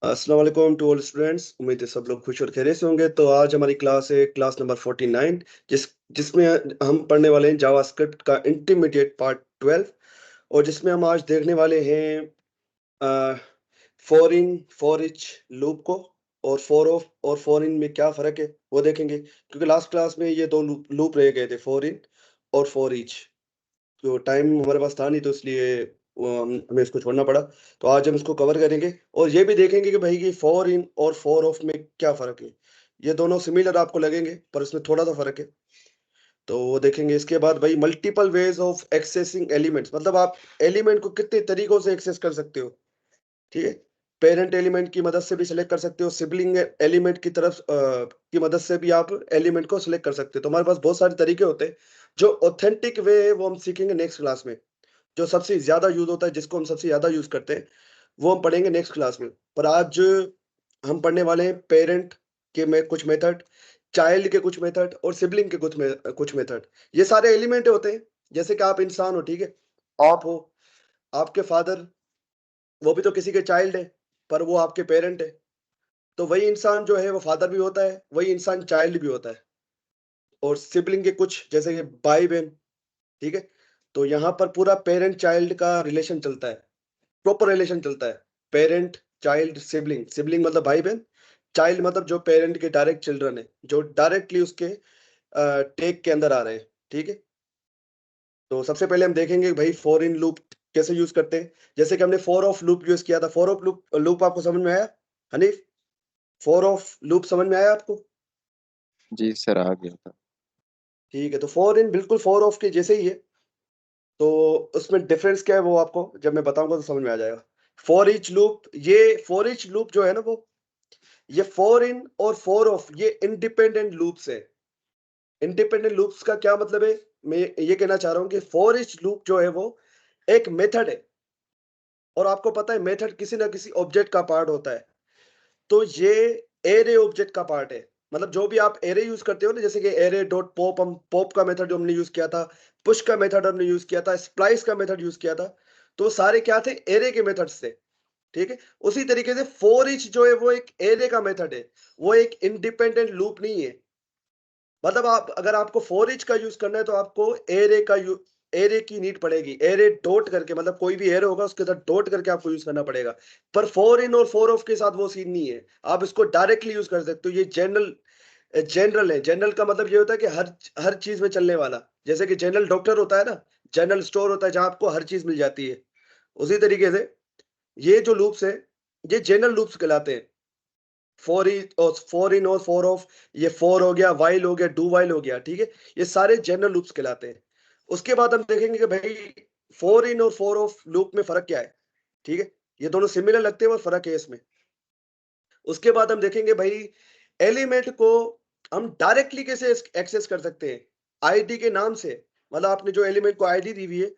अस्सलाम वालेकुम to all students. उम्मीद है सब लोग खुश और खैरियत से होंगे। तो आज हमारी क्लास है क्लास नंबर 49, जिसमें हम पढ़ने वाले हैं जावास्क्रिप्ट का इंटरमीडिएट पार्ट 12। और जिसमें हम आज देखने वाले हैं for in for each loop को, और फॉर ऑफ और फॉर इन में क्या फ़र्क है वो देखेंगे, क्योंकि लास्ट क्लास में ये दो लूप रह गए थे, फॉर इन और फॉर इच। तो टाइम हमारे पास था नहीं, तो इसलिए हमें इसको छोड़ना पड़ा। तो आज हम इसको कवर करेंगे और ये भी देखेंगे कि भाई कि फॉर इन और फॉर ऑफ में क्या फ़र्क है। ये दोनों सिमिलर आपको लगेंगे, पर इसमें थोड़ा-सा फ़र्क है। तो वो देखेंगे। इसके बाद भाई multiple ways of accessing elements, मतलब आप एलिमेंट को कितने तरीकों से एक्सेस कर सकते हो, ठीक है? पेरेंट एलिमेंट की मदद से भी सेलेक्ट कर सकते हो, सिबलिंग एलिमेंट की तरफ की मदद से भी आप एलिमेंट को सेलेक्ट कर सकते हो। तो हमारे पास बहुत सारे तरीके होते हैं। जो ऑथेंटिक वे है वो हम सीखेंगे नेक्स्ट क्लास में। जो सबसे ज़्यादा यूज़ होता है, जिसको हम सबसे ज़्यादा यूज़ करते हैं, वो हम पढ़ेंगे नेक्स्ट क्लास में। पर आज हम पढ़ने वाले हैं पेरेंट के में कुछ मेथड, चाइल्ड के कुछ मेथड और सिबलिंग के कुछ मेथड। ये सारे एलिमेंट होते हैं। जैसे कि आप इंसान हो, ठीक है? आप हो, आपके फादर, वो भी तो किसी के चाइल्ड है, पर वो आपके पेरेंट है। तो वही इंसान जो है वो फादर भी होता है, वही इंसान चाइल्ड भी होता है। और सिबलिंग के कुछ, जैसे कि भाई-बहन, ठीक है? तो यहाँ पर पूरा पेरेंट चाइल्ड का रिलेशन चलता है, प्रॉपर रिलेशन चलता है। Parent, child, sibling. सिबलिंग मतलब भाई-बहन, चाइल्ड मतलब जो पेरेंट के डायरेक्ट चिल्ड्रन है, जो डायरेक्टली उसके टेक के अंदर आ रहे हैं, ठीक है? तो सबसे पहले हम देखेंगे भाई फॉर इन लूप कैसे यूज़ करते हैं। जैसे कि हमने फॉर ऑफ लूप यूज़ किया था। फॉर ऑफ लूप आपको समझ में आया, हनीफ? फॉर ऑफ लूप समझ में आया आपको? जी सर, आ गया था। ठीक है, तो फॉर इन बिल्कुल फॉर ऑफ के जैसे ही है। तो उसमें डिफरेंस क्या है वो आपको जब मैं बताऊंगा तो समझ में आ जाएगा। फॉर ईच लूप, ये फॉर ईच लूप जो है ना, वो ये फॉर इन और फॉर ऑफ ये इंडिपेंडेंट लूप्स है। इंडिपेंडेंट लूप्स का क्या मतलब है? मैं ये कहना चाह रहा हूँ कि फॉर ईच लूप जो है वो एक मेथड है, और आपको पता है मेथड किसी ना किसी ऑब्जेक्ट का पार्ट होता है। तो ये एरे ऑब्जेक्ट का पार्ट है। मतलब जो भी आप एरे यूज करते हो ना, जैसे कि एरे डॉट पॉप, हम पॉप का मेथड जो हमने यूज किया था, पुश का मेथड हमने यूज किया था, स्प्लाइस का मेथड यूज किया था, तो वो सारे क्या थे? एरे के मेथड्स थे, ठीक है? उसी तरीके से फॉर ईच जो है वो एक एरे का मेथड है, वो एक इंडिपेंडेंट लूप नहीं है। मतलब आप अगर आपको फॉर ईच का यूज करना है तो आपको एरे की नीड पड़ेगी। एरे डॉट करके, मतलब कोई भी एरे होगा उसके साथ डॉट करके आपको यूज करना पड़ेगा। पर फॉर इन और फॉर ऑफ के साथ वो सीन नहीं है। आप इसको डायरेक्टली यूज कर सकते हो। ये जनरल है। जनरल का मतलब ये होता है कि हर हर चीज में चलने वाला। जैसे कि जनरल डॉक्टर होता है ना, जनरल स्टोर होता है जहां आपको हर चीज मिल जाती है। उसी तरीके से ये जो लूप्स है, ये जनरल लूप्स कहलाते हैं। फॉर इन और फॉर ऑफ, ये फॉर हो गया, वाइल हो गया, डू वाइल हो गया, ठीक है? ये सारे जनरल लूप्स कहलाते हैं। उसके बाद हम देखेंगे कि भाई फॉर इन और फॉर ऑफ लूप में फर्क क्या है, ठीक है? ये दोनों सिमिलर लगते हैं और फर्क है इसमें। उसके बाद हम देखेंगे भाई एलिमेंट को हम डायरेक्टली कैसे एक्सेस कर सकते हैं, आईडी के नाम से। मतलब आपने जो एलिमेंट को आईडी दी हुई है,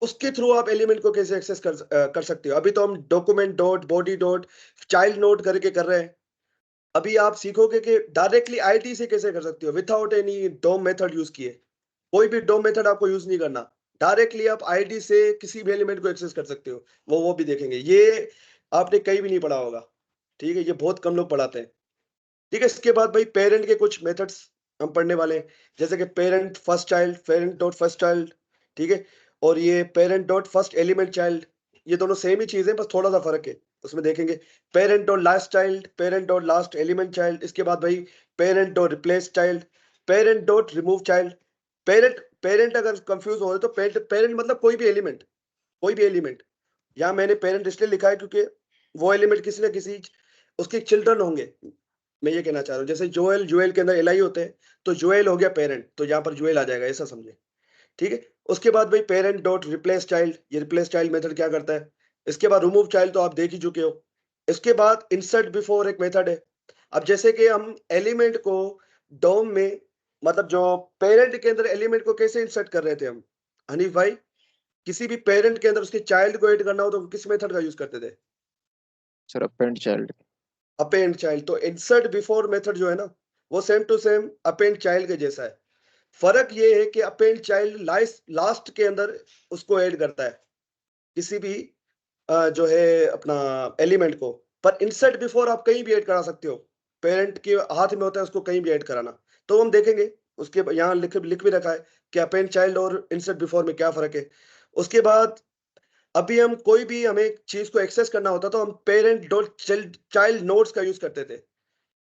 उसके थ्रू आप एलिमेंट को कैसे एक्सेस कर सकते हो। अभी तो हम document dot body dot child note करके कर रहे हैं। अभी आप सीखोगे कि डायरेक्टली आईडी से कैसे कर सकते हो विदाउट एनी डोम मेथड यूज किए। कोई भी डोम मेथड आपको यूज नहीं करना। डायरेक्टली आप आईडी से किसी भी एलिमेंट को एक्सेस कर सकते हो। वो भी देखेंगे। ये आपने कहीं भी नहीं पढ़ा होगा, ठीक है? ये बहुत कम लोग पढ़ाते हैं, ठीक है? इसके बाद भाई पेरेंट के कुछ मेथड्स हम पढ़ने वाले हैं। जैसे कि parent first child, parent dot first child, ठीक है? और ये parent dot first element child. ये दोनों सेम ही चीज है, बस थोड़ा सा फर्क है। उसमें देखेंगे parent dot last child, parent dot last element child. इसके बाद भाई parent dot replace child, parent dot remove child. Parent parent अगर कंफ्यूज हो रहे तो पेरेंट पेरेंट मतलब कोई भी एलिमेंट, कोई भी एलिमेंट। यहाँ मैंने पेरेंट इसलिए लिखा है क्योंकि वो एलिमेंट किसी ना किसी उसके चिल्ड्रन होंगे। मैं ये कहना चाह रहा हूँ, जैसे जोएल, जोएल के अंदर एलआई होते हैं, तो जोएल हो गया पेरेंट, तो यहाँ पर जोएल आ जाएगा, ऐसा समझे, ठीक है? उसके बाद भाई पेरेंट डॉट रिप्लेस चाइल्ड, ये रिप्लेस चाइल्ड मेथड क्या करता है? इसके बाद रिमूव चाइल्ड तो आप देख ही चुके हो। इसके बाद इंसर्ट बिफोर एक मेथड है। अब जैसे कि हम एलिमेंट को डोम में, मतलब जो पेरेंट के अंदर एलिमेंट को कैसे इंसर्ट कर रहे थे हम, हनीफ भाई? किसी भी पेरेंट के अंदर उसके चाइल्ड को ऐड करना हो तो किस मेथड का यूज करते थे? Sir, append child. Append child. तो इंसर्ट बिफोर मेथड जो है ना, वो same to same append child के जैसा है। फर्क ये है कि अपेंड चाइल्ड लास्ट के अंदर उसको ऐड करता है, किसी भी जो है अपना एलिमेंट को। पर इंसर्ट बिफोर आप कहीं भी ऐड करा सकते हो, पेरेंट के हाथ में होता है उसको कहीं भी ऐड कराना। तो हम देखेंगे, उसके यहाँ लिख भी रखा है कि अपेंड चाइल्ड और इंसर्ट बिफोर में क्या फर्क है। उसके बाद अभी हम कोई भी हमें चीज को एक्सेस करना होता तो हम पेरेंट डॉट चाइल्ड नोट्स का यूज करते थे,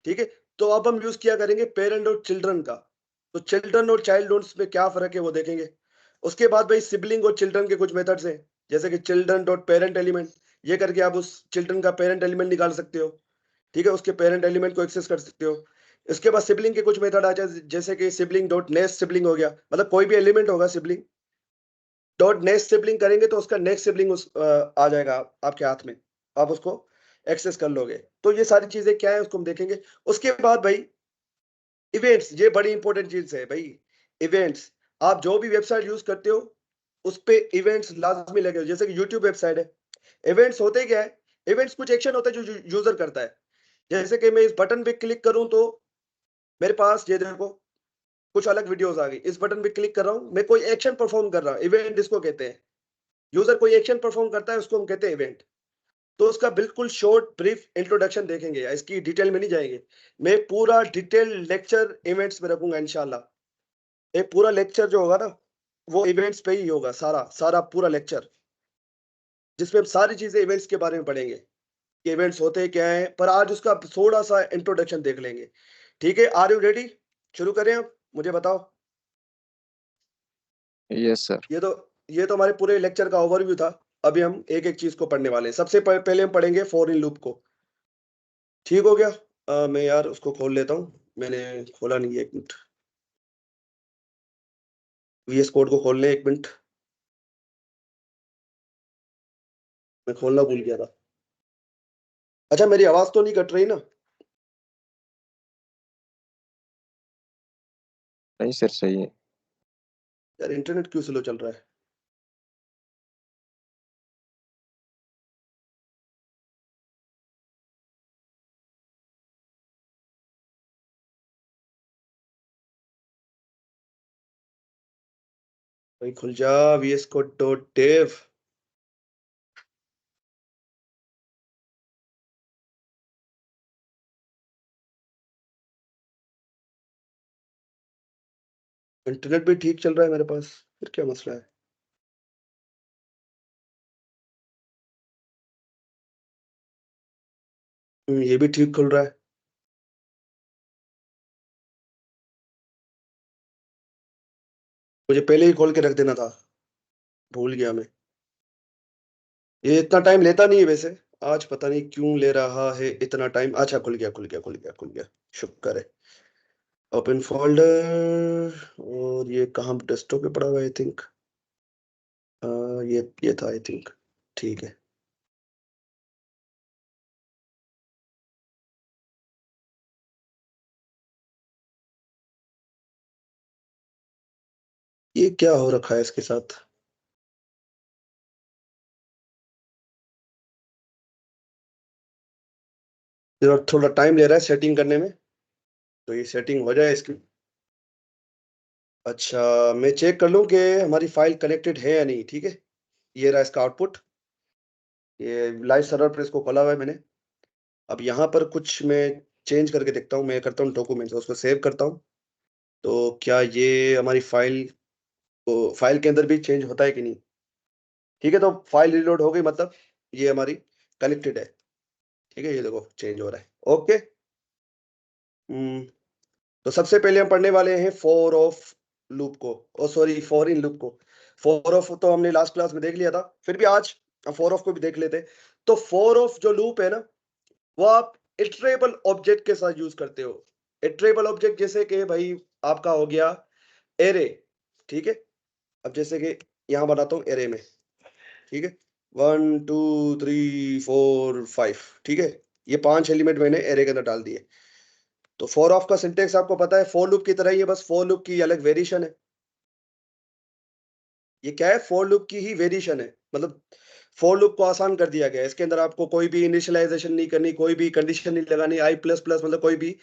ठीक है। तो अब हम यूज किया करेंगे पेरेंट और चिल्ड्रन का। तो चिल्ड्रन और चाइल्ड नोट्स में क्या फर्क है वो देखेंगे। उसके बाद भाई सिबलिंग और चिल्ड्रन के कुछ मेथड्स हैं, जैसे कि चिल्ड्रन डॉट पेरेंट एलिमेंट, ये करके आप उस चिल्ड्रन का पेरेंट एलिमेंट निकाल सकते हो, ठीक है, उसके पेरेंट एलिमेंट को एक्सेस कर सकते हो। इसके बाद सिबलिंग के कुछ मेथड आ जाए, जैसे कि सिबलिंग डॉट नेक्स्ट सिबलिंग हो गया, मतलब कोई भी एलिमेंट होगा सिबलिंग डॉट नेक्स्ट सिबलिंग करेंगे तो उसका नेक्स्ट सिबलिंग आ जाएगा आपके हाथ में, आप उसको एक्सेस कर लोगे। तो ये सारी चीजें क्या है उसको हम देखेंगे। उसके बाद भाई इवेंट्स, ये बड़ी इंपॉर्टेंट चीज है भाई। इवेंट्स, आप जो भी वेबसाइट यूज करते हो उस पे इवेंट्स लाजमी लगे हो, जैसे कि यूट्यूब वेबसाइट है। इवेंट्स होते क्या है, इवेंट्स कुछ एक्शन होता है जो यूजर करता है। जैसे कि मैं इस बटन पे क्लिक करूं तो मेरे पास ये देखो कुछ अलग वीडियोस आ गई, इस बटन पे क्लिक कर रहा हूं, मैं कोई एक्शन परफॉर्म कर रहा हूं, इवेंट इसको कहते हैं। यूजर कोई एक्शन परफॉर्म करता है उसको हम कहते हैं इवेंट। तो उसका बिल्कुल शॉर्ट ब्रीफ इंट्रोडक्शन देखेंगे, इसकी डिटेल में नहीं जाएंगे। मैं पूरा डिटेल लेक्चर इवेंट्स में रखूंगा इंशाल्लाह। एक पूरा लेक्चर जो होगा ना वो इवेंट्स पे ही होगा, सारा सारा पूरा लेक्चर, जिसमें हम सारी चीजें इवेंट्स के बारे में पढ़ेंगे कि इवेंट्स होते क्या हैं। पर आज उसका थोड़ा सा इंट्रोडक्शन देख लेंगे, ठीक है। Are you ready? शुरू करें अब, मुझे बताओ। Yes sir. ये तो हमारे पूरे लेक्चर का ओवरव्यू था। अभी हम एक एक चीज को पढ़ने वाले हैं। सबसे पहले हम पढ़ेंगे फॉर इन लूप को, ठीक हो गया। मैं यार उसको खोल लेता हूँ, मैंने खोला नहीं है, एक मिनट। वीएस कोड को खोल ले, एक मिनट, मैं खोलना भूल गया था। अच्छा, मेरी आवाज तो नहीं कट रही ना? नहीं सर, सही है। यार इंटरनेट क्यों स्लो चल रहा है? भाई खुल जा, VS code dot dev. Internet भी ठीक चल रहा है मेरे पास, फिर क्या मसला है? ये भी ठीक खुल रहा है। मुझे पहले ही खोल के रख देना था, भूल गया मैं। ये इतना टाइम लेता नहीं है वैसे, आज पता नहीं क्यों ले रहा है इतना टाइम। अच्छा, खुल गया खुल गया खुल गया खुल गया, शुक्र है। ओपन फोल्डर, और ये कहाँ डेस्कटॉप पे पड़ा हुआ है आई थिंक। ये था आई थिंक, ठीक है। ये क्या हो रखा है इसके साथ? ये थोड़ा टाइम ले रहा है सेटिंग करने में, तो ये सेटिंग हो जाए इसकी। अच्छा, मैं चेक कर लूं कि हमारी फाइल कनेक्टेड है या नहीं, ठीक है। ये रहा इसका आउटपुट, ये लाइव सर्वर पर इसको खोला हुआ है मैंने। अब यहाँ पर कुछ मैं चेंज करके देखता हूँ, मैं करता हूँ डॉक्यूमेंट्स, उसको सेव करता हूँ। तो क्या ये हमारी फाइल को, फाइल के अंदर भी चेंज होता है कि नहीं? ठीक है, तो फाइल रिलोड हो गई, मतलब ये हमारी कनेक्टेड है, ठीक है। ये देखो चेंज हो रहा है, ओके। तो सबसे पहले हम पढ़ने वाले हैं फॉर ऑफ लूप को, ओ सॉरी फॉर इन लूप को। फॉर ऑफ तो हमने लास्ट क्लास में देख लिया था, फिर भी आज फॉर ऑफ को भी देख लेते हैं। तो फॉर ऑफ जो लूप है ना, वो आप इटरेबल ऑब्जेक्ट के साथ यूज करते हो। इटरेबल ऑब्जेक्ट जैसे कि भाई आपका हो गया एरे, ठीक है। अब जैसे कि यहाँ बनाता हूँ एरे में, ठीक है, 1 2 3 4 5, ठीक है। ये 5 एलिमेंट मैंने एरे के अंदर डाल दिए। तो फॉर ऑफ का सिंटेक्स आपको पता है, फॉर लूप की तरह ही है, बस फॉर लूप की अलग वेरिएशन है। ये क्या है, फॉर लूप की ही वेरिएशन है, मतलब फॉर लूप को आसान कर दिया गया है। इसके अंदर आपको कोई भी इनिशियलाइजेशन नहीं करनी, कोई भी कंडीशन नहीं लगानी, आई प्लस प्लस मतलब कोई भी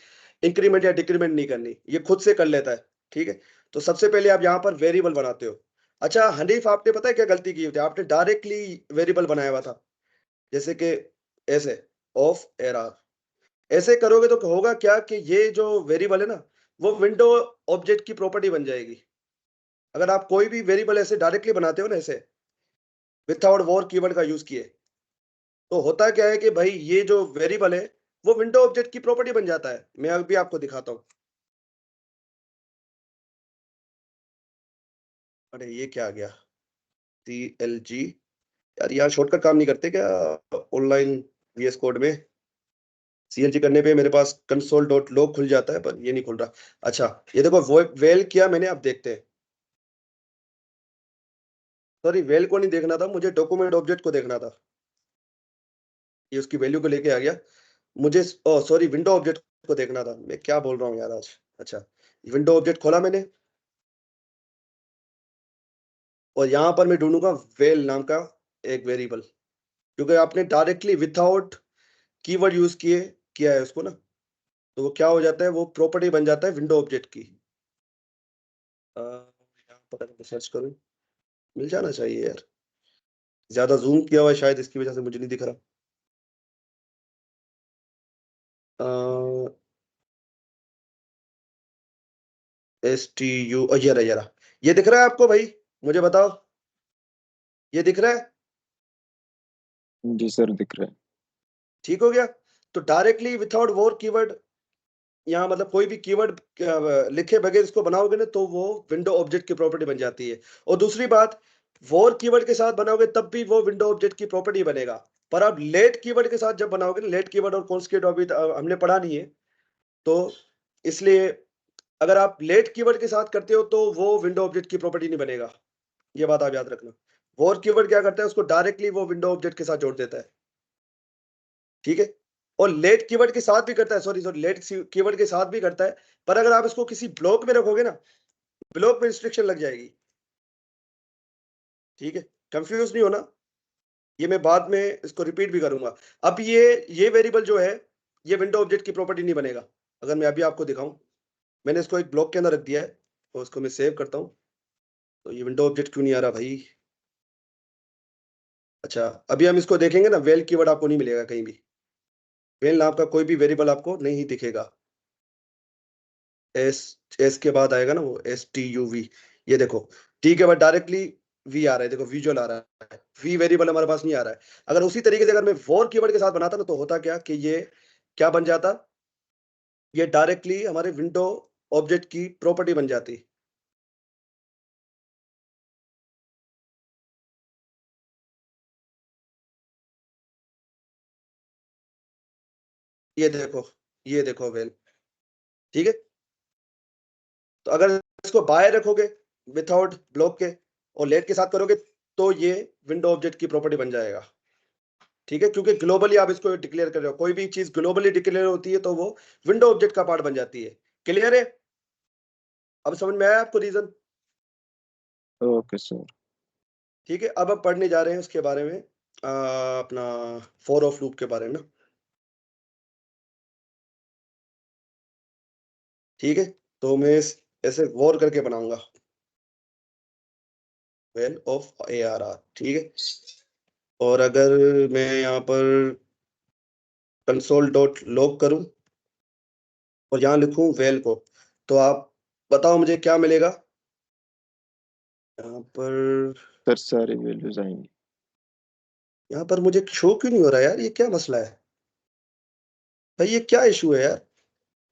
इंक्रीमेंट या डिक्रीमेंट नहीं करनी, ये खुद से कर लेता है, ठीक है। तो सबसे पहले आप यहाँ पर वेरिएबल बनाते हो। अच्छा हनीफ, आपने पता है क्या गलती की थी? आपने डायरेक्टली वेरिएबल बनाया हुआ था, जैसे कि ऐसे, ऑफ एरर। ऐसे करोगे तो होगा क्या कि ये जो वेरिएबल है ना, वो विंडो ऑब्जेक्ट की प्रॉपर्टी बन जाएगी। अगर आप कोई भी वेरिएबल ऐसे डायरेक्टली बनाते हो ना, ऐसे विथआउट वॉर कीवर्ड का यूज किए, तो होता क्या है कि भाई ये जो वेरिएबल है वो विंडो ऑब्जेक्ट की प्रॉपर्टी बन जाता है। मैं अभी आपको दिखाता हूं। अरे ये क्या आ गया, CLG। यार यहाँ शॉर्टकट काम नहीं करते क्या ऑनलाइन VS कोड में? CLG करने पे मेरे पास console.log खुल जाता है, पर ये नहीं खुल रहा। अच्छा, ये देखो वो वेल किया मैंने, अब देखते हैं। सॉरी, वेल को नहीं देखना था मुझे, डॉक्यूमेंट ऑब्जेक्ट को देखना था। ये उसकी वैल्यू को लेके आ गया मुझे। सॉरी, विंडो ऑब्जेक्ट को देखना था। मैं क्या बोल रहा हूँ यार आज। अच्छा, विंडो ऑब्जेक्ट खोला मैंने, और यहाँ पर मैं ढूंढूंगा वेल नाम का एक वेरिएबल, क्योंकि आपने डायरेक्टली विथआउट कीवर्ड यूज किया है उसको ना, तो वो क्या हो जाता है, वो प्रॉपर्टी बन जाता है विंडो ऑब्जेक्ट की। यहाँ पर अगर सर्च करूँ, मिल जाना चाहिए यार। ज्यादा जूम किया हुआ है शायद, इसकी वजह से मुझे नहीं दिख रहा। STU, ये रहा, ये रहा। ये दिख रहा है आपको भाई? मुझे बताओ, ये दिख रहा है? जी सर, दिख रहा है। ठीक हो गया। तो डायरेक्टली विथआउट वॉर कीवर्ड, यहाँ मतलब कोई भी कीवर्ड लिखे बगैर इसको बनाओगे ना, तो वो विंडो ऑब्जेक्ट की प्रॉपर्टी बन जाती है। और दूसरी बात, वॉर कीवर्ड के साथ बनाओगे तब भी वो विंडो ऑब्जेक्ट की प्रॉपर्टी बनेगा। पर आप लेट कीवर्ड के साथ जब बनाओगे ना, लेट कीवर्ड और कॉन्स्टेंट अभी हमने पढ़ा नहीं है, तो इसलिए अगर आप लेट कीवर्ड के साथ करते हो तो वो विंडो ऑब्जेक्ट की प्रॉपर्टी नहीं बनेगा। ये बात आप याद रखना। वॉर कीवर्ड क्या करता है, उसको डायरेक्टली वो विंडो ऑब्जेक्ट के साथ जोड़ देता है। ठीक है। और लेट कीवर्ड के साथ भी करता है, सॉरी सॉरी, लेट कीवर्ड के साथ भी करता है। पर अगर आप इसको किसी ब्लॉक में रखोगे ना, ब्लॉक में रिस्ट्रिक्शन लग जाएगी। ठीक है, कंफ्यूज नहीं होना। ये मैं बाद में इसको रिपीट भी करूंगा। अब ये वेरिएबल जो है, ये विंडो ऑब्जेक्ट की प्रॉपर्टी नहीं बनेगा। अगर मैं अभी आपको दिखाऊं, मैंने इसको एक ब्लॉक के अंदर रख दिया है, तो इसको मैं सेव करता हूं। तो ये विंडो ऑब्जेक्ट क्यों नहीं आ रहा भाई? अच्छा, अभी हम इसको देखेंगे ना, वेल कीवर्ड आपको नहीं मिलेगा कहीं भी। वेल नाम का कोई भी वेरिएबल आपको नहीं दिखेगा। एस एस के बाद आएगा ना वो STUV। ये देखो, टी के बाद डायरेक्टली वी आ रहा है, देखो विजुअल आ रहा है। वी वेरिएबल हमारे पास नहीं आ रहा है। अगर उसी तरीके से अगर मैं वॉर कीवर्ड के साथ बनाता ना, तो होता क्या कि ये क्या बन जाता, ये डायरेक्टली हमारे विंडो ऑब्जेक्ट की प्रॉपर्टी बन जाती। ये देखो, ये देखो वेल। ठीक है। तो अगर इसको बाय रखोगे विथआउट ब्लॉक के, और लेट के साथ करोगे, तो ये विंडो ऑब्जेक्ट की प्रॉपर्टी बन जाएगा। ठीक है, क्योंकि ग्लोबली आप इसको डिक्लेयर कर रहे हो। कोई भी चीज ग्लोबली डिक्लेयर होती है तो वो विंडो ऑब्जेक्ट का पार्ट बन जाती है। क्लियर है? अब समझ में आया आपको रीजन? Okay sir. ठीक है, अब पढ़ने जा रहे हैं उसके बारे में, अपना फोर ऑफ लूप के बारे में ना। ठीक है, तो मैं ऐसे वॉर करके बनाऊंगा, वेल ऑफ ARR। ठीक है। और अगर मैं यहाँ पर console.log करूं और यहाँ लिखूं वेल को, तो आप बताओ मुझे क्या मिलेगा यहाँ पर? सर सारी वैल्यूज आएंगी। यहाँ पर मुझे शो क्यों नहीं हो रहा यार? ये क्या मसला है भाई? ये क्या इशू है यार?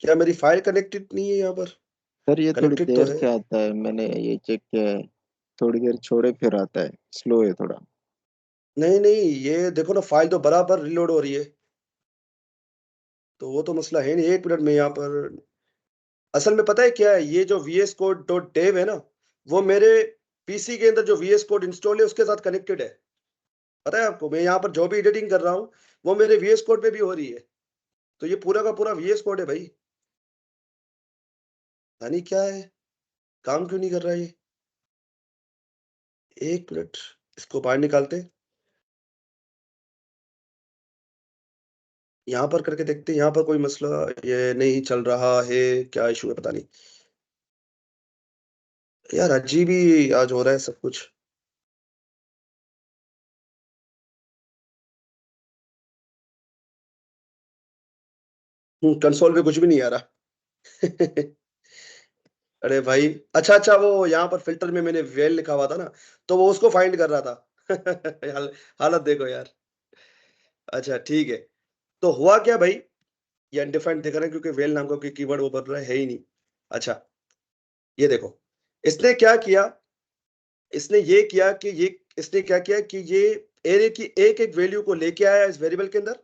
क्या मेरी फाइल कनेक्टेड नहीं है यहाँ पर? सर ये थोड़ी कनेक्टेड तो देर है। से आता है, मैंने ये चेक किया है। थोड़ी देर छोड़े फिर आता है, स्लो है थोड़ा। नहीं नहीं, ये देखो ना, फाइल तो बराबर रिलोड हो रही है। तो वो तो मसला है नहीं। एक मिनट में यहाँ पर, असल में पता है क्या है, ये जो VS Code.dev है ना, वो मेरे PC के अंदर जो VS Code इंस्टॉल है उसके साथ कनेक्टेड है। पता है आपको, मैं यहाँ पर जो भी एडिटिंग कर रहा हूँ वो मेरे VS Code पे भी हो रही है। तो ये पूरा का पूरा VS Code है भाई। पता नहीं क्या है, काम क्यों नहीं कर रहा ये? एक मिनट, इसको बाहर निकालते हैं। यहाँ पर करके देखते हैं, यहाँ पर कोई मसला ये नहीं चल रहा है। क्या इशू है पता नहीं यार, अजीब ही आज हो रहा है सब कुछ। कंसोल पे कुछ भी नहीं आ रहा। अरे भाई, अच्छा अच्छा, वो यहाँ पर फिल्टर में मैंने वेल लिखा हुआ था ना, तो वो उसको फाइंड कर रहा था। हालत देखो यार। अच्छा ठीक है, तो हुआ क्या भाई, ये अनडिफाइंड दिख रहा है क्योंकि वेल नाम का कोई कीवर्ड वो बन रहा है ही नहीं। अच्छा, ये देखो, इसने क्या किया, इसने ये किया कि ये इसने क्या किया कि ये एरे की एक एक वैल्यू को लेके आया इस वेरिएबल के अंदर,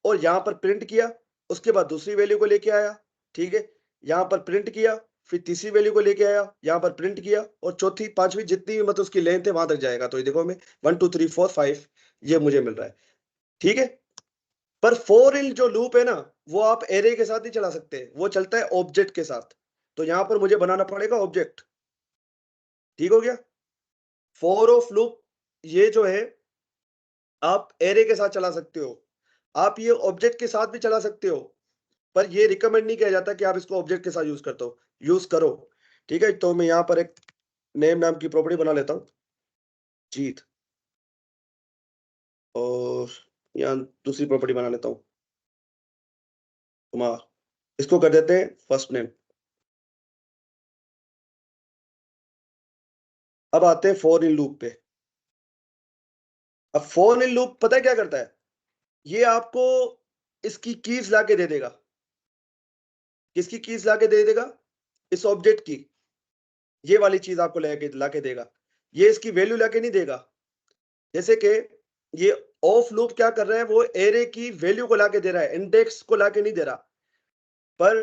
और यहां पर प्रिंट किया, उसके बाद दूसरी वैल्यू को लेके आया, ठीक है, यहां पर प्रिंट किया, फिर तीसरी वैल्यू को लेके आया, यहां पर प्रिंट किया, और चौथी पांचवी जितनी भी मतलब उसकी लेंथ है वहां तक जाएगा। तो ये देखो, हमें 1 2 3 4 5 ये मुझे मिल रहा है, ठीक है। पर फोर इन जो लूप है ना, वो आप एरे के साथ नहीं चला सकते, वो चलता है ऑब्जेक्ट के साथ। तो यहां पर मुझे बनाना पड़ेगा ऑब्जेक्ट, ठीक हो गया। फोर ऑफ लूप ये जो है, आप एरे के साथ चला सकते हो, आप ये ऑब्जेक्ट के साथ भी चला सकते हो, पर ये रिकमेंड नहीं किया जाता कि आप इसको ऑब्जेक्ट के साथ यूज करो, ठीक है। तो मैं यहाँ पर एक नेम नाम की प्रॉपर्टी बना लेता हूँ, जीत, और यहाँ दूसरी प्रॉपर्टी बना लेता हूँ, कुमार। इसको कर देते हैं फर्स्ट नेम। अब आते हैं फॉर इन लूप पे। अब फॉर इन लूप पता है क्या करता है, ये आपको इसकी कीज लाके दे देगा। किसकी कीज लाके दे देगा, इस ऑब्जेक्ट की, ये वाली चीज आपको लाके देगा, ये इसकी वैल्यू लाके नहीं देगा। जैसे कि ये ऑफ लूप क्या कर रहा है, वो एरे की वैल्यू को लाके दे रहा है, इंडेक्स को लाके नहीं दे रहा। पर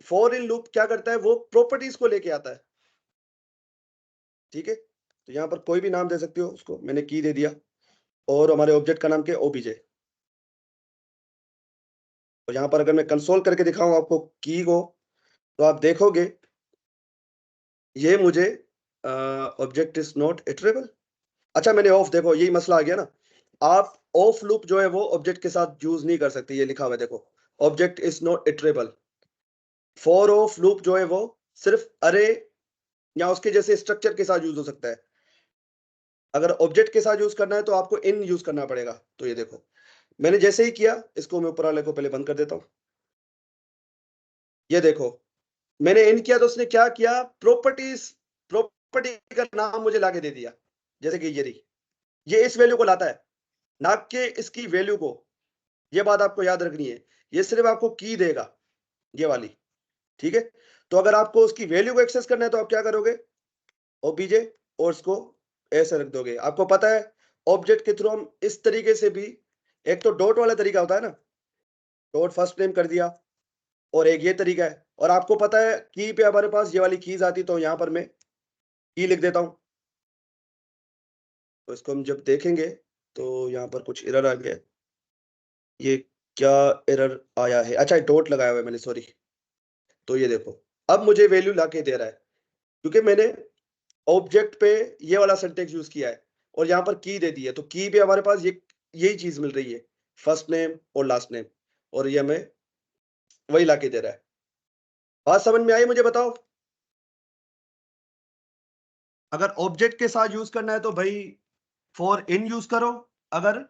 फॉर इन लूप क्या करता है, वो प्रॉपर्टीज को लेके आता है, ठीक है। तो यहाँ पर कोई भी नाम दे सकते हो उसको, मैंने की दे दिया, और हमारे ऑब्जेक्ट का नाम क्या है, ओबीजे। और यहाँ पर अगर मैं कंसोल करके दिखाऊं आपको की को, तो आप देखोगे ये मुझे ऑब्जेक्ट इज नॉट इटरेबल। अच्छा, मैंने ऑफ, देखो यही मसला आ गया ना, आप ऑफ लूप जो है वो ऑब्जेक्ट के साथ यूज नहीं कर सकते, ये लिखा हुआ है देखो, object is not iterable. For of loop जो है वो सिर्फ अरे या उसके जैसे स्ट्रक्चर के साथ यूज हो सकता है। अगर ऑब्जेक्ट के साथ यूज करना है तो आपको इन यूज करना पड़ेगा। तो ये देखो, मैंने जैसे ही किया, इसको मैं ऊपर वाले को पहले बंद कर देता हूं। ये देखो, मैंने इन किया तो उसने क्या किया, प्रॉपर्टी का नाम मुझे लाके दे दिया। जैसे कि ये रही, ये इस वैल्यू को लाता है, ना कि इसकी वैल्यू को। ये बात आपको याद रखनी है, ये सिर्फ आपको की देगा, ये वाली, ठीक है। तो अगर आपको उसकी वैल्यू को एक्सेस करना है तो आप क्या करोगे, ओबीजे, और उसको ऐसे रख दोगे। आपको पता है ऑब्जेक्ट के थ्रू हम इस तरीके से भी, एक तो डॉट वाला तरीका होता है ना, डॉट फर्स्ट नेम कर दिया, और एक ये तरीका है। और आपको पता है की पे हमारे पास ये वाली कीज आती, तो यहां पर मैं की लिख देता हूं। तो इसको हम जब देखेंगे, तो यहाँ पर कुछ एरर आ गया है। ये क्या एरर आया है, अच्छा डॉट लगाया हुआ है मैंने, सॉरी। तो ये देखो, अब मुझे वैल्यू लाके दे रहा है, क्योंकि मैंने ऑब्जेक्ट पे ये वाला सिंटेक्स यूज किया है, और यहाँ पर की दे दी है। तो की पे हमारे पास ये यही चीज मिल रही है, फर्स्ट नेम और लास्ट नेम, और ये हमें वही लाके दे रहा है। बात समझ में आई, मुझे बताओ। अगर ऑब्जेक्ट के साथ यूज करना है तो भाई फॉर इन यूज करो, अगर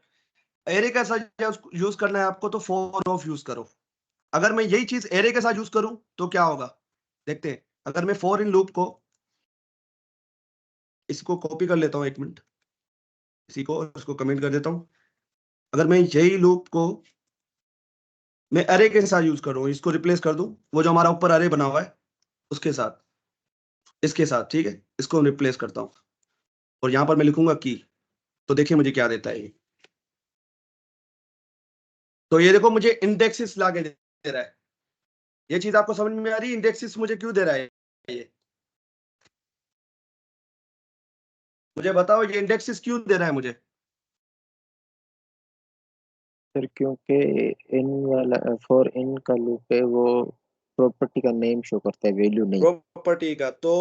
एरे के साथ यूज करना है आपको तो फॉर ऑफ यूज करो। अगर मैं यही चीज एरे के साथ यूज करूं तो क्या होगा, देखते हैं। अगर मैं फॉर इन लूप को, इसको कॉपी कर लेता हूं, एक मिनट, इसी को इसको कमेंट कर देता हूं। अगर मैं यही लूप को मैं अरे के साथ यूज करूं, इसको रिप्लेस कर दूं, वो जो हमारा ऊपर अरे बना हुआ है उसके साथ, इसके साथ, ठीक है, इसको रिप्लेस करता हूं, और यहां पर मैं लिखूंगा की। तो देखिए मुझे क्या देता है ये। तो ये देखो, मुझे इंडेक्सिस लाके दे रहा है। ये चीज आपको समझ में आ रही है, इंडेक्सिस मुझे क्यों दे रहा है ये, मुझे बताओ, ये इंडेक्सिस क्यों दे रहा है मुझे। सर क्योंकि इन वाला फॉर इन का लूप है, वो प्रॉपर्टी का नेम शो करता है, वैल्यू नहीं। प्रॉपर्टी का तो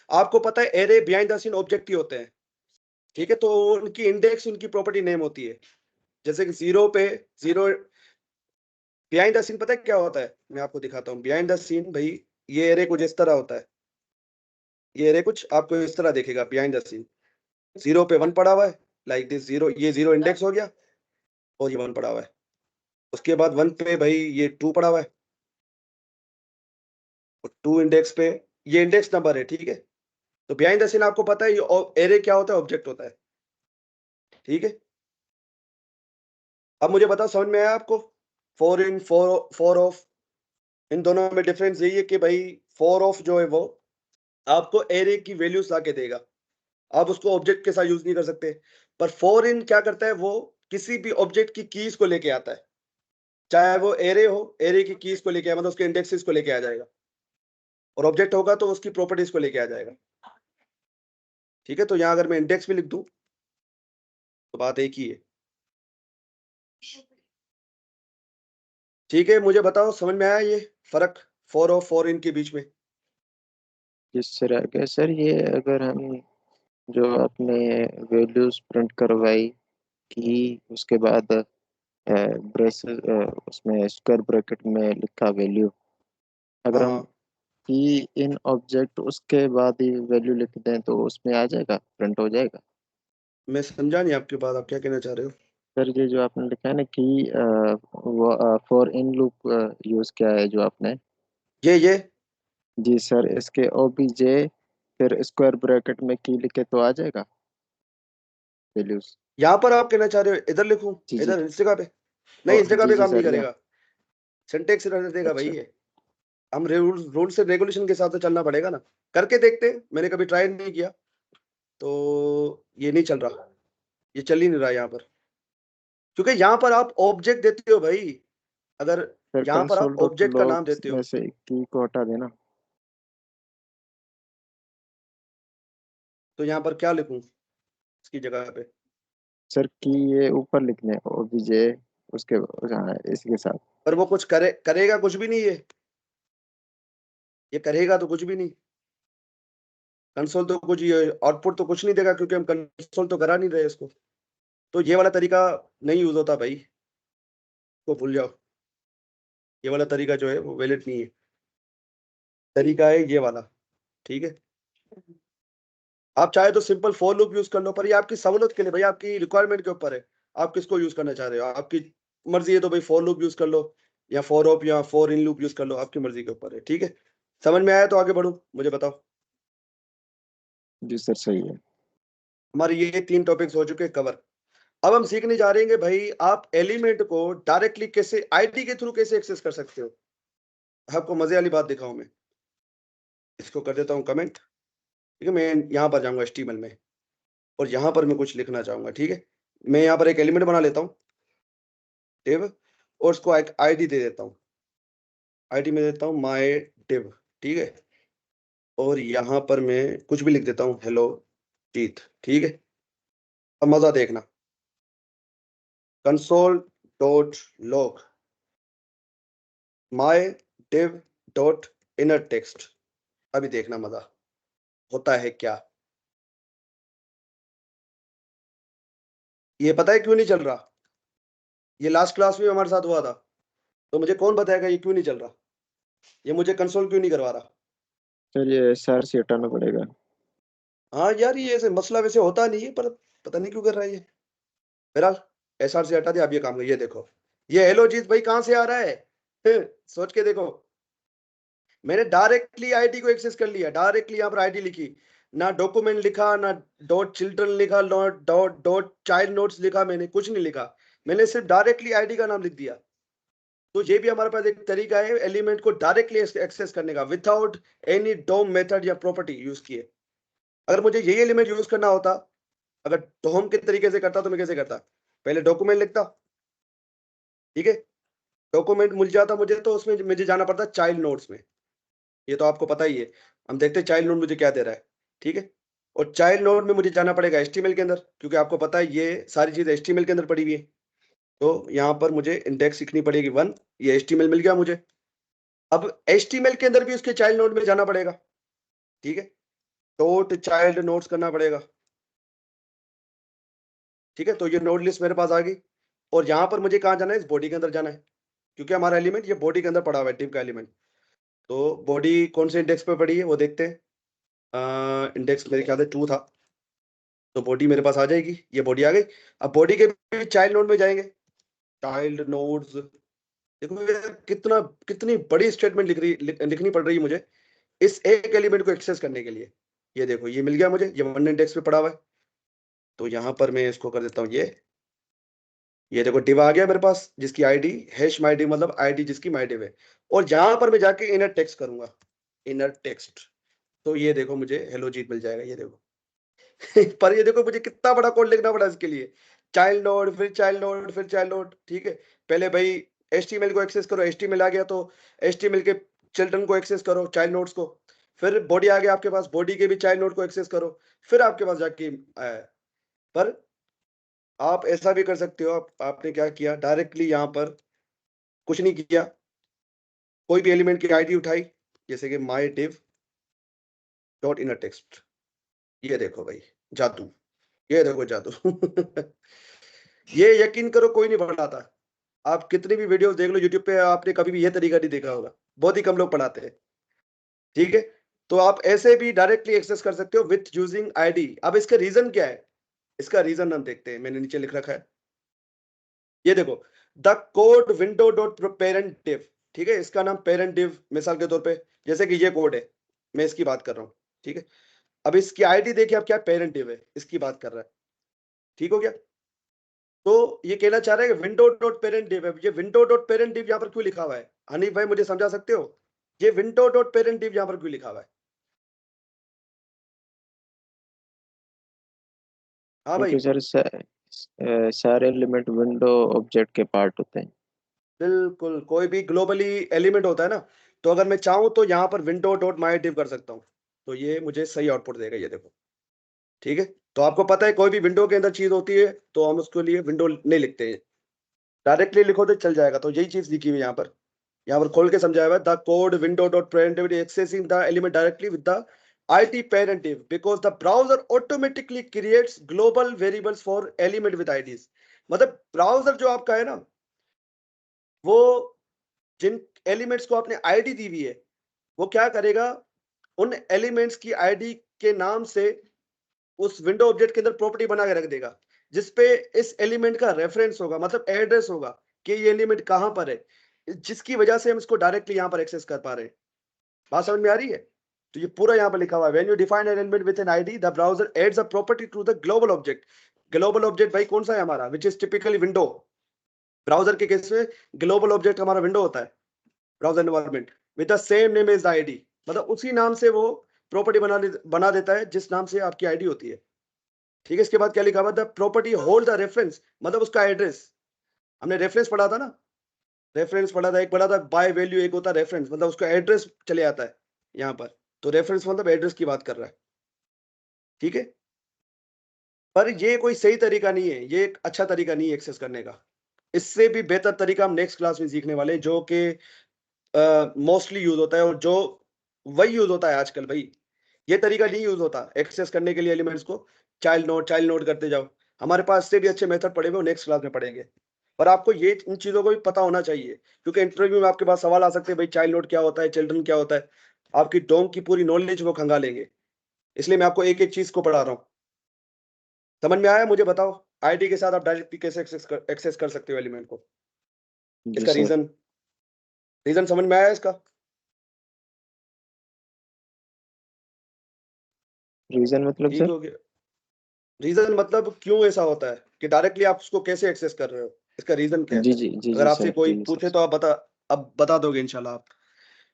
आपको पता है, array behind the scene object ही होते हैं, ठीक है। तो उनकी इंडेक्स उनकी प्रॉपर्टी नेम होती है। जैसे कि जीरो पे, जीरो बिहाइंड द सीन पता है क्या होता है, मैं आपको दिखाता हूँ बिहाइंड द सीन भाई। ये एरे कुछ इस तरह होता है, ये एरे कुछ आपको इस तरह देखेगा बिहाइंड द सीन। जीरो पे 1 पड़ा हुआ है, लाइक दिस, जीरो, ये जीरो इंडेक्स हो गया, और ये 1 पड़ा हुआ है। उसके बाद 1 पे भाई ये 2 पड़ा हुआ है, टू इंडेक्स पे ये इंडेक्स नंबर है, ठीक है। तो बिहाइंड द सीन आपको पता है ये एरे क्या होता है, ऑब्जेक्ट होता है, ठीक है। अब मुझे बताओ समझ में आया आपको? फोर इन, फोर ऑफ, इन दोनों में डिफरेंस यही है कि भाई फोर ऑफ जो है वो आपको एरे की वैल्यूज ला के देगा, आप उसको ऑब्जेक्ट के साथ यूज नहीं कर सकते। पर फोर इन क्या करता है, वो किसी भी ऑब्जेक्ट की कीज को लेके आता है, चाहे वो एरे हो, एरे की कीज को लेके मतलब उसके इंडेक्सेस को लेके आ जाएगा, और ऑब्जेक्ट होगा तो उसकी प्रॉपर्टीज को लेके आ जाएगा, ठीक है। तो यहां अगर मैं इंडेक्स भी लिख दूं तो बात एक ही है, ठीक है। मुझे बताओ समझ में आया ये फर्क फोर और फोर इन के बीच में? जिस तरह के सर, ये अगर हम जो आपने वैल्यूज प्रिंट करवाई की, उसके बाद ब्रेस उसमें स्क्वायर ब्रैकेट में लिखा वैल्यू, अगर हाँ हम हाँ, की इन ऑब्जेक्ट उसके बाद ही वैल्यू लिख दें तो उसमें आ जाएगा, प्रिंट हो जाएगा। मैं समझा नहीं आपकी बात, आप क्या कहना चाह रहे हो? सर ये जो आपने लिखा है ना कि वो फॉर इन लूप यूज किया है जो आपने। ये जी सर, इसके ओबीजे फिर स्क्वायर ब्रैकेट में की लिखे तो आ जाएगा वैल्यूज। यहाँ पर आप कहना चाह रहे हो इधर लिखूं, जी जी। इधर इस जगह पे? नहीं, इस जगह जी पे जी काम नहीं सर, यहाँ। करेगा, सिंटेक्स एरर देगा भाई अच्छा। ये। हम रूल से रेगुलेशन के हिसाब से चलना पड़ेगा ना, करके देखते हैं। मैंने कभी ट्राई नहीं किया, तो ये नहीं चल रहा, ये चल ही नहीं रहा यहाँ पर, क्योंकि यहाँ पर आप ऑब्जेक्ट देते हो भाई। अगर सर यहाँ पर आप कंसोल डॉट ऑब्जेक्ट का नाम लॉग्स देते में हो, से की को हटा देना। तो यहाँ पर क्या लिखूं इसकी जगह पे? सर की ये ऊपर लिखने ओबीजे उसके, हाँ, इसके साथ। पर वो कुछ करेगा कुछ भी नहीं ये करेगा तो कुछ भी नहीं। कंसोल तो कुछ, ये आउटपुट तो कुछ नहीं देगा, क्योंकि हम कंसोल तो करा नहीं रहे इसको। तो ये वाला तरीका नहीं यूज होता भाई, को भूल जाओ। ये वाला तरीका जो है वो वैलिड नहीं है, तरीका है ये वाला, ठीक है। आप चाहे तो सिंपल फॉर लूप यूज कर लो, पर ये आपकी सहूलत के लिए भाई, आपकी रिक्वायरमेंट के ऊपर है, आप किसको यूज करना चाह रहे हो, आपकी मर्जी है। तो भाई फॉर लूप यूज कर लो, या फॉर ऑप या फॉर इन लूप यूज कर लो, आपकी मर्जी के ऊपर है, ठीक है। समझ में आया तो आगे बढ़ो, मुझे बताओ। जी सर, सही है। हमारे ये तीन टॉपिक्स हो चुके कवर। अब हम सीखने जा रहे हैं कि भाई आप एलिमेंट को डायरेक्टली कैसे आईडी के थ्रू कैसे एक्सेस कर सकते हो। आपको मजे वाली बात दिखाऊं मैं, इसको कर देता हूँ कमेंट, ठीक है। मैं यहाँ पर जाऊंगा HTML में, और यहाँ पर मैं कुछ लिखना चाहूंगा, ठीक है। मैं यहाँ पर एक एलिमेंट बना लेता हूँ, div, और उसको एक आईडी दे देता हूँ। आईडी में देता हूँ माई div, ठीक है। और यहाँ पर मैं कुछ भी लिख देता हूँ, हेलो जीत, ठीक है। अब मजा देखना, कंसोल डॉट लॉग माई div डॉट इनर टेक्स्ट। अभी देखना मजा होता है क्या। ये पता है क्यों नहीं चल रहा? ये लास्ट क्लास में हमारे साथ हुआ था, तो मुझे कौन बताएगा ये क्यों नहीं चल रहा, ये मुझे कंसोल क्यों नहीं करवा रहा? सर ये SR से हटाना पड़ेगा। हाँ यार, ये ऐसे मसला वैसे होता नहीं है, पर पता नहीं क्यों कर रहा है ये। बहरहाल, SR से हटा दिया, अब ये काम कर, ये देखो, ये हेलो जीत भाई कहाँ से आ रहा है? सोच के देखो, मैंने डायरेक्टली आईडी को एक्सेस कर लिया, डायरेक्टली यहाँ पर आईडी लिखी, ना डॉक्यूमेंट लिखा, ना डॉट चिल्ड्रन लिखा, डॉट डॉट चाइल्ड नोट्स लिखा, मैंने कुछ नहीं लिखा, मैंने सिर्फ डायरेक्टली आईडी का नाम लिख दिया। तो ये भी हमारे पास एक तरीका है एलिमेंट को डायरेक्टली एक्सेस करने का, विदाउट एनी डोम मेथड या प्रॉपर्टी यूज किए। अगर मुझे यही एलिमेंट यूज करना होता, अगर डोम के तरीके से करता, तो मैं कैसे करता? पहले डॉक्यूमेंट लिखता, ठीक है। डॉक्यूमेंट मिल जाता मुझे, तो उसमें मुझे जाना पड़ता चाइल्ड नोट्स में, ये तो आपको पता ही है। हम देखते हैं चाइल्ड नोड मुझे क्या दे रहा है, ठीक है। और चाइल्ड नोड में मुझे जाना पड़ेगा HTML के अंदर, क्योंकि आपको पता है ये सारी चीज HTML के अंदर पड़ी हुई है। तो यहाँ पर मुझे इंडेक्स सीखनी पड़ेगी 1, ये HTML मिल गया मुझे। अब HTML के अंदर भी उसके चाइल्ड नोड में जाना पड़ेगा, ठीक है। डॉट चाइल्ड नोड्स करना पड़ेगा, ठीक है। तो ये नोड लिस्ट मेरे पास आ गई, और यहाँ पर मुझे कहाँ जाना है, इस बॉडी के अंदर जाना है, क्योंकि हमारा एलिमेंट ये बॉडी के अंदर पड़ा हुआ है, टिप का एलिमेंट। तो बॉडी कौन से इंडेक्स पे पड़ी है वो देखते हैं। इंडेक्स मेरे ख्याल से 2 था, तो बॉडी मेरे पास आ जाएगी, ये बॉडी आ गई। अब बॉडी के भी चाइल्ड नोड में जाएंगे, चाइल्ड नोड्स, देखो यार कितनी बड़ी स्टेटमेंट लिखनी पड़ रही है मुझे इस एक एलिमेंट को एक्सेस करने के लिए। ये देखो ये मिल गया मुझे, ये वन इंडेक्स पे पड़ा हुआ है। तो यहां पर मैं इसको कर देता हूँ ये देखो डिव आ गया मेरे पास, जिसकी आईडी हैश माई डिव, मतलब आईडी जिसकी माई डिव है। और यहां पर मैं जाके इनर टेक्स्ट करूंगा, इनर टेक्स्ट। तो ये देखो मुझे हेलो जीत मिल जाएगा, ये देखो। पर ये देखो मुझे कितना बड़ा कोड लिखना पड़ा इसके लिए। चाइल्ड नोड, फिर चाइल्ड नोड, फिर चाइल्ड नोड, ठीक है। पहले भाई HTML को एक्सेस करो, HTML आ गया तो HTML के चिल्ड्रन को एक्सेस करो, चाइल्ड नोड्स को। फिर बॉडी आ गया आपके पास, बॉडी के भी चाइल्ड नोड को एक्सेस करो। फिर आपके पास जाके आया। पर आप ऐसा भी कर सकते हो, आपने क्या किया, डायरेक्टली यहाँ पर कुछ नहीं किया, कोई भी एलिमेंट की आईडी उठाई, जैसे कि माई डिव डॉट इनर टेक्स्ट। ये देखो भाई जादू, ये देखो जादू। ये यकीन करो कोई नहीं पढ़ाता। आप कितनी भी वीडियोस देख लो यूट्यूब पे, आपने कभी भी ये तरीका नहीं देखा होगा, बहुत ही कम लोग पढ़ाते हैं। ठीक है, तो आप ऐसे भी डायरेक्टली एक्सेस कर सकते हो विथ यूजिंग आईडी। अब इसका रीजन क्या है, इसका रीजन हम देखते हैं, मैंने नीचे लिख रखा है। ये देखो, the code window dot parent div, ठीक है, इसका नाम पेरेंट डिव, मिसाल के तौर पे जैसे कि ये कोड है, मैं इसकी बात कर रहा हूँ, ठीक है। अब इसकी आईडी देखिए, आप क्या पेरेंट डिव है, इसकी बात कर रहा है, ठीक हो गया। तो ये कहना चाह रहा है कि विंडो डॉट पेरेंट डिव है। ये विंडो डॉट पेरेंट डिव यहाँ पर क्यों लिखा हुआ है, हनीफ भाई मुझे समझा सकते हो, ये विंडो डॉट पेरेंट डिव यहाँ पर क्यों लिखा हुआ है? हाँ भाई, क्योंकि सर सारे एलिमेंट विंडो ऑब्जेक्ट के पार्ट होते हैं। बिल्कुल, कोई भी ग्लोबली एलिमेंट होता है ना, तो अगर मैं चाहूँ तो यहाँ पर विंडो डॉट माई डिव कर सकता हूँ, तो ये मुझे सही आउटपुट देगा, ये देखो। ठीक है, तो आपको पता है कोई भी विंडो के अंदर चीज होती है तो हम उसके लिए विंडो नहीं लिखते हैं, डायरेक्टली लिखो तो चल जाएगा। तो यही चीज लिखी हुई है यहाँ पर खोल के समझाया हुआ है, the code window dot parent accessing the element directly with the IT parent div because the browser automatically creates global variables for element with IDs। मतलब ब्राउजर जो आपका है ना, वो जिन एलिमेंट्स को आपने आईडी दी हुई है, वो क्या करेगा, उन एलिमेंट्स की आईडी के नाम से उस विंडो ऑब्जेक्ट के अंदर प्रॉपर्टी बना के रख देगा, जिसपे इस एलिमेंट का रेफरेंस होगा, मतलब एड्रेस होगा कि ये एलिमेंट कहां पर है, जिसकी वजह से हम इसको डायरेक्टली यहां पर एक्सेस कर पा रहे हैं। बात समझ में आ रही है? तो ये पूरा यहाँ पर लिखा हुआ है, when you define an element with an ID the browser adds a property to the global object. Global object भाई कौन सा है हमारा, which is typically window. Browser के केस में ग्लोबल ऑब्जेक्ट हमारा विंडो होता है, browser environment with the same name as the ID, मतलब उसी नाम से वो प्रॉपर्टी बना देता है जिस नाम से आपकी आईडी होती है। ठीक है, इसके बाद क्या लिखा हुआ, the property hold the reference, मतलब उसका एड्रेस। हमने रेफरेंस पढ़ा था ना, रेफरेंस पढ़ा था, एक पढ़ा था बाय वैल्यू, एक होता है रेफरेंस, मतलब उसका एड्रेस चले आता है यहाँ पर। तो रेफरेंस मतलब एड्रेस की बात कर रहा है, ठीक है। पर ये कोई सही तरीका नहीं है, ये एक अच्छा तरीका नहीं है एक्सेस करने का। इससे भी बेहतर तरीका हम नेक्स्ट क्लास में सीखने वाले हैं, जो कि मोस्टली यूज होता है और जो वही यूज होता है आजकल भाई। ये तरीका नहीं यूज होता एक्सेस करने के लिए एलिमेंट्स को, चाइल्ड नोड करते जाओ। हमारे पास से भी अच्छे मेथड पड़े हुए, नेक्स्ट क्लास में पढ़ेंगे। पर आपको ये इन चीजों को भी पता होना चाहिए, क्योंकि इंटरव्यू में आपके पास सवाल आ सकते हैं, भाई चाइल्ड नोड क्या होता है, चिल्ड्रन क्या होता है। आपकी डोंग की पूरी नॉलेज वो खंगालेंगे, इसलिए मैं आपको एक एक चीज को पढ़ा रहा हूँ। समझ में आया? मुझे बताओ, आईडी के साथ आप डायरेक्टली कैसे एक्सेस कर सकते हो एलिमेंट को, जी इसका सर। रीजन, रीजन समझ में आया इसका? रीजन मतलब ठीक सर? हो गया। रीजन मतलब क्यों ऐसा होता है कि डायरेक्टली आप उसको कैसे एक्सेस कर रहे हो, इसका रीजन क्या है। जी जी जी अगर जी आपसे सर, कोई जी पूछे सर। तो आप अब बता दोगे इंशाल्लाह आप।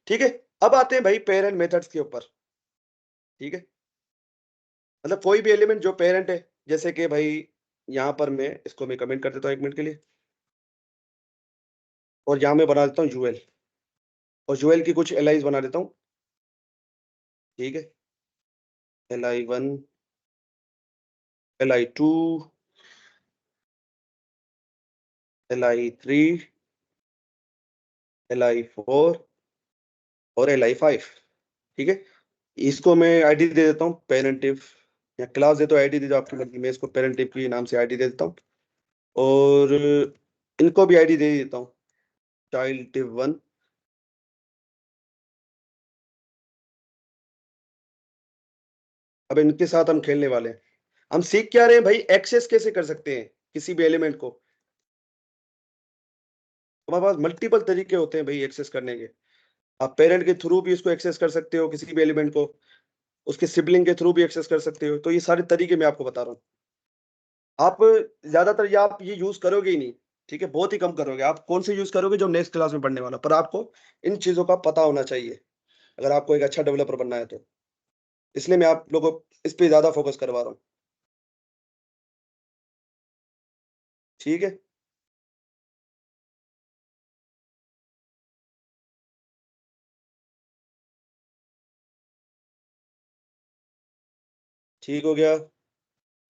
ठीक है, अब आते हैं भाई पेरेंट मेथड्स के ऊपर। ठीक है, मतलब कोई भी एलिमेंट जो पेरेंट है, जैसे कि भाई यहाँ पर मैं कमेंट कर देता हूँ 1 मिनट के लिए, और यहाँ मैं बना देता हूँ यूएल, और यूएल की कुछ एलाइज बना देता हूँ। ठीक है, LI1, LI2, LI3, LI4 और LI5। ठीक है, इसको मैं आईडी दे देता हूँ पेरेंटिव, या क्लास दे तो आईडी दे दो आपकी मर्जी, मैं इसको पेरेंटिव के नाम से आईडी दे देता हूँ। और इनको भी आईडी दे देता हूँ, चाइल्ड टिव 1। अब इनके साथ हम खेलने वाले हैं। हम सीख क्या रहे हैं भाई, एक्सेस कैसे कर सकते हैं किसी भी एलिमेंट को। तुम्हारे पास मल्टीपल तरीके होते हैं भाई एक्सेस करने के। आप पेरेंट के थ्रू भी इसको एक्सेस कर सकते हो, किसी भी एलिमेंट को, उसके सिबलिंग के थ्रू भी एक्सेस कर सकते हो। तो ये सारे तरीके मैं आपको बता रहा हूँ। आप ज्यादातर ये आप ये यूज करोगे ही नहीं, ठीक है, बहुत ही कम करोगे। आप कौन से यूज करोगे? जो नेक्स्ट क्लास में पढ़ने वाला। पर आपको इन चीजों का पता होना चाहिए अगर आपको एक अच्छा डेवलपर बनना है तो। इसलिए मैं आप लोगों को इस पे ज्यादा फोकस करवा रहा हूँ, ठीक है। ठीक हो गया।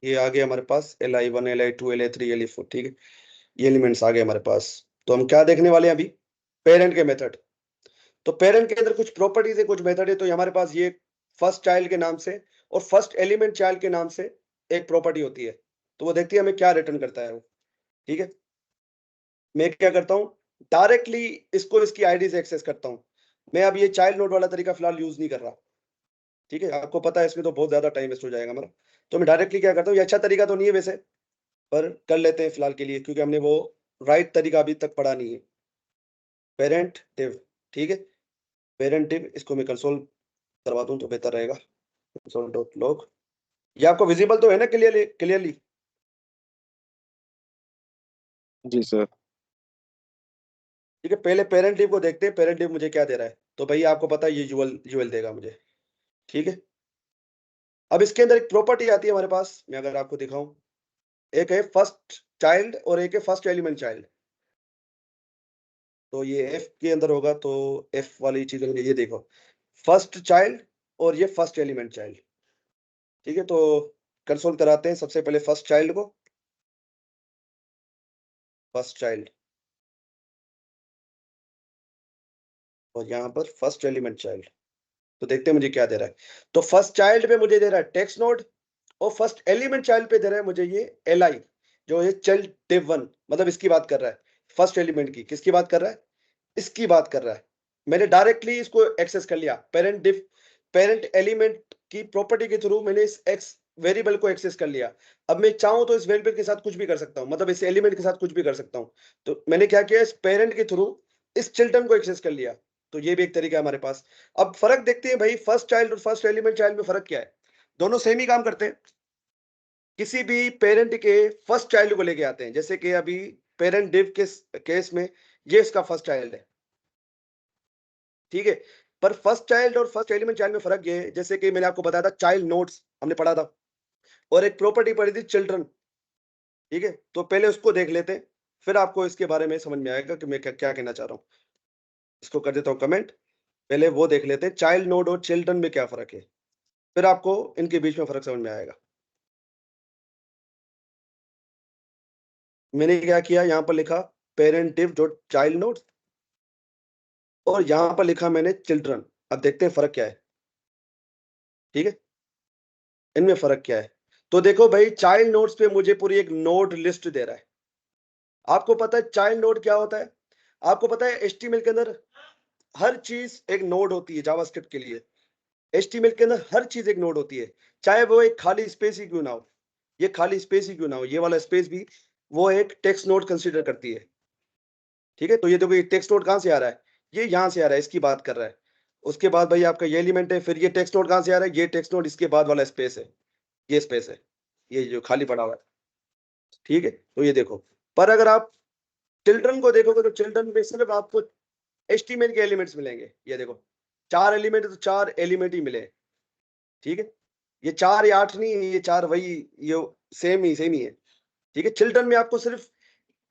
ये आ गया हमारे पास Li1 Li2 Li3 Li4, ठीक है। ये एलिमेंट्स आ गए हमारे पास। तो हम क्या देखने वाले हैं अभी? पेरेंट के मेथड। तो पेरेंट के अंदर कुछ प्रॉपर्टीज है, कुछ मेथड है। तो ये हमारे पास ये फर्स्ट चाइल्ड के नाम से और फर्स्ट एलिमेंट चाइल्ड के नाम से एक प्रॉपर्टी होती है। तो वो देखती है हमें क्या रिटर्न करता है वो, ठीक है। मैं क्या करता हूँ, डायरेक्टली इसको इसकी आईडी से एक्सेस करता हूँ। मैं अब ये चाइल्ड नोड वाला तरीका फिलहाल यूज नहीं कर रहा, ठीक है। आपको पता है इसमें तो बहुत ज्यादा टाइम वेस्ट हो जाएगा हमारा। तो मैं डायरेक्टली क्या करता हूँ, ये अच्छा तरीका तो नहीं है वैसे, पर कर लेते हैं फिलहाल के लिए, क्योंकि हमने वो राइट तरीका अभी तक पढ़ा नहीं है। पेरेंट डिव, ठीक है। पेरेंट डिव, इसको मैं कंसोल करवा दूं तो बेहतर रहेगा। कंसोल डॉट लॉग, ये आपको विजिबल तो है ना क्लियरली? क्लियरली, जी सर। ठीक है। पहले पेरेंट डिव को देखते हैं, पेरेंट डिव मुझे क्या दे रहा है। तो भाई आपको पता है ये यूएल यूएल देगा मुझे, ठीक है। अब इसके अंदर एक प्रॉपर्टी आती है हमारे पास, मैं अगर आपको दिखाऊं, एक है फर्स्ट चाइल्ड और एक है फर्स्ट एलिमेंट चाइल्ड। तो ये एफ के अंदर होगा, तो एफ वाली चीज होगी, ये देखो, फर्स्ट चाइल्ड और ये फर्स्ट एलिमेंट चाइल्ड, ठीक है। तो कंसोल कराते हैं सबसे पहले फर्स्ट चाइल्ड को, फर्स्ट चाइल्ड, और यहाँ पर फर्स्ट एलिमेंट चाइल्ड। तो देखते हैं मुझे क्या दे रहा है। तो फर्स्ट चाइल्ड पे मुझे दे रहा है टेक्स्ट नोड, और फर्स्ट एलिमेंट चाइल्ड पे दे रहा है मुझे ये Li, जो ये चाइल्ड div 1, मतलब इसकी बात कर रहा है। फर्स्ट एलिमेंट की, किसकी बात कर रहा है? इसकी बात कर रहा है। मैंने डायरेक्टली इसको एक्सेस कर लिया, पेरेंट डिव, पेरेंट एलिमेंट की प्रॉपर्टी के थ्रू मैंने इस एक्स वेरिएबल को एक्सेस कर लिया। अब मैं चाहूं तो इस वेरिएबल के साथ कुछ भी कर सकता हूं, मतलब इस एलिमेंट के साथ कुछ भी कर सकता हूं। तो मैंने क्या किया, इस पेरेंट के थ्रू इस चिल्ड्रन को एक्सेस कर लिया। तो ये भी एक तरीका है हमारे पास। अब फर्क देखते हैं भाई, फर्स्ट चाइल्ड और फर्स्ट एलिमेंट चाइल्ड में फर्क क्या है। दोनों सेम ही काम करते हैं। किसी भी पेरेंट के फर्स्ट चाइल्ड को लेके आते हैं, जैसे कि अभी पेरेंट डिव के केस में ये इसका फर्स्ट चाइल्ड है, ठीक है। पर फर्स्ट चाइल्ड और फर्स्ट एलिमेंट चाइल्ड में फर्क ये है, जैसे कि मैंने आपको बताया था चाइल्ड नोड्स हमने पढ़ा था, और एक प्रॉपर्टी पढ़ी थी चिल्ड्रन, ठीक है। तो पहले उसको देख लेते हैं, फिर आपको इसके बारे में समझ में आएगा कि मैं क्या क्या कहना चाह रहा हूँ। इसको कर देता हूँ कमेंट। पहले वो देख लेते हैं चाइल्ड नोड और चिल्ड्रन में क्या फर्क है, फिर आपको इनके बीच में फर्क समझ में आएगा। मैंने क्या किया, यहाँ पर लिखा parent div dot child node, और यहाँ पर लिखा मैंने चिल्ड्रन। अब देखते हैं फर्क क्या है, ठीक है। इनमें फर्क क्या है? तो देखो भाई, चाइल्ड नोड्स पे मुझे पूरी एक नोड लिस्ट दे रहा है। आपको पता है चाइल्ड नोड क्या होता है? आपको पता है HTML के अंदर हर चीज एक नोड होती है जावास्क्रिप्ट के लिए। HTML के अंदर हर चीज एक नोड होती है, चाहे वो एक खाली स्पेस ही क्यों ना हो। ये खाली स्पेस ही क्यों ना हो, ये वाला स्पेस भी वो एक टेक्स्ट नोड कंसीडर करती है, ठीक है। तो ये देखो, ये टेक्स्ट नोड कहां से आ रहा है? ये यहां से आ रहा है, इसकी बात कर रहा है। उसके बाद भाई आपका ये एलिमेंट है, फिर ये टेक्स्ट नोड कहां से आ रहा है? ये टेक्स्ट नोड इसके बाद वाला स्पेस है, ये स्पेस है, ये जो खाली पड़ा हुआ है, ठीक है। तो ये देखो, पर अगर आप चिल्ड्रन को देखोगे तो चिल्ड्रन में सिर्फ आपको HTML के एलिमेंट्स मिलेंगे। ये देखो, 4 एलिमेंट तो 4 एलिमेंट ही मिले, ठीक है। ये 4 या 8 नहीं है, ये 4 वही, ये सेम ही है, ठीक है। चिल्ड्रन में आपको सिर्फ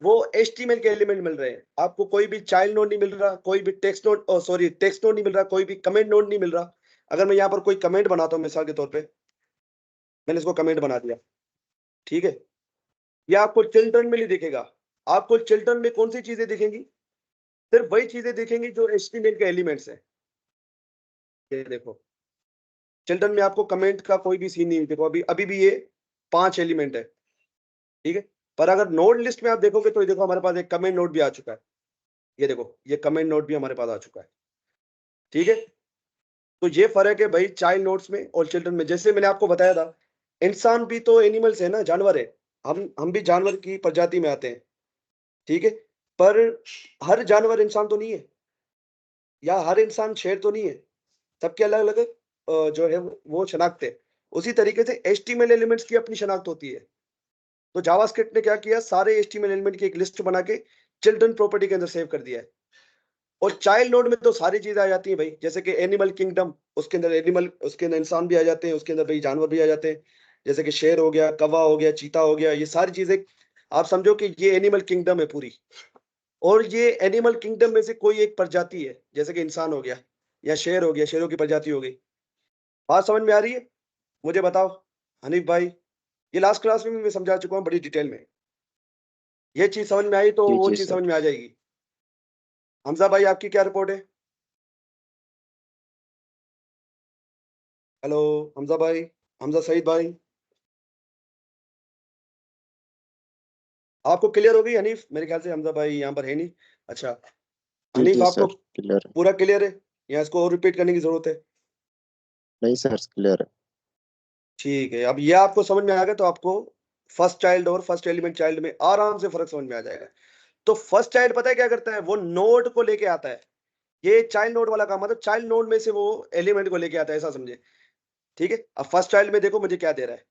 वो HTML के एलिमेंट मिल रहे हैं, आपको कोई भी चाइल्ड नोड नहीं मिल रहा, कोई भी text node, sorry text node नहीं मिल रहा, कोई भी कमेंट नोड नहीं मिल रहा। अगर मैं यहाँ पर कोई कमेंट बनाता हूँ मिसाल के तौर पे, मैंने इसको कमेंट बना दिया, ठीक है, ये आपको चिल्ड्रन में नहीं दिखेगा। आपको चिल्ड्रन में कौन सी चीजें दिखेंगी? सिर्फ वही चीजें दिखेंगी जो HTML के एलिमेंट्स है। ये देखो, चिल्ड्रन में आपको कमेंट का कोई भी सीन नहीं, देखो अभी अभी भी ये 5 एलिमेंट है, ठीक है। पर अगर नोड लिस्ट में आप देखोगे तो ये देखो हमारे पास एक कमेंट नोड भी आ चुका है। ये देखो, ये कमेंट नोड भी हमारे पास आ चुका है, ठीक है। तो ये फर्क है भाई चाइल्ड नोड्स में और चिल्ड्रन में। जैसे मैंने आपको बताया था, इंसान भी तो एनिमल्स है ना, जानवर है। हम भी जानवर की प्रजाति में आते हैं, ठीक है। पर हर जानवर इंसान तो नहीं है, या हर इंसान शेर तो नहीं है। सबके अलग-अलग जो है वो शनाख्त है। उसी तरीके से एचटीएमएल एलिमेंट्स की अपनी शनाख्त होती है। तो जावास्क्रिप्ट ने क्या किया, सारे एचटीएमएल एलिमेंट की एक लिस्ट बना के चिल्ड्रन प्रॉपर्टी के अंदर सेव कर दिया है। और चाइल्ड नोड में तो सारी चीजें आ जाती हैं भाई, जैसे कि एनिमल किंगडम, उसके अंदर एनिमल, उसके अंदर इंसान भी आ जाते हैं, उसके अंदर भाई जानवर भी आ जाते हैं, जैसे कि शेर हो गया, कौवा हो गया, चीता हो गया, ये सारी चीजें आप समझो कि ये एनिमल किंगडम है पूरी। और ये एनिमल किंगडम में से कोई एक प्रजाति है, जैसे कि इंसान हो गया या शेर हो गया, शेरों की प्रजाति हो गई। बात समझ में आ रही है? मुझे बताओ हनीफ भाई, ये लास्ट क्लास में भी मैं समझा चुका हूँ बड़ी डिटेल में। ये चीज समझ में आई तो जी वो जी चीज सर। समझ में आ जाएगी। हमजा भाई, आपकी क्या रिपोर्ट है? हेलो हमजा भाई, हमजा सईद भाई, आपको क्लियर हो गई हनीफ? मेरे ख्याल से हमजा भाई यहाँ पर है नहीं। अच्छा, जी हनीफ जी आपको सर क्लियर है। पूरा क्लियर है या इसको और रिपीट करने की जरूरत है? नहीं सर क्लियर है। ठीक है, अब ये आपको समझ में आ गया तो आपको फर्स्ट चाइल्ड और फर्स्ट एलिमेंट चाइल्ड में आराम से फर्क समझ में आ जाएगा। तो फर्स्ट चाइल्ड पता है क्या करता है, वो नोड को लेके आता है। ये चाइल्ड नोड वाला काम, मतलब चाइल्ड नोड में से वो एलिमेंट को लेके आता है, ऐसा समझे। ठीक है, अब फर्स्ट चाइल्ड में देखो मुझे क्या दे रहा है।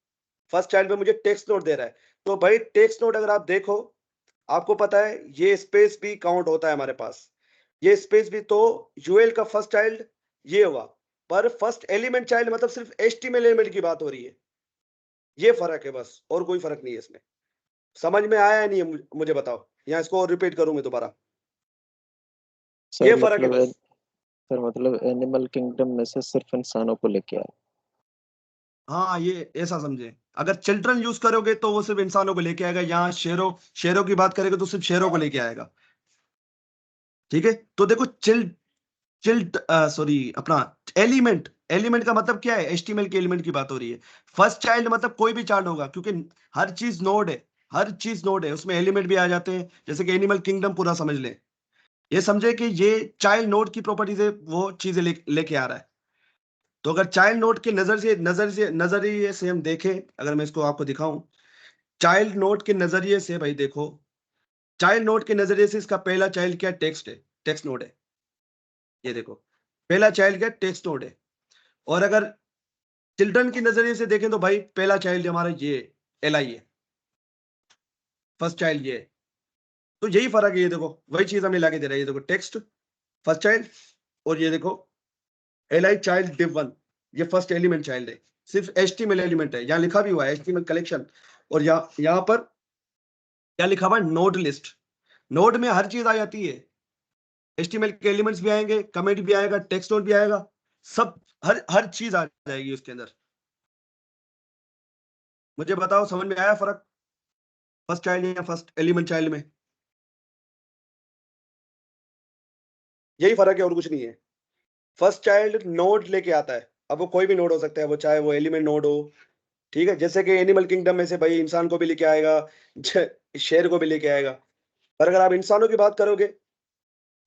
फर्स्ट चाइल्ड में मुझे टेक्स्ट नोड दे रहा है। तो भाई टेक्स्ट नोड अगर आप देखो, आपको पता है ये स्पेस भी काउंट होता है हमारे पास। ये स्पेस भी तो यूएल का फर्स्ट चाइल्ड ये हुआ। पर फर्स्ट एलिमेंट चाइल्ड मतलब सिर्फ एचटीएमएल एलिमेंट की बात हो रही है। ये फर्क है बस, और कोई फर्क नहीं है इसमें। समझ में आया या नहीं है मुझे बताओ, या इसको और रिपीट करूं मैं दोबारा? सर ये फर्क है मतलब बस। सर मतलब एनिमल किंगडम में से सिर्फ इंसानों को लेके आए। हाँ, ये ऐसा समझे। अगर चिल्ड्रन यूज करोगे तो वो सिर्फ इंसानों को लेके आएगा, यहाँ शेरों शेरों की बात करेगा तो सिर्फ शेरों को लेके आएगा। ठीक है, तो देखो चिल्ड सॉरी अपना एलिमेंट, एलिमेंट का मतलब क्या है, एचटीएमएल के एलिमेंट की बात हो रही है। फर्स्ट चाइल्ड मतलब कोई भी चाइल्ड होगा, क्योंकि हर चीज नोड है। हर चीज नोड है, उसमें एलिमेंट भी आ जाते हैं, जैसे कि एनिमल किंगडम पूरा समझ ले। ये समझे कि ये चाइल्ड नोड की प्रॉपर्टी से वो चीजें लेके आ रहा है। तो अगर चाइल्ड नोड के नजरिए से हम देखें, अगर मैं इसको आपको दिखाऊं, चाइल्ड नोड के नजरिए से भाई देखो, चाइल्ड नोड के नजरिए से इसका पहला चाइल्ड क्या, टेक्स्ट है, टेक्स्ट नोड है। ये देखो, पहला चाइल्ड क्या, टेक्स्ट नोड है। और अगर चिल्ड्रन की नजरिए से देखें तो भाई पहला चाइल्ड हमारा ये एल आई है, फर्स्ट चाइल्ड ये है। तो यही फर्क है, ये देखो वही चीज हमें लाके दे रहा है। ये देखो टेक्स्ट फर्स्ट चाइल्ड, और ये देखो L I child div one, ये फर्स्ट एलिमेंट चाइल्ड है। सिर्फ एचटीएमएल एलिमेंट है, यहाँ लिखा भी हुआ है एचटीएमएल कलेक्शन। और यहाँ पर क्या लिखा हुआ है, नोड लिस्ट। नोड में हर चीज आ जाती है, एचटीएमएल के एलिमेंट्स भी आएंगे, कमेंट भी आएगा, टेक्स्ट नोड भी आएगा, सब हर हर चीज आ जाएगी उसके अंदर। मुझे बताओ समझ में आया फर्क, फर्स्ट चाइल्ड या फर्स्ट एलिमेंट चाइल्ड में? यही फर्क है और कुछ नहीं है। फर्स्ट चाइल्ड नोड लेके आता है, अब वो कोई भी नोड हो सकता है, वो चाहे वो एलिमेंट नोड हो। ठीक है, जैसे कि एनिमल किंगडम में से भाई इंसान को भी लेके आएगा, शेर को भी लेके आएगा। पर अगर आप इंसानों की बात करोगे,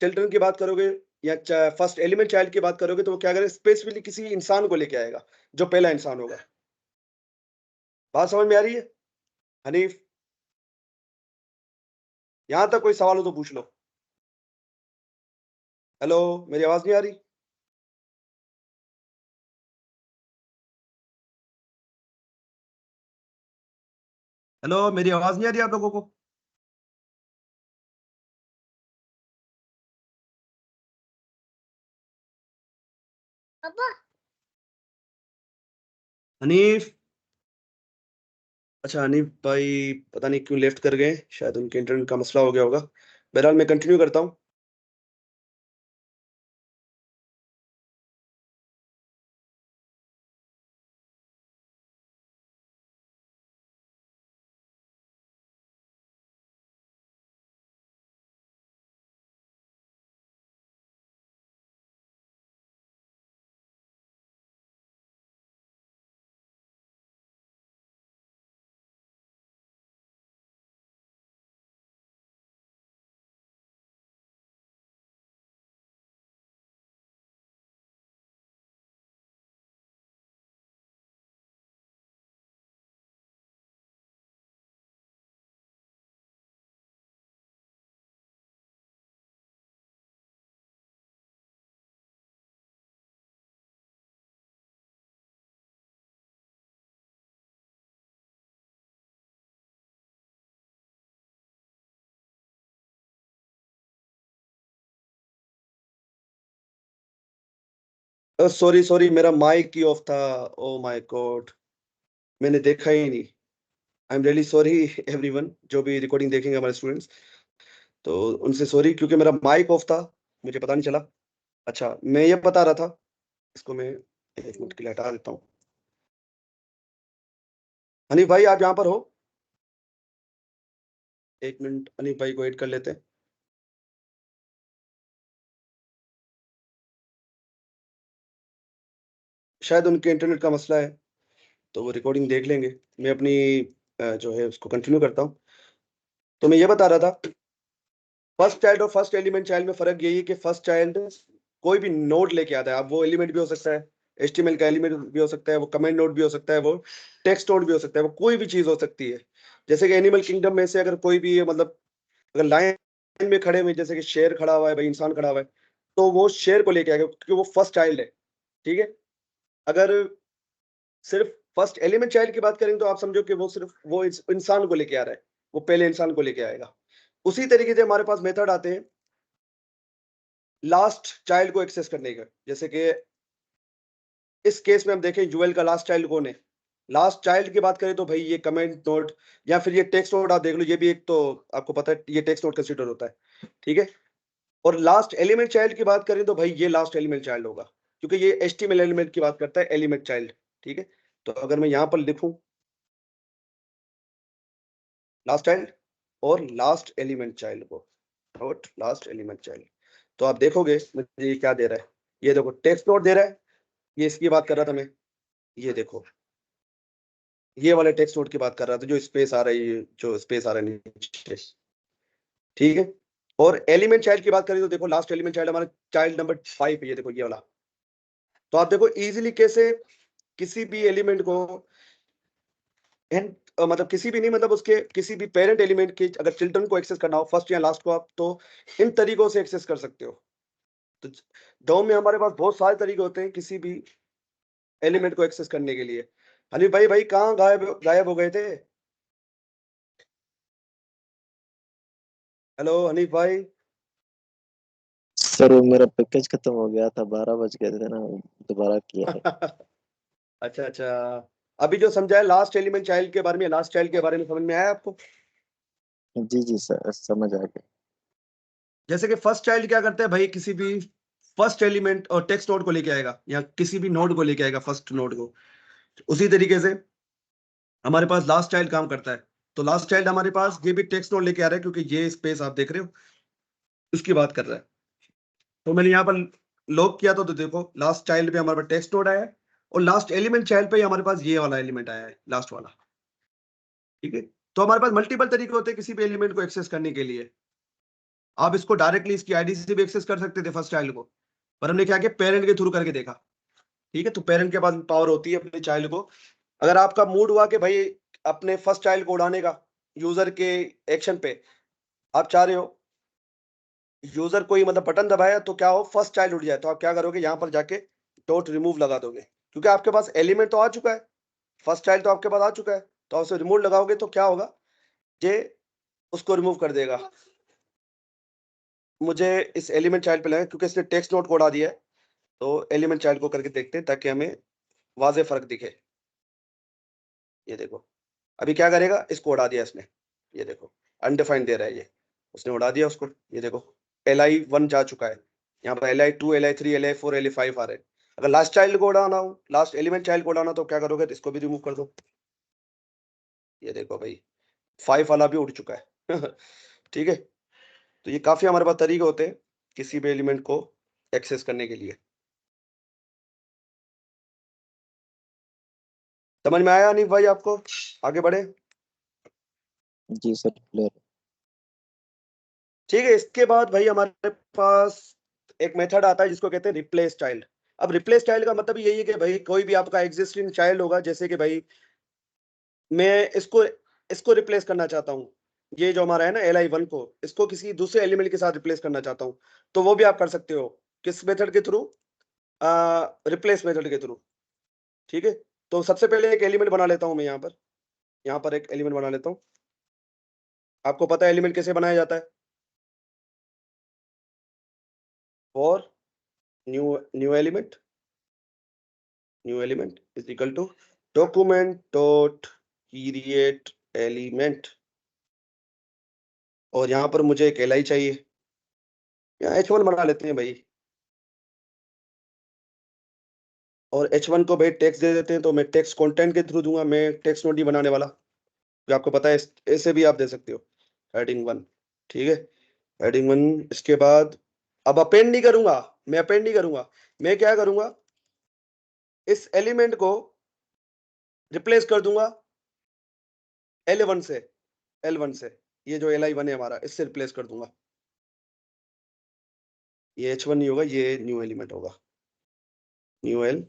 चिल्ड्रन की बात करोगे, या फर्स्ट एलिमेंट चाइल्ड की बात करोगे, तो वो क्या करेगा, स्पेसिफिकली किसी इंसान को लेके आएगा, जो पहला इंसान होगा। बात समझ में आ रही है हनीफ? यहां तक कोई सवाल हो तो पूछ लो। हेलो, मेरी आवाज नहीं आ रही? हेलो, मेरी आवाज नहीं आ रही आप लोगों को? हनीफ? अच्छा, हनीफ भाई पता नहीं क्यों लेफ्ट कर गए, शायद उनके इंटरनेट का मसला हो गया होगा। बहरहाल मैं कंटिन्यू करता हूँ। सॉरी सॉरी, मेरा माइक ही ऑफ था। ओ माय गॉड, मैंने देखा ही नहीं। I am really sorry everyone, जो भी रिकॉर्डिंग देखेंगे हमारे स्टूडेंट्स, तो उनसे सॉरी, क्योंकि मेरा माइक ऑफ था, मुझे पता नहीं चला। अच्छा, मैं ये बता रहा था, इसको मैं 1 मिनट के लिए हटा देता हूँ। हनीफ भाई, आप यहाँ पर हो? 1 मिनट, हनीफ भाई को ऐड कर लेते हैं। शायद उनके इंटरनेट का मसला है, तो वो रिकॉर्डिंग देख लेंगे। मैं अपनी जो है उसको कंटिन्यू करता हूँ। तो मैं ये बता रहा था, फर्स्ट चाइल्ड और फर्स्ट एलिमेंट चाइल्ड में फ़र्क यही है कि फर्स्ट चाइल्ड कोई भी नोड लेके आता है। अब वो एलिमेंट भी हो सकता है, एचटीएमएल का एलिमेंट भी हो सकता है, वो कमेंट नोड भी हो सकता है, वो टेक्स्ट नोड भी हो सकता है, वो कोई भी चीज़ हो सकती है। जैसे कि एनिमल किंगडम में से अगर कोई भी मतलब अगर लाइन में खड़े हुए, जैसे कि शेर खड़ा हुआ है भाई, इंसान खड़ा हुआ है, तो वो शेर को लेके आएगा क्योंकि वो फर्स्ट चाइल्ड है, ठीक है? अगर सिर्फ फर्स्ट एलिमेंट चाइल्ड की बात करें तो आप समझो कि वो सिर्फ वो इंसान को लेके आ रहा है, वो पहले इंसान को लेके आएगा। उसी तरीके से हमारे पास मेथड आते हैं लास्ट चाइल्ड को एक्सेस करने का। जैसे कि इस केस में हम देखें यूएल का लास्ट चाइल्ड कौन है। लास्ट चाइल्ड की बात करें तो भाई ये कमेंट नोड या फिर ये टेक्स्ट नोड आप देख लो, ये भी एक तो आपको पता है ये टेक्स्ट नोड कंसीडर होता है, ठीक है? और लास्ट एलिमेंट चाइल्ड की बात करें तो भाई ये लास्ट एलिमेंट चाइल्ड होगा, क्योंकि ये एचटीएमएल एलिमेंट की बात करता है, एलिमेंट चाइल्ड, ठीक है? तो अगर मैं यहाँ पर लिखूं लास्ट चाइल्ड और लास्ट एलिमेंट चाइल्ड को, नोट लास्ट एलिमेंट चाइल्ड, तो आप देखोगे मुझे ये क्या दे रहा है। ये देखो टेक्स्ट नोड दे रहा है, ये इसकी बात कर रहा था मैं। ये देखो, ये वाले टेक्स्ट नोड की बात कर रहा था, जो स्पेस आ रही है, जो स्पेस आ रहा है नीचे, ठीक है? और एलिमेंट चाइल्ड की बात करें तो देखो लास्ट एलिमेंट चाइल्ड हमारा चाइल्ड नंबर 5 है, ये देखो ये वाला। तो आप देखो इजीली कैसे किसी भी एलिमेंट को मतलब किसी भी नहीं, मतलब उसके किसी भी पेरेंट एलिमेंट के अगर चिल्ड्रन को एक्सेस करना हो फर्स्ट या लास्ट को, आप तो इन तरीकों से एक्सेस कर सकते हो। तो डोम में हमारे पास बहुत सारे तरीके होते हैं किसी भी एलिमेंट को एक्सेस करने के लिए। हनीफ भाई, भाई कहाँ गायब गायब हो गए थे? हेलो हनीफ भाई। सर वो मेरा पैकेज खत्म हो गया था, 12 बज गए थे ना, दोबारा किया है। अच्छा अच्छा, अभी जो समझाया लास्ट एलिमेंट चाइल्ड के बारे में, लास्ट चाइल्ड के बारे में समझ में आया आपको? जी जी सर, समझ आ गया। जैसे कि फर्स्ट चाइल्ड क्या करता है भाई, किसी भी फर्स्ट एलिमेंट और टेक्स्ट नोड को लेके आएगा या किसी भी नोड को लेके आएगा, फर्स्ट नोड को। उसी तरीके से हमारे पास लास्ट चाइल्ड काम करता है। तो लास्ट चाइल्ड हमारे पास ये भी टेक्स्ट नोड लेके आ रहा है, क्योंकि ये स्पेस आप देख रहे हो उसकी बात कर रहा है। तो मैंने यहाँ पर लॉक किया तो देखो लास्ट चाइल्ड पे हमारे पास टेक्स्ट नोड आया है, और लास्ट एलिमेंट चाइल्ड पे हमारे पास ये वाला एलिमेंट आया है, लास्ट वाला, ठीक है? तो हमारे पास मल्टीपल तरीके होते हैं किसी भी एलिमेंट को एक्सेस करने के लिए। आप इसको डायरेक्टली इसकी आईडी से भी एक्सेस कर सकते थे फर्स्ट चाइल्ड को, पर हमने क्या किया, पेरेंट के थ्रू करके देखा, ठीक है? तो पेरेंट के पास पावर होती है अपने चाइल्ड को, अगर आपका मूड हुआ कि भाई अपने फर्स्ट चाइल्ड को उड़ाने का यूजर के एक्शन पे, आप चाह रहे हो यूजर कोई मतलब बटन दबाया तो क्या हो, फर्स्ट चाइल्ड उड़ जाए, तो आप क्या करोगे, यहाँ पर जाके डॉट रिमूव लगा दोगे, क्योंकि आपके पास एलिमेंट तो आ चुका है, फर्स्ट चाइल्ड तो आपके पास आ चुका है। तो आप उसे रिमूव लगाओगे तो क्या होगा, ये उसको रिमूव कर देगा। मुझे इस एलिमेंट चाइल्ड पे लगा क्योंकि इसने टेक्स्ट नोट को उड़ा दिया है, तो एलिमेंट चाइल्ड को करके देखते हैं ताकि हमें वाजे फर्क दिखे। ये देखो अभी क्या करेगा, इसको उड़ा दिया इसने, ये देखो अनडिफाइंड दे रहा है ये, उसने उड़ा दिया उसको। ये देखो LI1 जा चुका है, यहाँ पर LI2 LI3 LI4 LI5 आ रहे हैं। अगर लास्ट चाइल्ड को उड़ाना हो, लास्ट एलिमेंट चाइल्ड को उड़ाना हो, तो क्या करोगे, तो इसको भी रिमूव कर दो। ये देखो भाई 5 वाला भी उड़ चुका है ठीक है? तो ये काफी हमारे पास तरीके होते हैं किसी भी एलिमेंट को एक्सेस करने के लिए। समझ में आया नहीं भाई आपको? आगे बढ़े? जी सर, क्लियर। ठीक है, इसके बाद भाई हमारे पास एक मेथड आता है जिसको कहते हैं रिप्लेस चाइल्ड। अब रिप्लेस चाइल्ड का मतलब यही है कि भाई कोई भी आपका एग्जिस्टिंग चाइल्ड होगा, जैसे कि भाई मैं इसको इसको रिप्लेस करना चाहता हूँ, ये जो हमारा है ना LI1 को, इसको किसी दूसरे एलिमेंट के साथ रिप्लेस करना चाहता हूँ, तो वो भी आप कर सकते हो। किस मेथड के थ्रू? रिप्लेस मेथड के थ्रू, ठीक है? तो सबसे पहले एक एलिमेंट बना लेता हूँ मैं यहाँ पर एक एलिमेंट बना लेता हूँ। आपको पता है एलिमेंट कैसे बनाया जाता है? For new new element, new element is equal to document dot create element, और यहाँ पर मुझे एक एल आई चाहिए, यहाँ H1 बना लेते हैं भाई, और H1 को भाई टेक्स्ट दे देते हैं, तो मैं टेक्स्ट कंटेंट के थ्रू दूंगा, मैं टेक्स्ट नोट नहीं बनाने वाला, जो आपको पता है ऐसे भी आप दे सकते हो, हेडिंग 1, ठीक है, हेडिंग 1। इसके बाद अब अपेंड नहीं करूंगा, मैं अपेंड नहीं करूंगा, मैं क्या करूंगा, इस एलिमेंट को रिप्लेस कर दूंगा L1 से, L1 से, ये जो Li1 है हमारा, इससे रिप्लेस कर दूंगा, ये H1 नहीं होगा, ये न्यू एलिमेंट होगा, न्यू एल,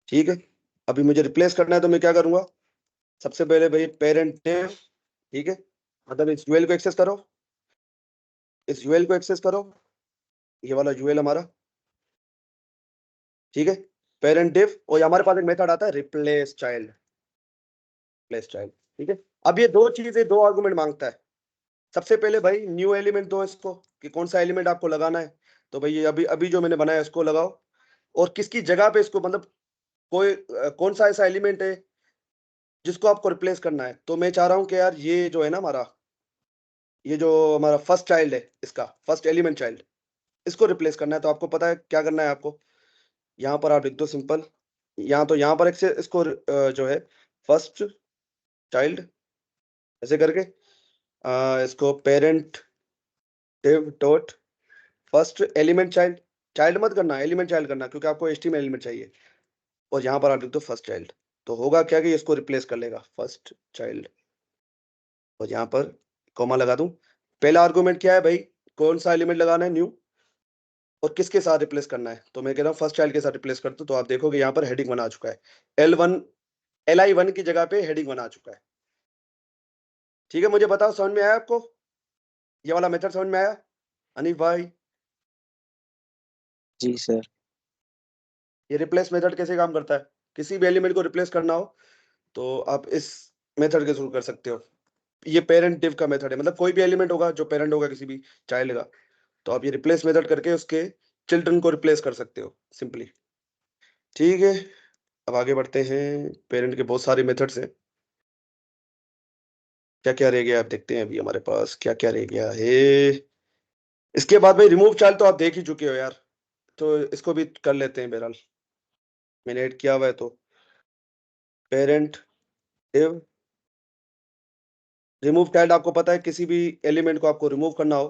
ठीक है। अभी मुझे रिप्लेस करना है, तो मैं क्या करूंगा, सबसे पहले भाई पेरेंट नेम, ठीक है, मतलब इस यूएल को एक्सेस करो, इस यूएल को एक्सेस करो, ये वाला यूएल हमारा, ठीक है, पेरेंट डिव, और हमारे पास एक मेथड आता है रिप्लेस चाइल्ड, रिप्लेस चाइल्ड, ठीक है। अब ये दो चीजें, दो आर्गुमेंट मांगता है। सबसे पहले भाई न्यू एलिमेंट दो इसको, कि कौन सा एलिमेंट आपको लगाना है, तो भाई ये अभी अभी जो मैंने बनाया इसको लगाओ, और किसकी जगह पे इसको, मतलब कोई कौन सा ऐसा एलिमेंट है जिसको आपको रिप्लेस करना है, तो मैं चाह रहा हूँ कि यार ये जो है ना हमारा, ये जो हमारा फर्स्ट चाइल्ड है, इसका फर्स्ट एलिमेंट चाइल्ड, इसको रिप्लेस करना है, तो आपको पता है क्या करना है आपको, यहाँ पर आप लिख दो सिंपल, यहाँ तो यहाँ पर एक से इसको जो है फर्स्ट चाइल्ड ऐसे करके, इसको parent div dot first element child, child मत करना, एलिमेंट चाइल्ड करना, क्योंकि आपको एचटीएमएल एलिमेंट चाहिए, और यहाँ पर आप लिख दो फर्स्ट चाइल्ड, तो होगा क्या कि इसको रिप्लेस कर लेगा फर्स्ट चाइल्ड, और यहाँ पर कॉमा लगा दूं। पहला आर्गुमेंट क्या है भाई, कौन सा एलिमेंट लगाना है न्यू, और किसके साथ रिप्लेस करना है, तो मैं कह रहा हूँ फर्स्ट चाइल्ड के साथ रिप्लेस कर दो, तो आप देखोगे यहाँ पर हेडिंग 1 आ चुका है, L1 Li1 की जगह पे हेडिंग 1 आ चुका है, ठीक है। मुझे बताओ समझ में आया आपको, ये वाला मेथड समझ में आया अनिफ भाई? जी सर। ये रिप्लेस मेथड कैसे काम करता है, किसी भी एलिमेंट को रिप्लेस करना हो तो आप इस मेथड के थ्रू कर सकते हो। ये पेरेंट डिव का मेथड है, मतलब कोई भी एलिमेंट होगा जो पेरेंट होगा किसी भी चाइल्ड का, तो आप ये रिप्लेस मेथड करके उसके चिल्ड्रन को रिप्लेस कर सकते हो सिंपली, ठीक है। अब आगे बढ़ते हैं, पेरेंट के बहुत सारे मेथड्स हैं, क्या क्या रह गया आप देखते हैं अभी हमारे पास क्या क्या रह गया है। इसके बाद भाई रिमूव चाइल्ड तो आप देख ही चुके हो यार, तो इसको भी कर लेते हैं बहरहाल, मैंने ऐड किया हुआ है, तो पेरेंट डिव रिमूव चाइल्ड, आपको पता है किसी भी एलिमेंट को आपको रिमूव करना हो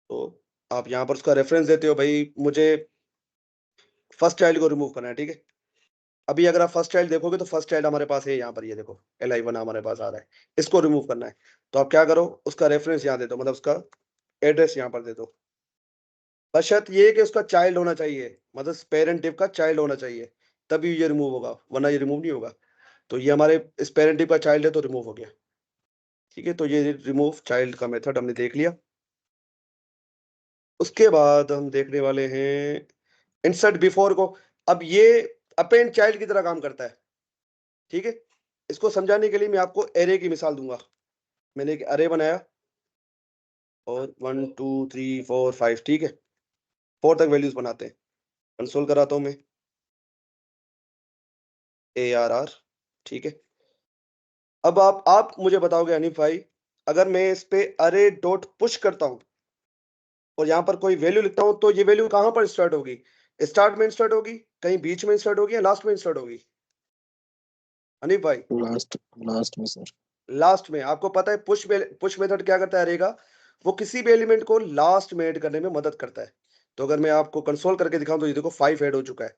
तो आप यहाँ पर उसका रेफरेंस देते हो, भाई मुझे फर्स्ट चाइल्ड को रिमूव करना है, ठीक है। अभी अगर आप फर्स्ट चाइल्ड देखोगे तो फर्स्ट चाइल्ड हमारे पास है यहाँ पर, ये देखो Li1 हमारे पास आ रहा है, इसको रिमूव करना है, तो आप क्या करो, उसका रेफरेंस यहाँ दे दो, मतलब उसका एड्रेस यहाँ पर दे दो, बस शर्त ये है कि उसका चाइल्ड होना चाहिए, मतलब पेरेंट डिव का चाइल्ड होना चाहिए, तभी ये रिमूव होगा, वरना ये रिमूव नहीं होगा। तो ये हमारे इस पेरेंट डिव का चाइल्ड है तो रिमूव हो गया, ठीक है। तो ये रिमूव चाइल्ड का मेथड हमने देख लिया। उसके बाद हम देखने वाले हैं इंसर्ट बिफोर को। अब ये अपेंड चाइल्ड की तरह काम करता है, ठीक है। इसको समझाने के लिए मैं आपको एरे की मिसाल दूंगा। मैंने एक अरे बनाया और 1 2 3 4 5, ठीक है, 4 तक वैल्यूज बनाते हैं, कंसोल कराता हूं मैं, ARR, ठीक है। अब आप मुझे बताओगे अनिफ भाई, अगर मैं इस पे अरे डॉट पुश करता हूं और यहाँ पर कोई वैल्यू लिखता हूं, तो ये वैल्यू कहां पर स्टार्ट होगी, स्टार्ट में स्टार्ट होगी, कहीं बीच में स्टार्ट होगी, या लास्ट में स्टार्ट होगी अनिफ भाई? लास्ट लास्ट में सर। लास्ट में। आपको पता है पुश मेथड क्या करता है रहेगा, वो किसी भी एलिमेंट को लास्ट में ऐड करने में मदद करता है। तो अगर मैं आपको कंसोल करके दिखाऊं तो ये देखो 5 ऐड हो चुका है,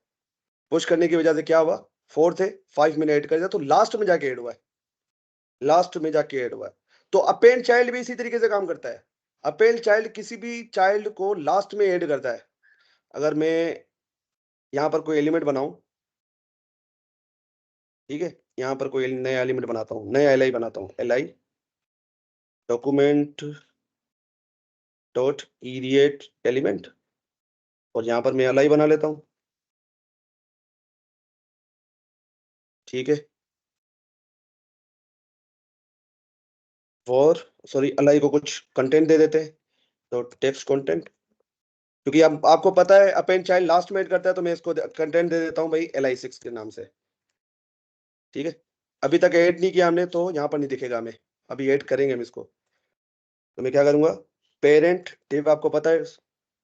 पुश करने की वजह से क्या हुआ, 4 थे, 5 मैंने ऐड कर दिया, तो लास्ट में जाके ऐड हुआ है, लास्ट में जाके ऐड हुआ है। तो अपेंड चाइल्ड भी इसी तरीके से काम करता है, अपेंड चाइल्ड किसी भी चाइल्ड को लास्ट में ऐड करता है। अगर मैं यहाँ पर कोई एलिमेंट बनाऊं, ठीक है, यहाँ पर कोई नया एलिमेंट बनाता हूँ, नया एल आई बनाता हूँ, L I document dot create element, और यहाँ पर मैं अलाई बना लेता हूँ, ठीक है, और सॉरी अलाई को कुछ कंटेंट दे देते हैं, डॉट टेक्स्ट कंटेंट, क्योंकि अब आपको पता है अपेंड चाइल्ड लास्ट में ऐड करता है, तो मैं इसको कंटेंट दे देता हूँ भाई li6 के नाम से। ठीक है, अभी तक ऐड नहीं किया हमने, तो यहाँ पर नहीं दिखेगा हमें, अभी ऐड करेंगे हम इसको। तो मैं क्या करूंगा, पेरेंट डिव आपको पता है,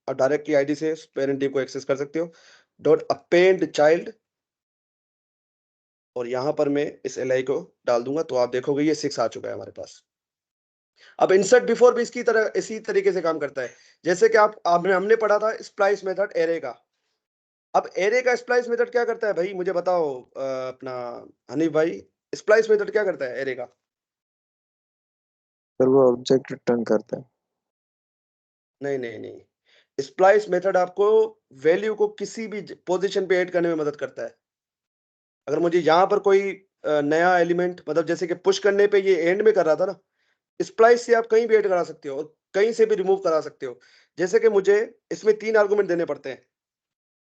और डायरेक्टली आईडी से पेरेंट डिव को एक्सेस कर सकते हो, डॉट अपेंड चाइल्ड, और यहाँ पर मैं इस li को डाल दूंगा, तो आप देखोगे ये 6 आ चुका है हमारे पास। अब इंसर्ट बिफोर भी इसकी तरह इसी तरीके से काम करता है, जैसे कि आपने हमने पढ़ा था स्प्लाइस मेथड एरे का। अब एरे का स्प्लाइस मेथड क्या करता है भाई, मुझे बताओ अपना हनीफ भाई, स्प्लाइस मेथड क्या करता है एरे का? फिर वो ऑब्जेक्ट रिटर्न करता है। नहीं नहीं नहीं, स्प्लाइस मेथड आपको वैल्यू को किसी भी पोजीशन पे ऐड करने में मदद करता है। अगर मुझे यहाँ पर कोई नया एलिमेंट, मतलब जैसे कि पुश करने पे ये एंड में कर रहा था ना, स्प्लाइस से आप कहीं भी ऐड करा सकते हो और कहीं से भी रिमूव करा सकते हो। जैसे कि मुझे इसमें 3 आर्गुमेंट देने पड़ते हैं,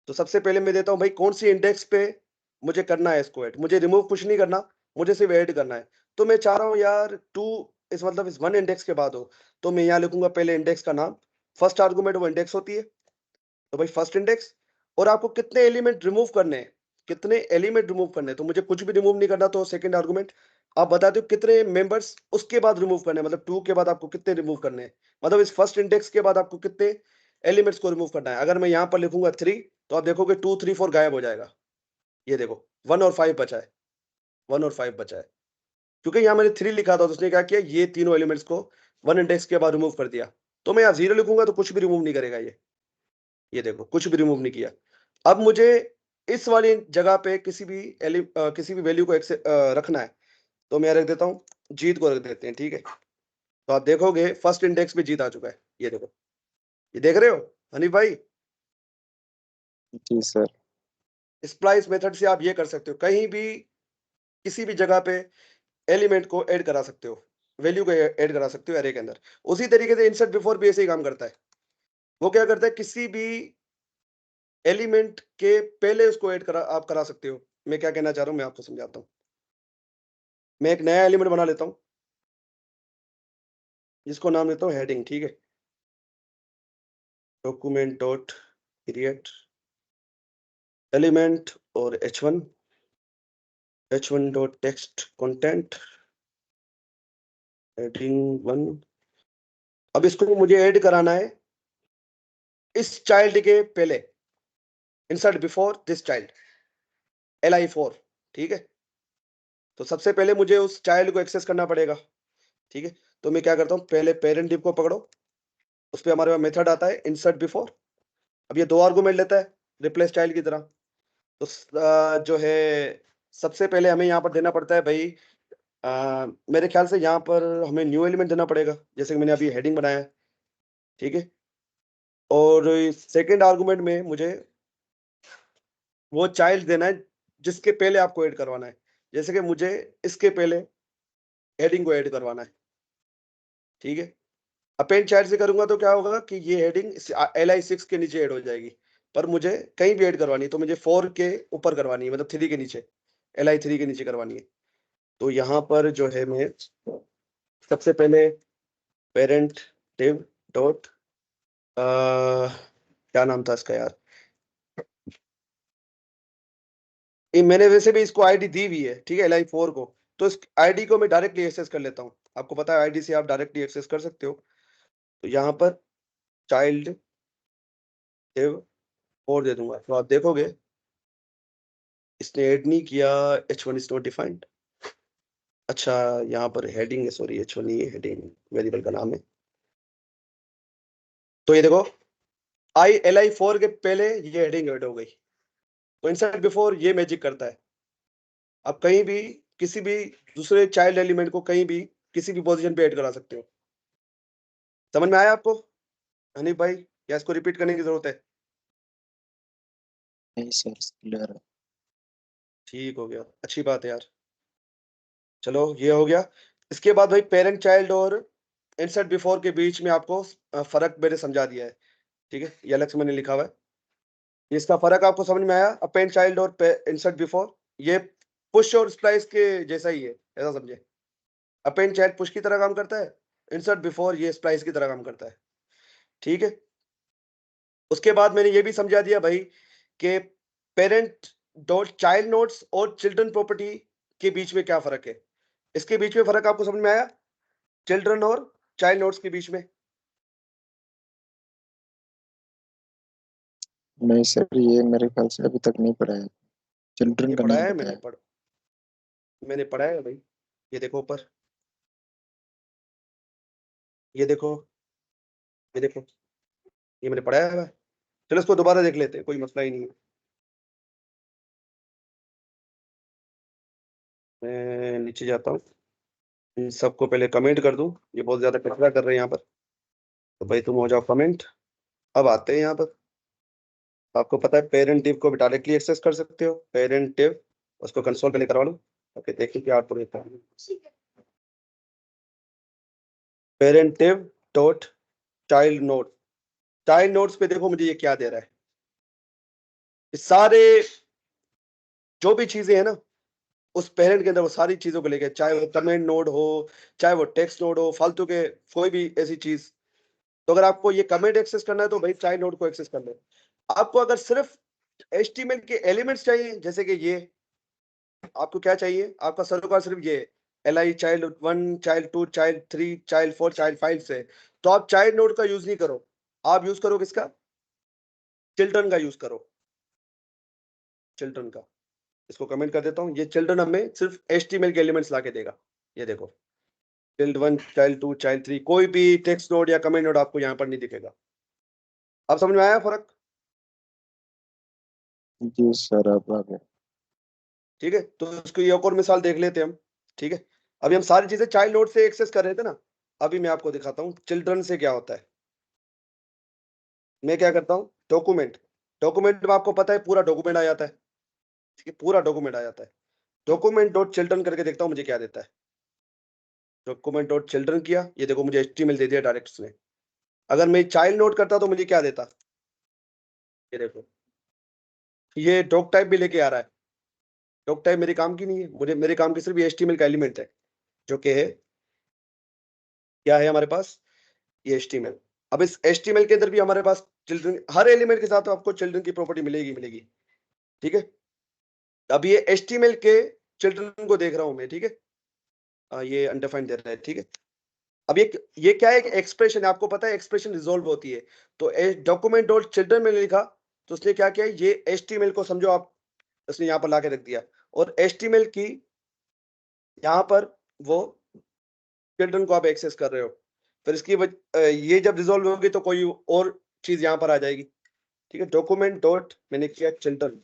तो सबसे पहले मैं देता हूँ भाई कौन सी इंडेक्स पे मुझे करना है इसको ऐड, मुझे रिमूव कुछ नहीं करना, मुझे सिर्फ ऐड करना है। तो मैं चाह रहा हूँ यार 2 इस मतलब इस 1 इंडेक्स के बाद हो, तो मैं यहाँ लिखूंगा पहले इंडेक्स का नाम, फर्स्ट आर्गुमेंट वो इंडेक्स होती है, तो भाई फर्स्ट इंडेक्स। और आपको कितने एलिमेंट रिमूव करने हैं, कितने एलिमेंट रिमूव करने हैं, तो मुझे कुछ भी रिमूव नहीं करना, तो सेकंड आर्गुमेंट आप बता दो कितने मेंबर्स उसके बाद रिमूव करने हैं, मतलब 2 के बाद आपको कितने रिमूव करने हैं, मतलब इस फर्स्ट इंडेक्स के बाद आपको कितने एलिमेंट्स को रिमूव करना है। अगर मैं यहाँ पर लिखूंगा 3, तो आप देखोगे 2 3 4 गायब हो जाएगा। ये देखो 1 और 5 बचा है, 1 और 5 बचा है, क्योंकि यहाँ मैंने 3 लिखा था, तो उसने क्या किया, ये तीनों एलिमेंट्स को 1 इंडेक्स के बाद रिमूव कर दिया। तो मैं यहाँ 0 लिखूंगा तो कुछ भी रिमूव नहीं करेगा ये देखो कुछ भी रिमूव नहीं किया। अब मुझे इस वाली जगह पे किसी भी वैल्यू को रखना है, तो मैं रख देता हूँ जीत को रख देते हैं, ठीक है। तो आप देखोगे फर्स्ट इंडेक्स पे जीत आ चुका है, ये देखो, ये देख रहे हो हनीफ भाई? जी सर। स्प्लाइस मेथड से आप ये कर सकते हो, कहीं भी किसी भी जगह पे एलिमेंट को ऐड करा सकते हो, वैल्यू को ऐड करा सकते हो एरे के अंदर। उसी तरीके से इंसर्ट बिफोर भी ऐसे ही काम करता है। वो क्या करता है, किसी भी एलिमेंट के पहले उसको ऐड करा आप करा सकते हो। मैं क्या कहना चाह रहा हूँ, मैं आपको समझाता हूँ। मैं एक नया एलिमेंट बना लेता हूँ, जिसको नाम देता हूँ हेडिंग, ठीक है। डॉक्यूमेंट डॉट क्रिएट एलिमेंट और h1 dot text content heading 1। अब इसको मुझे ऐड कराना है इस चाइल्ड के पहले, insert before this child li4, ठीक है। तो सबसे पहले मुझे उस चाइल्ड को एक्सेस करना पड़ेगा, ठीक है। तो मैं क्या करता हूँ, पहले पेरेंट डिव को पकड़ो, उस पर हमारे पास मेथड आता है इंसर्ट बिफोर। अब ये 2 आर्गुमेंट लेता है रिप्लेस चाइल्ड की तरह। तो जो है सबसे पहले हमें यहाँ पर देना पड़ता है भाई, मेरे ख्याल से यहाँ पर हमें न्यू एलिमेंट देना पड़ेगा, जैसे कि मैंने अभी हेडिंग बनाया है, ठीक है। और सेकंड आर्गुमेंट में मुझे वो चाइल्ड देना है जिसके पहले आपको ऐड करवाना है, जैसे कि मुझे इसके पहले हेडिंग को ऐड करवाना है, ठीक है। अपेंड चाइल्ड से करूंगा तो क्या होगा कि ये हेडिंग li6 के नीचे ऐड हो जाएगी, पर मुझे कहीं भी ऐड करवानी है, तो मुझे 4 के ऊपर करवानी है, मतलब 3 के नीचे, li3 के नीचे करवानी है। तो यहाँ पर जो है मैं सबसे पहले पेरेंट डिव डॉट क्या नाम था इसका यार, ये मैंने वैसे भी इसको आईडी दी हुई है, ठीक है, li4 को। तो इस आईडी को मैं डायरेक्टली एक्सेस कर लेता हूँ, आपको पता है आईडी से आप डायरेक्टली एक्सेस कर सकते हो। तो यहाँ पर चाइल्ड डिव 4 दे दूंगा, तो आप देखोगे इसने ऐड नहीं किया, h1 इज नॉट डिफाइंड। अच्छा, यहाँ पर हेडिंग है, सॉरी h1 ये हेडिंग वेरिएबल का नाम है। तो ये देखो li4 के पहले ये हेडिंग ऐड हो गई। तो इंसर्ट बिफोर ये मैजिक करता है, आप कहीं भी किसी भी दूसरे चाइल्ड एलिमेंट को कहीं भी किसी भी पोजीशन पे ऐड करा सकते हो। समझ में आया आपको हनीफ भाई, या इसको रिपीट करने की जरूरत है? नहीं सर, क्लियर है। ठीक हो गया, अच्छी बात है यार। चलो ये हो गया। इसके बाद भाई पेरेंट चाइल्ड और इंसर्ट बिफोर के बीच में आपको फर्क मैंने समझा दिया है, ठीक है, ये अलग से मैंने लिखा हुआ है। इसका फर्क आपको समझ में आया, अपेंड चाइल्ड और इंसर्ट बिफोर, ये पुश और स्प्लाइस के जैसा ही है, ऐसा समझे। अपेंड चाइल्ड पुश की तरह काम करता है, इंसर्ट बिफोर ये स्प्लाइस की तरह काम करता है, ठीक है। उसके बाद मैंने ये भी समझा दिया भाई कि पेरेंट डॉट चाइल्ड नोट्स और चिल्ड्रन प्रॉपर्टी के बीच में क्या फर्क है। इसके बीच में फर्क आपको समझ में आया, चिल्ड्रन और चाइल्ड नोट्स के बीच में? नहीं सर, ये मेरे ख्याल से अभी तक नहीं पढ़ा है, चिल्ड्रन ये का पढ़ा नहीं है, बताया। मैंने पढ़ा है भाई। ये देखो ऊपर, ये देखो, ये देखो, ये मैंने पढ़ा है। चलो इसको दोबारा देख लेते हैं, कोई मसला ही नहीं है। मैं नीचे जाता हूँ, इन सबको पहले कमेंट कर दूं, ये बहुत ज्यादा कचरा कर रहे हैं यहाँ पर। तो भाई तुम हो जाओ कमेंट। अब आते हैं यहाँ पर, आपको पता है पेरेंट डिव को भी डायरेक्टली एक्सेस कर सकते हो, पेरेंट डिव, उसको कंसोल पहले करवा लो। ओके, देखिए क्या आउटपुट देता है। Parent div dot child note, child notes पे देखो मुझे ये क्या दे रहा है। ये सारे जो भी चीजें हैं ना उस पेरेंट के अंदर, वो सारी चीजों को लेके, चाहे वो कमेंट नोड हो, चाहे वो टेक्स्ट नोड हो, फालतू के कोई भी ऐसी चीज। तो अगर आपको ये कमेंट एक्सेस करना है तो भाई चाइल्ड नोड को एक्सेस कर ले। आपको अगर सिर्फ एचटीएमएल के एलिमेंट्स चाहिए, जैसे कि ये, आपको क्या चाहिए, आपका सरोकार सिर्फ ये L I child 1, child 2, child 3, child 4, child 5 से, तो आप चाइल्ड नोड का यूज नहीं करो, आप यूज करो किसका, चिल्ड्रन का यूज करो, चिल्ड्रन का। इसको कमेंट कर देता हूँ, ये चिल्ड्रन हमें सिर्फ एचटीएमएल के एलिमेंट्स ला के देगा। ये देखो, चाइल्ड 1, चाइल्ड 2, चाइल्ड 3, कोई भी टेक्स्ट नोड या कमेंट नोड आपको यहाँ पर नहीं दिखेगा। अब समझ में आया फर्क? जी सर, अब आ गया। ठीक है, तो इसको ये एक और मिसाल देख लेते हैं हम। ठीक है, अभी हम सारी चीजें चाइल्ड नोड से एक्सेस कर रहे थे ना, अभी मैं आपको दिखाता हूँ चिल्ड्रन से क्या होता है। मैं क्या करता हूँ, डॉक्यूमेंट, डॉक्यूमेंट में आपको पता है पूरा डॉक्यूमेंट आ जाता है। ठीक है, पूरा डॉक्यूमेंट आ जाता है। डॉक्यूमेंट डॉट चिल्ड्रन करके देखता हूँ मुझे क्या देता है। डॉक्यूमेंट डॉट चिल्ड्रन किया, ये देखो मुझे एचटीएमएल दे दिया डायरेक्ट उसने। अगर मैं चाइल्ड नोट करता तो मुझे क्या देता, ये देखो, ये डॉक टाइप भी लेके आ रहा है। डॉक टाइप मेरे काम की नहीं है, मुझे मेरे काम की सिर्फ ये एचटीएमएल का एलिमेंट है, जो कि है, क्या है हमारे पास, ये एचटीएमएल। अब इस एचटीएमएल के अंदर भी हमारे पास चिल्ड्रन, हर एलिमेंट के साथ आपको चिल्ड्रन की प्रॉपर्टी मिलेगी मिलेगी। ठीक है, अब ये एचटीएमएल के चिल्ड्रन को देख रहा हूं मैं। ठीक है, ये अनडिफाइंड दे रहा है। ठीक है, अब ये क्या है, एक्सप्रेशन है, आपको पता है एक्सप्रेशन रिजोल्व होती है। तो डॉक्यूमेंट डॉट चिल्ड्रन में लिखा, तो उसने क्या किया, ये एचटीएमएल को समझो आप, उसने यहाँ पर लाके रख दिया, और एचटीएमएल की यहाँ पर वो चिल्ड्रन को आप एक्सेस कर रहे हो। फिर इसकी ये जब रिजोल्व होगी तो कोई और चीज यहाँ पर आ जाएगी। ठीक है, डॉक्यूमेंट डॉट मैंने किया चिल्ड्रन,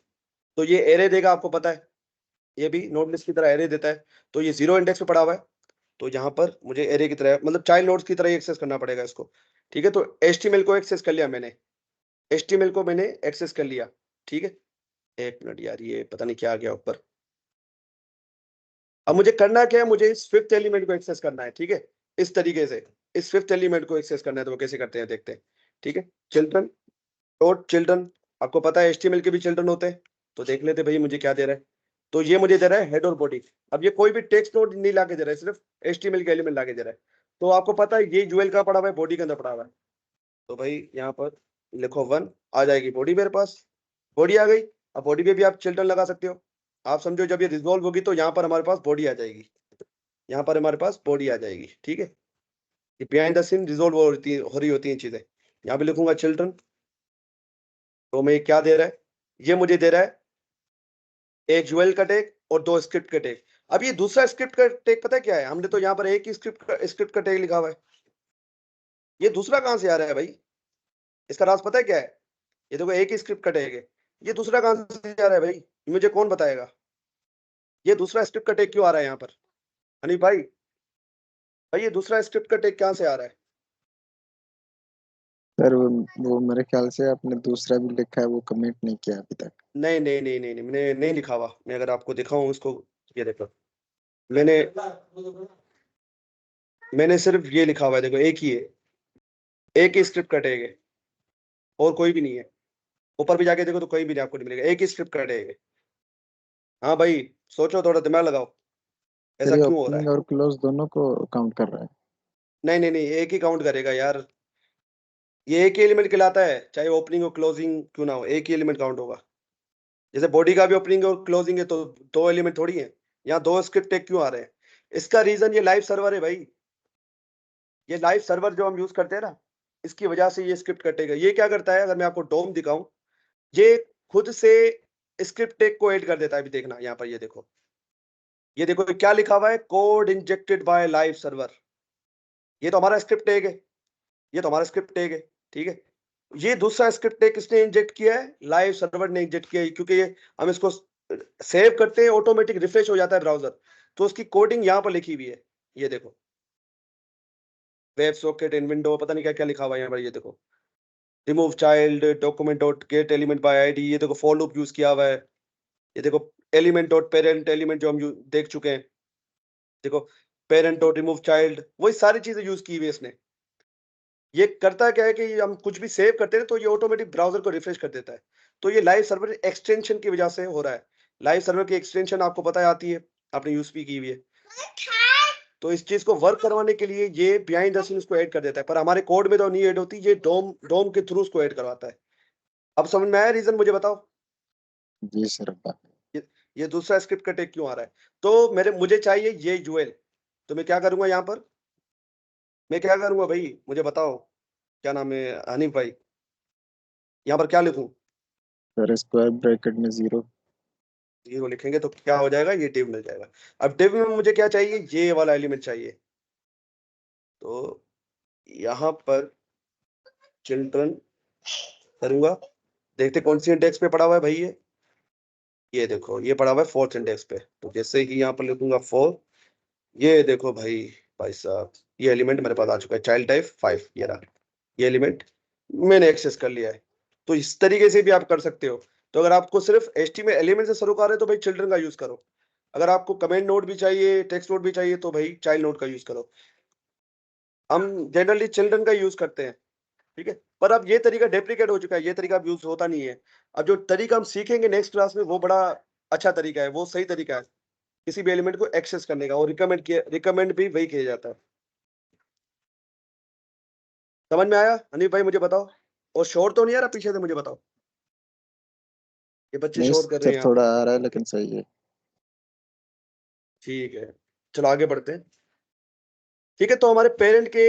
तो ये एरे देगा, आपको पता है ये भी नोड लिस्ट की तरह एरे देता है। तो ये 0 इंडेक्स पे पड़ा हुआ है, तो यहाँ पर मुझे एरे की तरह, मतलब चाइल्ड नोड्स की तरह ही एक्सेस करना पड़ेगा इसको। ठीक है, तो एचटीएमएल को एक्सेस कर लिया मैंने, एचटीएमएल को मैंने एक्सेस कर लिया। ठीक है, एक मिनट यार, ये पता नहीं क्या आ गया ऊपर। अब मुझे करना क्या है, मुझे इस फिफ्थ एलिमेंट को एक्सेस करना है। ठीक है, इस तरीके से इस फिफ्थ एलिमेंट को एक्सेस करना है, तो वो कैसे करते हैं देखते हैं। ठीक है, चिल्ड्रन डॉट चिल्ड्रन, आपको पता है एचटीएमएल के भी चिल्ड्रन होते हैं, तो देख लेते भाई मुझे क्या दे रहा है। तो ये मुझे दे रहा है हेड और बॉडी। अब ये कोई भी टेक्स्ट नोड नहीं लाके दे रहा है, सिर्फ एचटीएमएल के एलिमेंट लाके दे रहा है। तो आपको पता है ये यूएल का पड़ा हुआ है, बॉडी के अंदर पड़ा हुआ है। तो भाई यहाँ पर लिखो 1, आ जाएगी बॉडी मेरे पास, बॉडी आ गई। अब बॉडी पे भी आप चिल्ड्रन लगा सकते हो। आप समझो जब ये रिजोल्व होगी तो यहाँ पर हमारे पास बॉडी आ जाएगी, यहाँ पर हमारे पास बॉडी आ जाएगी। ठीक है, ये बिहाइंड द सीन रिजोल्व हो रही होती हैं चीजें। यहाँ पे लिखूंगा चिल्ड्रन, तो मैं क्या दे रहा है, ये मुझे दे रहा है एक यूएल का टैग और 2 स्क्रिप्ट का टैग। अब ये दूसरा स्क्रिप्ट का टैग पता है क्या है, हमने तो यहाँ पर एक ही स्क्रिप्ट का टैग लिखा हुआ है, ये दूसरा कहाँ से आ रहा है भाई, इसका राज पता है क्या है। ये देखो एक ही स्क्रिप्ट का टैग है, ये दूसरा कहाँ से आ रहा है भाई, मुझे कौन बताएगा, ये दूसरा स्क्रिप्ट का टैग क्यों आ रहा है यहाँ पर। हनी भाई, भाई ये दूसरा स्क्रिप्ट का टैग कहाँ से आ रहा है। सर वो मेरे ख्याल से आपने दूसरा भी लिखा है, वो कमेंट नहीं किया अभी तक। नहीं नहीं नहीं नहीं नहीं, मैंने नहीं लिखा हुआ, मैं अगर आपको दिखाऊं इसको, ये देखो, मैंने मैंने सिर्फ ये लिखा हुआ है, देखो एक ही है, एक ही स्क्रिप्ट का टैग है, और कोई भी नहीं है। ऊपर भी जाके देखो तो कोई भी नहीं, आपको नहीं मिलेगा, एक ही स्क्रिप्ट का टैग है। हाँ भाई, सोचो, थोड़ा दिमाग लगाओ, सर ऐसा ये क्यों हो रहा ओपनिंग है। और क्लोज दोनों को काउंट कर रहा है। नहीं नहीं नहीं, एक ही काउंट करेगा यार, ये एक ही एलिमेंट कहलाता है, चाहे ओपनिंग और क्लोजिंग क्यों ना हो, एक ही एलिमेंट काउंट होगा। जैसे बॉडी का भी ओपनिंग और क्लोजिंग है तो 2 एलिमेंट थोड़ी है। यहाँ 2 स्क्रिप्ट टैग क्यों आ रहे हैं? इसका रीज़न ये लाइव सर्वर है भाई। ये लाइव सर्वर जो हम यूज़ करते हैं ना, इसकी वजह से ये स्क्रिप्ट कटेगा। ये क्या करता है, अगर मैं आपको डोम दिखाऊँ, ये खुद से स्क्रिप्ट टैग को ऐड कर देता है। अभी देखना यहाँ पर, ये देखो। ये देखो ये क्या लिखा हुआ है, code injected by live server. ये तो हमारा स्क्रिप्ट टैग है। ये तो हमारा स्क्रिप्ट टैग है, ठीक है? ये दूसरा स्क्रिप्ट टैग किसने इंजेक्ट किया है? लाइव सर्वर ने इंजेक्ट किया है, क्योंकि ये हम इसको सेव करते हैं, ऑटोमेटिक रिफ्रेश हो जाता है ब्राउज़र। तो उसकी कोडिंग यहाँ पर लिखी हुई है। ये देखो। वेब सॉकेट इन विंडो, पता नहीं क्या-क्या लिखा हुआ है यहाँ पर, ये देखो। Remove child document dot gate element by ID, ये देखो फॉर लूप यूज़ किया हुआ है। ये देखो एलिमेंट डॉट पेरेंट एलिमेंट जो हम देख चुके हैं। देखो पेरेंट डॉट रिमूव चाइल्ड, वही सारी चीज़ें यूज़ की हुई है इसने। ये करता क्या है कि हम कुछ भी सेव करते हैं तो ये ऑटोमेटिक ब्राउज़र को रिफ्रेश कर देता है। तो ये लाइव सर्वर एक्सटेंशन की वजह से हो रहा है। लाइव सर्वर की एक्सटेंशन आपको पता है आती है, आपने यूज़ भी की हुई है। तो इस चीज़ को वर्क करवाने के लिए ये बिहाइंड द सीन उसको ऐड कर देता है, पर हमारे कोड में तो नहीं ऐड होती, ये डोम डोम के थ्रू उसको ऐड करवाता है। अब समझ में आया रीज़न, मुझे बताओ? जी सर। ये ये दूसरा स्क्रिप्ट का टैग क्यों आ रहा है? तो मुझे चाहिए ये यूएल, तो मैं क्या करूँगा यहाँ पर? मैं क्या करूँगा भई? मुझे बताओ, क्या नाम है हनीफ भाई? यहाँ पर क्या लिखूँ? सर स्क्वायर ब्रैकेट में 0। 0 लिखेंगे तो क्या हो जाएगा? ये डिव मिल जाएगा। अब डिव में मुझे क्या चाहिए? ये वाला एलिमेंट चाहिए। तो यहाँ पर चिल्ड्रन करूँगा, देखते कौन सी इंडेक्स पे पड़ा हुआ है भाई ये? ये देखो, ये पड़ा हुआ है 4th इंडेक्स पे। तो जैसे ही यहाँ पर लिखूँगा 4, ये देखो भाई, भाई साहब, ये एलिमेंट मेरे पास आ चुका है, चाइल्ड टाइप 5, ये रहा। ये एलिमेंट मैंने एक्सेस कर लिया है। तो इस तरीके से भी आप कर सकते हो। तो अगर आपको सिर्फ एचटीएमएल एलिमेंट से सरोकार है तो भाई चिल्ड्रन का यूज़ करो। अगर आपको कमेंट नोड भी चाहिए, टेक्स्ट नोड भी चाहिए तो भाई चाइल्ड नोड का यूज़ करो। हम जनरली चिल्ड्रन का यूज़ करते हैं, ठीक है? पर अब ये तरीका डेप्रिकेट हो चुका है, ये तरीका अब यूज़ होता नहीं है। अब जो तरीका हम सीखेंगे नेक्स्ट क्लास में वो बड़ा अच्छा तरीका है, वो सही तरीका है, किसी भी एलिमेंट को एक्सेस करने का, और रिकमेंड भी वही किया जाता है। समझ में आया? अनिल भाई मुझे बताओ, और शोर तो नहीं आ रहा पीछे से, मुझे बताओ? ये बच्चे नहीं शोर कर रहे सर, हैं यहाँ थोड़ा पर। आ रहा है लेकिन सही है। ठीक है, चलो आगे बढ़ते हैं। ठीक है, तो हमारे पेरेंट के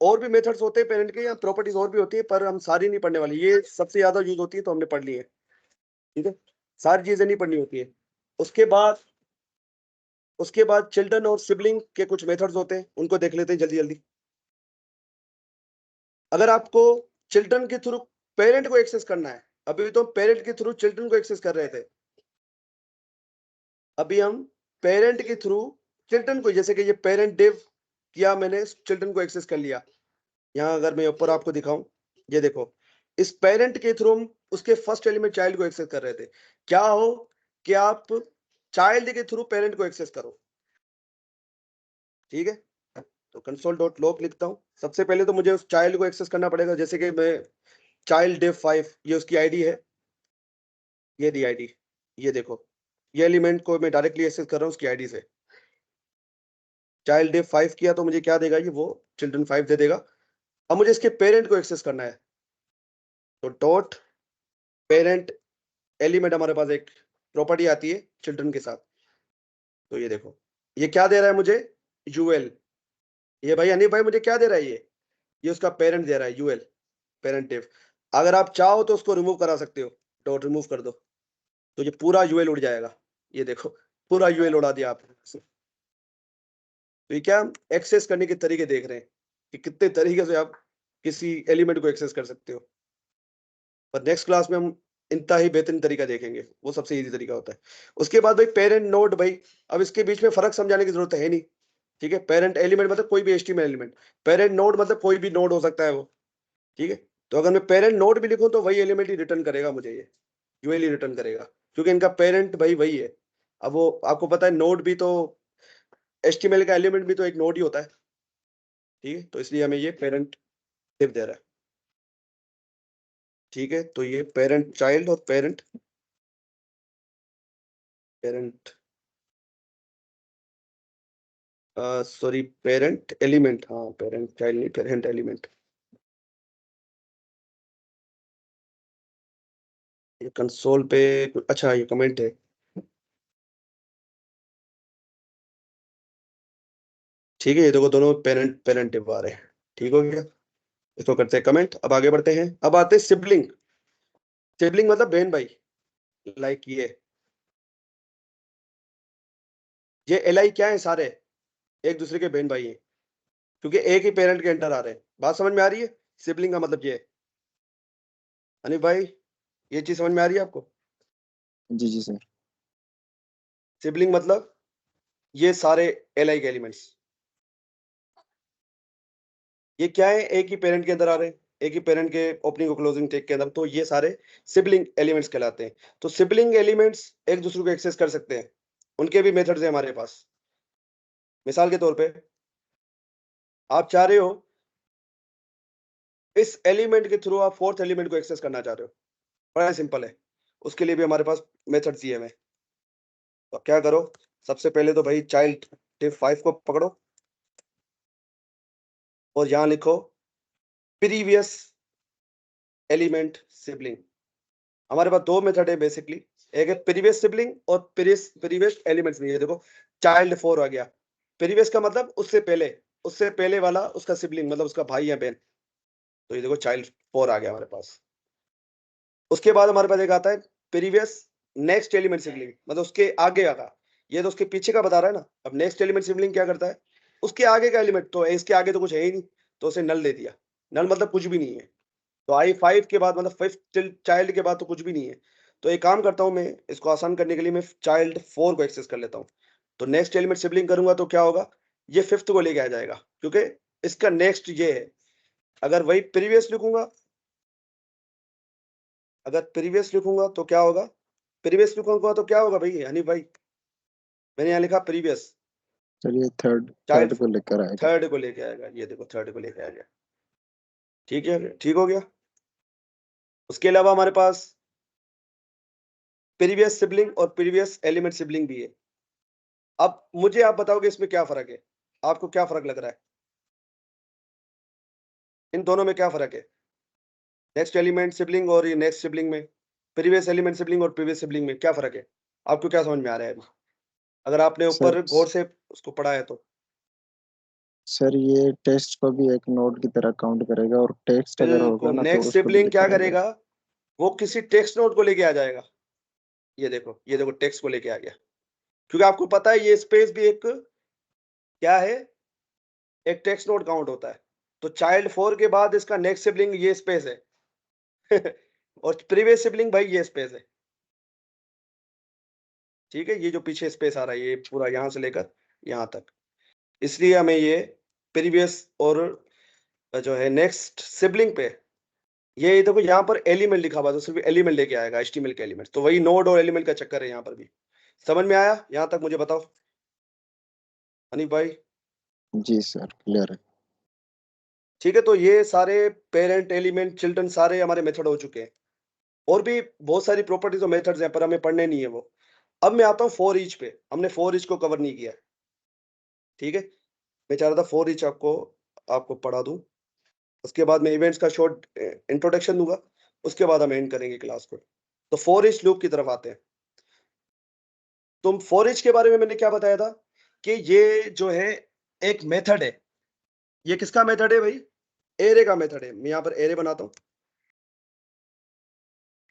और भी मेथड्स होते हैं, पेरेंट के या प्रॉपर्टीज और भी होती है, पर हम सारी नहीं पढ़ने वाले, ये सबसे ज्यादा यूज होती है तो हमने पढ़ ली है। ठीक है, सारी चीजें नहीं पढ़नी होती है। उसके बाद उसके बाद चिल्ड्रन और सिबलिंग के कुछ मेथड्स होते हैं, उनको देख लेते हैं जल्दी जल्दी। अगर आपको चिल्ड्रन के थ्रू पेरेंट को एक्सेस करना है, अभी तो पेरेंट के थ्रू चिल्ड्रन को एक्सेस कर रहे थे, अभी हम पेरेंट के थ्रू चिल्ड्रन को, जैसे कि ये पेरेंट डिव किया मैंने, चिल्ड्रन को एक्सेस कर लिया। यहाँ अगर मैं ऊपर आपको दिखाऊं, ये देखो, इस पेरेंट के थ्रू हम उसके फर्स्ट एलिमेंट चाइल्ड को एक्सेस कर रहे थे। क्या हो कि आप चाइल्ड के थ्रू पेरेंट को एक्सेस करो, ठीक है? तो कंसोल डॉट लॉग लिखता हूँ। सबसे पहले तो मुझे उस चाइल्ड को एक्सेस करना पड़ेगा, जैसे कि मैं चाइल्ड डिव 5, ये उसकी आईडी है, ये दी आईडी, ये देखो, ये एलिमेंट को मैं डायरेक्टली एक्सेस कर रहा हूँ उसकी आईडी से। चाइल्ड डिव 5 किया तो मुझे क्या देगा, ये वो चिल्ड्रन 5 दे देगा। अब मुझे इसके पेरेंट को एक्सेस करना है, तो डॉट पेरेंट एलिमेंट, हमारे पास एक प्रॉपर्टी आती है चिल्ड्रन के साथ। तो ये देखो, ये क्या दे रहा है मुझे? यूएल। ये भाई अनिल भाई मुझे क्या दे रहा है ये उसका पेरेंट दे रहा है, यूएल, पेरेंट डिव। अगर आप चाहो तो उसको रिमूव करा सकते हो, डॉट रिमूव कर दो, तो ये पूरा यूएल उड़ जाएगा। ये देखो, पूरा यूएल उड़ा दिया आपने। तो ये क्या, हम एक्सेस करने के तरीके देख रहे हैं कि कितने तरीके से आप किसी एलिमेंट को एक्सेस कर सकते हो। पर नेक्स्ट क्लास में हम इनता ही बेहतरीन तरीका देखेंगे, वो सबसे ईजी तरीका होता है। उसके बाद भाई पेरेंट नोड, भाई अब इसके बीच में फर्क समझाने की जरूरत है नहीं, ठीक है? पेरेंट एलिमेंट मतलब कोई भी एचटीएमएल एलिमेंट, पेरेंट नोड मतलब कोई भी नोड हो सकता है वो, ठीक है? तो अगर मैं पेरेंट नोड भी लिखूं तो वही एलिमेंट ही रिटर्न करेगा मुझे, ये यूएल ही रिटर्न करेगा, क्योंकि इनका पेरेंट भाई वही है। अब वो आपको पता है, नोड भी तो एचटीएमएल का एलिमेंट भी तो एक नोड ही होता है, ठीक है? तो इसलिए हमें ये पेरेंट दिख दे रहा है, ठीक है? तो ये पेरेंट चाइल्ड और parent parent sorry parent element, हाँ पेरेंट चाइल्ड नहीं, पेरेंट एलिमेंट। ये कंसोल पे अच्छा ये कमेंट है, ठीक है। ये देखो दोनों पेरेंट पेरेंट टिप आ रहे हैं, ठीक हो गया। इसको करते हैं कमेंट। अब आगे बढ़ते हैं, अब आते हैं सिबलिंग। सिबलिंग मतलब बहन भाई, लाइक ये एल आई क्या है, सारे एक दूसरे के बहन भाई हैं, क्योंकि एक ही पेरेंट के अंडर आ रहे हैं। बात समझ में आ रही है? सिबलिंग का मतलब ये है। अनिल भाई, ये चीज समझ में आ रही है आपको? जी जी सर। सिबलिंग मतलब ये सारे एल आई के एलिमेंट्स, ये क्या है, एक ही पेरेंट के अंदर आ रहे हैं, एक ही पेरेंट के ओपनिंग और क्लोजिंग टेक के अंदर, तो ये सारे सिबलिंग एलिमेंट्स कहलाते हैं। तो सिबलिंग एलिमेंट्स एक दूसरे को एक्सेस कर सकते हैं, उनके भी मेथड्स हैं हमारे पास। मिसाल के तौर पे आप चाह रहे हो इस एलिमेंट के थ्रू आप फोर्थ एलिमेंट को एक्सेस करना चाह रहे हो, बड़ा सिंपल है। उसके लिए भी हमारे पास मेथड्स दिए हुए हैं। तो आप क्या करो, सबसे पहले तो भाई चाइल्ड div 5 को पकड़ो और यहां लिखो प्रीवियस एलिमेंट सिबलिंग। हमारे पास दो मेथड है बेसिकली, एक है प्रीवियस सिबलिंग और प्रीवियस एलिमेंट्स में। ये देखो चाइल्ड 4 आ गया, प्रीवियस का मतलब उससे पहले वाला उसका सिबलिंग, मतलब उसका भाई या बहन। तो ये देखो चाइल्ड 4 आ गया हमारे पास। उसके बाद हमारे पास एक आता है प्रीवियस नेक्स्ट एलिमेंट सिबलिंग, मतलब उसके आगे आगा। ये तो उसके पीछे का बता रहा है ना। अब नेक्स्ट एलिमेंट सिबलिंग क्या करता है, उसके आगे का एलिमेंट, तो इसके आगे तो कुछ है ही नहीं, तो उसे नल दे दिया। नल मतलब कुछ भी नहीं है। तो आई 5 के बाद मतलब फिफ्थ चाइल्ड के बाद तो कुछ भी नहीं है। तो एक काम करता हूँ मैं, इसको आसान करने के लिए मैं चाइल्ड 4 को एक्सेस कर लेता हूँ। तो नेक्स्ट एलिमेंट सिबलिंग करूंगा तो क्या होगा, ये फिफ्थ को लेके आ जाएगा, क्योंकि इसका नेक्स्ट ये है। अगर वही प्रीवियस लिखूंगा, अगर प्रीवियस लिखूंगा तो क्या होगा, प्रीवियस लिखूंगा तो क्या होगा भाई हनी भाई, मैंने यहाँ लिखा प्रीवियस, चलिए थर्ड चाइल्ड थर्ड को लेकर आएगा। थर्ड को लेके आएगा। ये देखो थर्ड को लेके आ गया, ठीक है, ठीक हो गया। उसके अलावा हमारे पास प्रीवियस सिबलिंग और प्रीवियस एलिमेंट सिबलिंग भी है। अब मुझे आप बताओगे इसमें क्या फर्क है, आपको क्या फर्क लग रहा है, इन दोनों में क्या फर्क है, नेक्स्ट एलिमेंट सिबलिंग और ये नेक्स्ट सिबलिंग में, प्रीवियस एलिमेंट सिबलिंग और प्रीवियस सिबलिंग में क्या फर्क है? आपको क्या समझ में आ रहा है अभी, अगर आपने सर ऊपर गौर से उसको पढ़ा है तो? सर ये टेक्स्ट को भी एक नोड की तरह काउंट करेगा, और टेक्स्ट अगर होगा बिल्कुल, ना तो नेक्स्ट उसको भी सिबलिंग क्या लेकर आएगा। करेगा, वो किसी टेक्स्ट नोड को लेके आ जाएगा। ये देखो टेक्स्ट को लेके आ गया, क्योंकि आपको पता है ये स्पेस भी एक क्या है, एक टेक्स्ट नोड काउंट होता है। तो चाइल्ड 4 के बाद इसका नेक्स्ट सिबलिंग ये स्पेस है और प्रीवियस सिबलिंग भाई ये स्पेस है, ठीक है। ये जो पीछे स्पेस आ रहा है ये पूरा यहां से लेकर यहां तक, इसलिए हमें ये प्रीवियस और जो है नेक्स्ट सिबलिंग पे, ये देखो यहाँ पर एलिमेंट लिखा हुआ है, तो सिर्फ एलिमेंट लेके आएगा, एचटीएमएल के एलिमेंट। तो वही नोड और एलिमेंट का चक्कर है यहाँ पर भी। समझ में आया यहाँ तक, मुझे बताओ अनिक भाई? जी सर क्लियर है। ठीक है, तो ये सारे पेरेंट एलिमेंट चिल्ड्रन सारे हमारे मेथड हो चुके हैं। और भी बहुत सारी प्रॉपर्टीज और मेथड्स हैं, पर हमें पढ़ने नहीं है वो। अब मैं आता हूँ फॉर ईच पे, हमने फॉर ईच को कवर नहीं किया, ठीक है। मैं चाह रहा था फॉर ईच आपको आपको पढ़ा दूं, उसके बाद मैं इवेंट्स का शॉर्ट इंट्रोडक्शन दूंगा, उसके बाद हम एंड करेंगे क्लास को। तो फॉर ईच लूप की तरफ आते हैं। तुम फॉर ईच के बारे में मैंने क्या बताया था, कि ये जो है एक मेथड है। ये किसका मेथड है भाई, एरे का मेथड है। मैं यहाँ पर एरे बनाता हूँ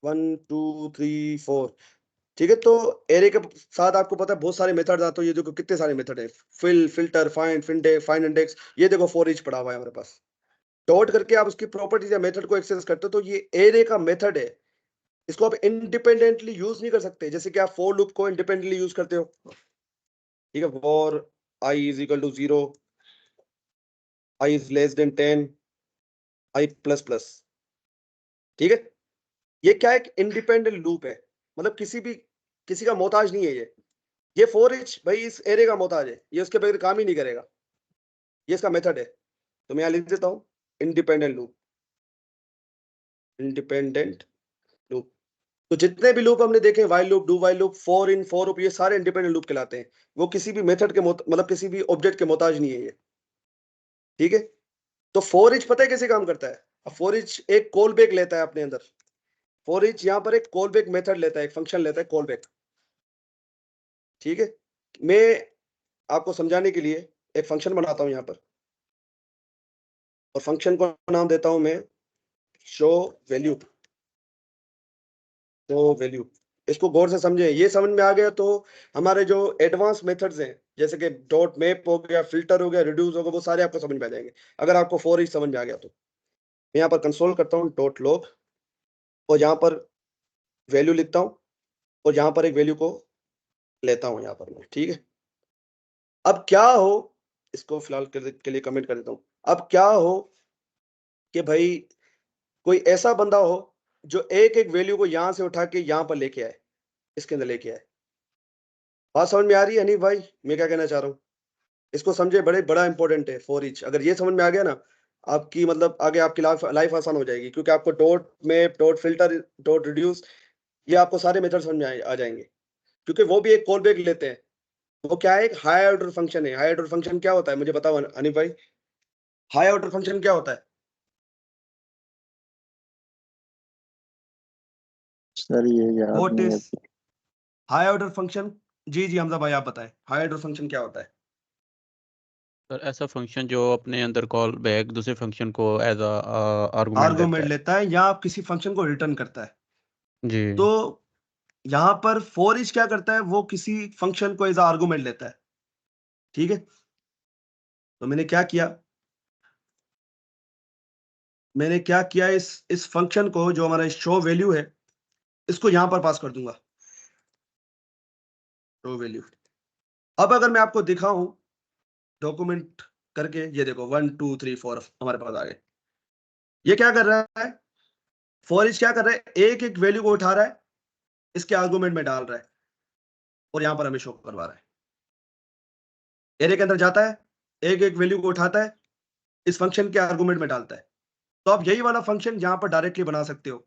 1 2 3 4, ठीक है। तो एरे के साथ आपको पता है बहुत सारे मेथड आते हैं। ये देखो कितने सारे मेथड है, fill, filter, find, find index. ये देखो फॉर ईच पड़ा हुआ है हमारे पास। डॉट करके आप उसकी प्रॉपर्टीज या मेथड को एक्सेस करते हो, तो ये एरे का मेथड है। इसको आप इंडिपेंडेंटली यूज नहीं कर सकते, जैसे कि आप फॉर लूप को इंडिपेंडेंटली यूज करते हो, ठीक है। For i is equal to 0, i is less than 10, i plus plus, ठीक है। ये क्या है, एक इंडिपेंडेंट लूप है, मतलब किसी का मोहताज नहीं है ये फॉर ईच भाई इस एरे का मोहताज है, ये उसके बगैर काम ही नहीं करेगा। ये इसका मेथड है। तो मैं यहाँ लिख देता हूँ इंडिपेंडेंट लूप, इंडिपेंडेंट लूप। तो जितने भी लूप हमने देखे, while loop, do while loop, for in, for loop, ये सारे इंडिपेंडेंट लूप कहलाते हैं। वो किसी भी मेथड के मतलब किसी भी ऑब्जेक्ट के मोहताज नहीं है ये, ठीक है। तो फॉर ईच पता है कैसे काम करता है, अब फॉर ईच एक कॉल बैक लेता है अपने अंदर। फॉर ईच यहाँ पर एक कॉल बैक मेथड लेता है, एक फंक्शन लेता है कॉल बैक। ठीक है, मैं आपको समझाने के लिए एक फंक्शन बनाता हूं यहाँ पर, और फंक्शन को नाम देता हूं मैं शो वैल्यू। शो वैल्यू, इसको गौर से समझे, ये समझ में आ गया तो हमारे जो एडवांस मेथड्स हैं जैसे कि डॉट मैप हो गया, फिल्टर हो गया, रिड्यूस हो गया, वो सारे आपको समझ में आ जाएंगे अगर आपको फॉर ईच समझ में आ गया तो। मैं यहाँ पर कंसोल करता हूँ डॉट लॉग, और यहाँ पर वैल्यू लिखता हूँ, और यहाँ पर एक वैल्यू को लेता हूँ यहाँ पर मैं। ठीक है, अब क्या हो, इसको फिलहाल के लिए कमेंट कर देता हूँ। अब क्या हो कि भाई कोई ऐसा बंदा हो जो एक एक वैल्यू को यहां से उठा के यहां पर लेके आए, इसके अंदर लेके आए। बात समझ में आ रही है नहीं भाई, मैं क्या कहना चाह रहा हूँ? इसको समझे, बड़ा इंपॉर्टेंट है फॉर ईच। अगर ये समझ में आ गया ना, आपकी मतलब आगे आपकी लाइफ आसान हो जाएगी, क्योंकि आपको dot map, dot filter, dot reduce, ये आपको सारे मेथड समझ में आ जाएंगे, क्योंकि वो भी एक कॉल बैक लेते हैं। वो क्या है, एक हाई ऑर्डर फंक्शन है। हाई ऑर्डर फंक्शन क्या होता है मुझे बताओ अनिल भाई, हाई ऑर्डर फंक्शन क्या होता है? सर ये याद व्हाट नहीं है। Is high order function? जी जी हमजा भाई आप बताएं, हाई ऑर्डर फंक्शन क्या होता है? सर ऐसा फंक्शन जो अपने अंदर कॉल बैक दूसरे फंक्शन को एज अ आर्गुमेंट देता आर्गुमेंट है। लेता है या आप किसी फंक्शन को रिटर्न करता है। जी। तो यहां पर फॉर ईच क्या करता है, वो किसी फंक्शन को एज आर्गुमेंट लेता है। ठीक है, तो मैंने क्या किया, इस फंक्शन को, जो हमारा शो वैल्यू है, इसको यहां पर पास कर दूंगा, शो वैल्यू। अब अगर मैं आपको दिखाऊं डॉक्यूमेंट करके, ये देखो 1 2 3 4 हमारे पास आ गए। ये क्या कर रहा है, फॉर ईच क्या कर रहा है, एक एक वैल्यू को उठा रहा है, इसके आर्गुमेंट में डाल रहा है, और यहां पर हमें शो करवा रहा है। एरे के अंदर जाता है, एक एक वैल्यू को उठाता है, इस फंक्शन के आर्गुमेंट में डालता है। तो आप यही वाला फंक्शन यहां पर डायरेक्टली बना सकते हो,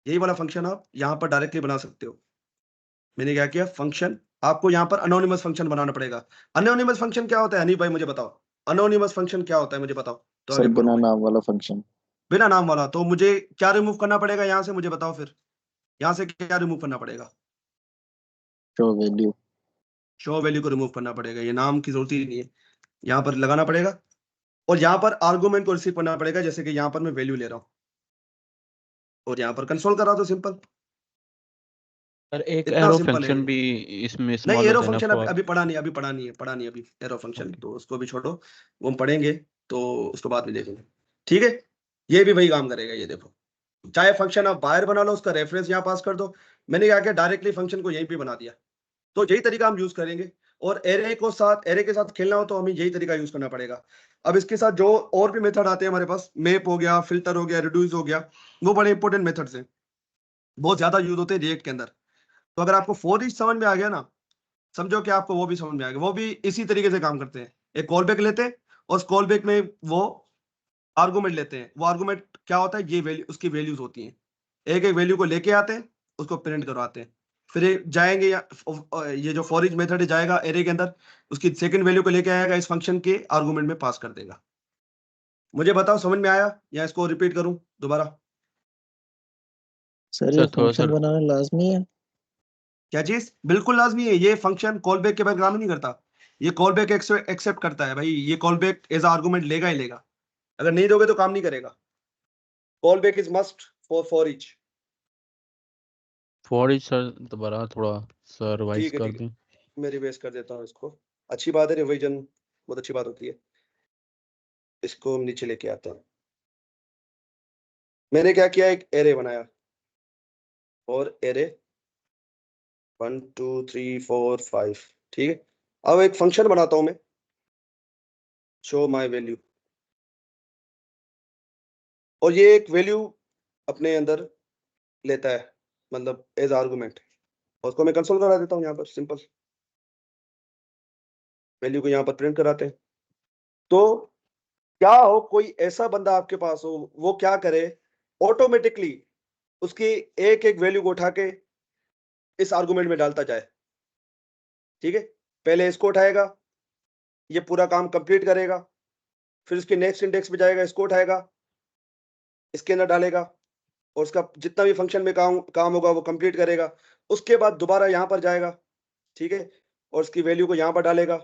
यही वाला फंक्शन आप यहां पर डायरेक्टली बना सकते हो। मैंने क्या किया, फंक्शन आपको यहां पर अनोनिमस फंक्शन बनाना पड़ेगा। अनोनिमस फंक्शन क्या होता है हनी भाई मुझे बताओ, अनोनिमस फंक्शन क्या होता है मुझे बताओ, तो सर आगे बोलो बिना भाई। नाम वाला फंक्शन। बिना नाम वाला, तो मुझे क्या रिमूव करना पड़ेगा यहां से, मुझे बताओ फिर, यहां से क्या रिमूव करना पड़ेगा? Show value. शो वैल्यू को रिमूव करना पड़ेगा, ये नाम की जरूरत ही नहीं है, यहां पर लगाना पड़ेगा। और यहां पर आर्गुमेंट को रिसीव करना पड़ेगा, जैसे कि यहां पर मैं वैल्यू ले रहा हूं, और यहां पर कंसोल कर रहा हूं, तो सिंपल, सर एक इतना एरो सिंपल है फंक्शन ये। भी इसमें नहीं, इस्तेमाल एरो होता है ना फंक्शन अभी फॉर। अभी पढ़ा नहीं, अभी एरो फंक्शन ओके। तो उसको भी छोड़ो, वो हम पढ़ेंगे, तो उसको बाद में देखेंगे। ठीक है, ये भी वही काम करेगा, ये देखो, चाहे फंक्शन आप बाहर बना लो, उसका रेफरेंस यहाँ पास कर दो। मैंने क्या किया, डायरेक्टली फंक्शन को यहीं पे बना दिया। तो यही तरीका हम यूज करेंगे, और एरे के साथ खेलना हो तो हमें यही तरीका यूज करना पड़ेगा। अब इसके साथ जो और भी मेथड आते हैं हमारे पास, मैप हो गया, फिल्टर हो गया, रिड्यूस हो गया, वो बड़े इंपॉर्टेंट मेथड्स हैं, बहुत ज्यादा यूज होते हैं रिएक्ट के अंदर। तो अगर आपको फोर ईच समझ में आ गया ना, समझो कि आपको वो भी समझ में आ गया, वो भी इसी तरीके से काम करते हैं। एक कॉल बैक लेते हैं, और उस कॉल बैक में वो आर्गुमेंट लेते हैं। वो आर्गुमेंट क्या होता है, ये वैल्यू, उसकी वैल्यूज होती हैं। एक एक वैल्यू को लेके आते हैं, उसको प्रिंट करवाते हैं, फिर ये जाएंगे ये जो फॉर ईच मेथड जाएगा एरे के अंदर, उसकी सेकंड वैल्यू को लेके आएगा, इस फंक्शन के आर्गुमेंट में पास कर देगा। मुझे बताओ समझ में आया, या इसको रिपीट करूं दोबारा? सर ये सर थोड़ा फंक्शन सर। बनाना लाजमी है। क्या चीज? बिल्कुल लाजमी है, ये फंक्शन कॉल बैक के बाद काम नहीं करता। ये कॉल बैक एक्सेप्ट करता है भाई, ये कॉल बैक एज आर्गुमेंट लेगा ही लेगा, अगर नहीं दोगे तो काम नहीं करेगा। Call back is must for each. For each sir दोबारा थोड़ा सर रिवाइज ठीक है, कर ठीक है, दें। मैं रिवाइज कर देता हूँ इसको। अच्छी बात है, रिवीजन बहुत अच्छी बात होती है। इसको हम नीचे लेके आते हैं। मैंने क्या किया, एक एरे बनाया, और एरे 1 2 3 4 5। ठीक है, अब एक फंक्शन बनाता हूं मैं, शो माई वैल्यू, और ये एक वैल्यू अपने अंदर लेता है, मतलब एज आर्गुमेंट, और उसको मैं कंसोल करा देता हूँ यहाँ पर, सिंपल वैल्यू को यहाँ पर प्रिंट कराते हैं। तो क्या हो, कोई ऐसा बंदा आपके पास हो, वो क्या करे, ऑटोमेटिकली उसकी एक एक वैल्यू को उठा के इस आर्गुमेंट में डालता जाए। ठीक है, पहले इसको उठाएगा, ये पूरा काम कंप्लीट करेगा, फिर उसके नेक्स्ट इंडेक्स पे जाएगा, इसको उठाएगा, इसके अंदर डालेगा, और उसका जितना भी फंक्शन में काम होगा वो कंप्लीट करेगा। उसके बाद दोबारा यहाँ पर जाएगा, ठीक है, और उसकी वैल्यू को यहाँ पर डालेगा।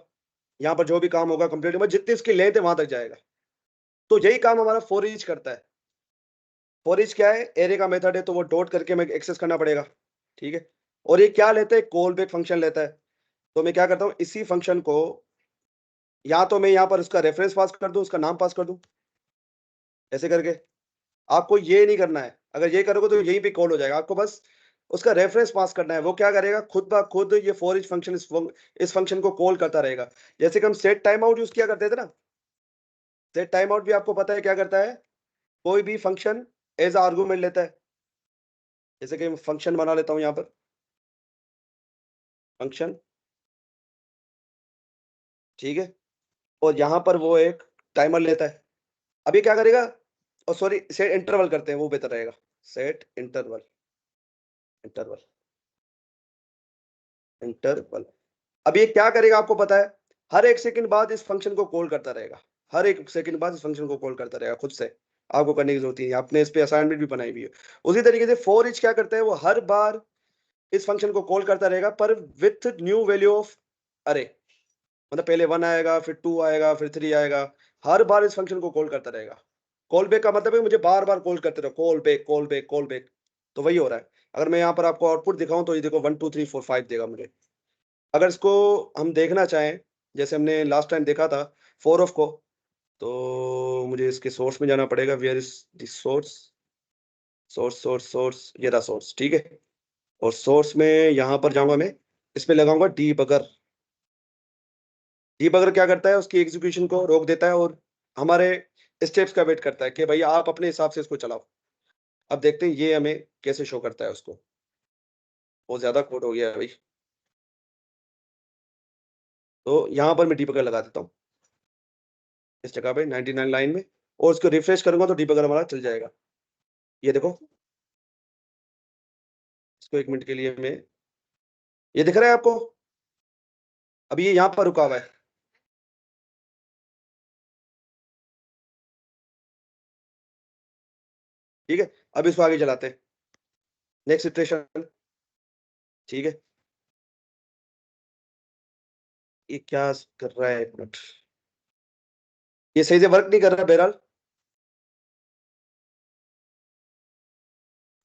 यहाँ पर जो भी काम होगा कंप्लीट में जितनी उसकी लेंथ है वहां तक जाएगा। तो यही काम हमारा फॉर ईच करता है। फॉर ईच क्या है, एरे का मेथड है, तो वो डॉट करके हमें एक्सेस करना पड़ेगा, ठीक है। और ये क्या लेता है, कॉल बैक फंक्शन लेता है। तो मैं क्या करता हूँ, इसी फंक्शन को या तो मैं यहाँ पर उसका रेफरेंस पास कर दूं, उसका नाम पास कर दूं, ऐसे करके। आपको ये नहीं करना है, अगर ये करोगे तो यहीं पे कॉल हो जाएगा। आपको बस उसका रेफरेंस पास करना है। वो क्या करेगा, खुद ब खुद ये फॉर ईच फंक्शन इस फंक्शन को कॉल करता रहेगा। जैसे कि हम सेट टाइम आउट यूज किया करते थे ना, सेट टाइम आउट भी आपको पता है क्या करता है, कोई भी फंक्शन एज आर्गूमेंट लेता है। जैसे कि फंक्शन बना लेता हूं यहाँ पर, फंक्शन, ठीक है, और यहाँ पर वो एक टाइमर लेता है। अभी क्या करेगा, और सॉरी सेट इंटरवल करते हैं, वो बेहतर रहेगा। Set interval, interval, interval. अब ये क्या करेगा आपको पता है, हर एक सेकंड बाद इस फंक्शन को कॉल करता रहेगा। हर एक सेकंड बाद इस फंक्शन को कॉल करता रहेगा खुद से। आपको करने की जरूरत नहीं है, आपने इस पे असाइनमेंट भी बनाई हुई है। उसी तरीके से फॉर ईच क्या करता है, वो हर बार इस फंक्शन को कॉल करता रहेगा, पर विथ न्यू वैल्यू ऑफ अरे। मतलब पहले 1 आएगा, फिर 2 आएगा, फिर 3 आएगा। हर बार इस फंक्शन को कॉल करता रहेगा। कॉल बैक का मतलब है मुझे बार बार कॉल करते रहो, call back, call back, call back. तो वही हो रहा है। अगर मैं यहाँ पर आपको आउटपुट दिखाऊं तो ये देखो 1 2 3 4 5 देगा मुझे। अगर इसको हम देखना चाहें, जैसे हमने लास्ट टाइम देखा था फोर ऑफ को, तो मुझे इसके सोर्स में जाना पड़ेगा। Where is the source, source source source, ये रहा सोर्स, ठीक है। और सोर्स में यहाँ पर जाऊंगा मैं, इसमें लगाऊंगा डीबगर। डीबगर क्या करता है, उसकी एग्जीक्यूशन को रोक देता है और हमारे स्टेप्स का वेट करता है कि भाई आप अपने हिसाब से इसको चलाओ। अब देखते हैं ये हमें कैसे शो करता है उसको। बहुत ज्यादा कोड हो गया है भाई, तो यहाँ पर मैं डीबगर लगा देता हूँ इस जगह पे 99 लाइन में, और उसको रिफ्रेश करूंगा तो डीबगर हमारा चल जाएगा। ये देखो, इसको 1 मिनट के लिए मैं, ये दिख रहा है आपको, अभी ये यहाँ पर रुका हुआ है। ठीक है, अब इसको आगे चलाते हैं, नेक्स्ट इटरेशन, ठीक है। ये क्या कर रहा है, 1 मिनट, ये सही से वर्क नहीं कर रहा। बहरहाल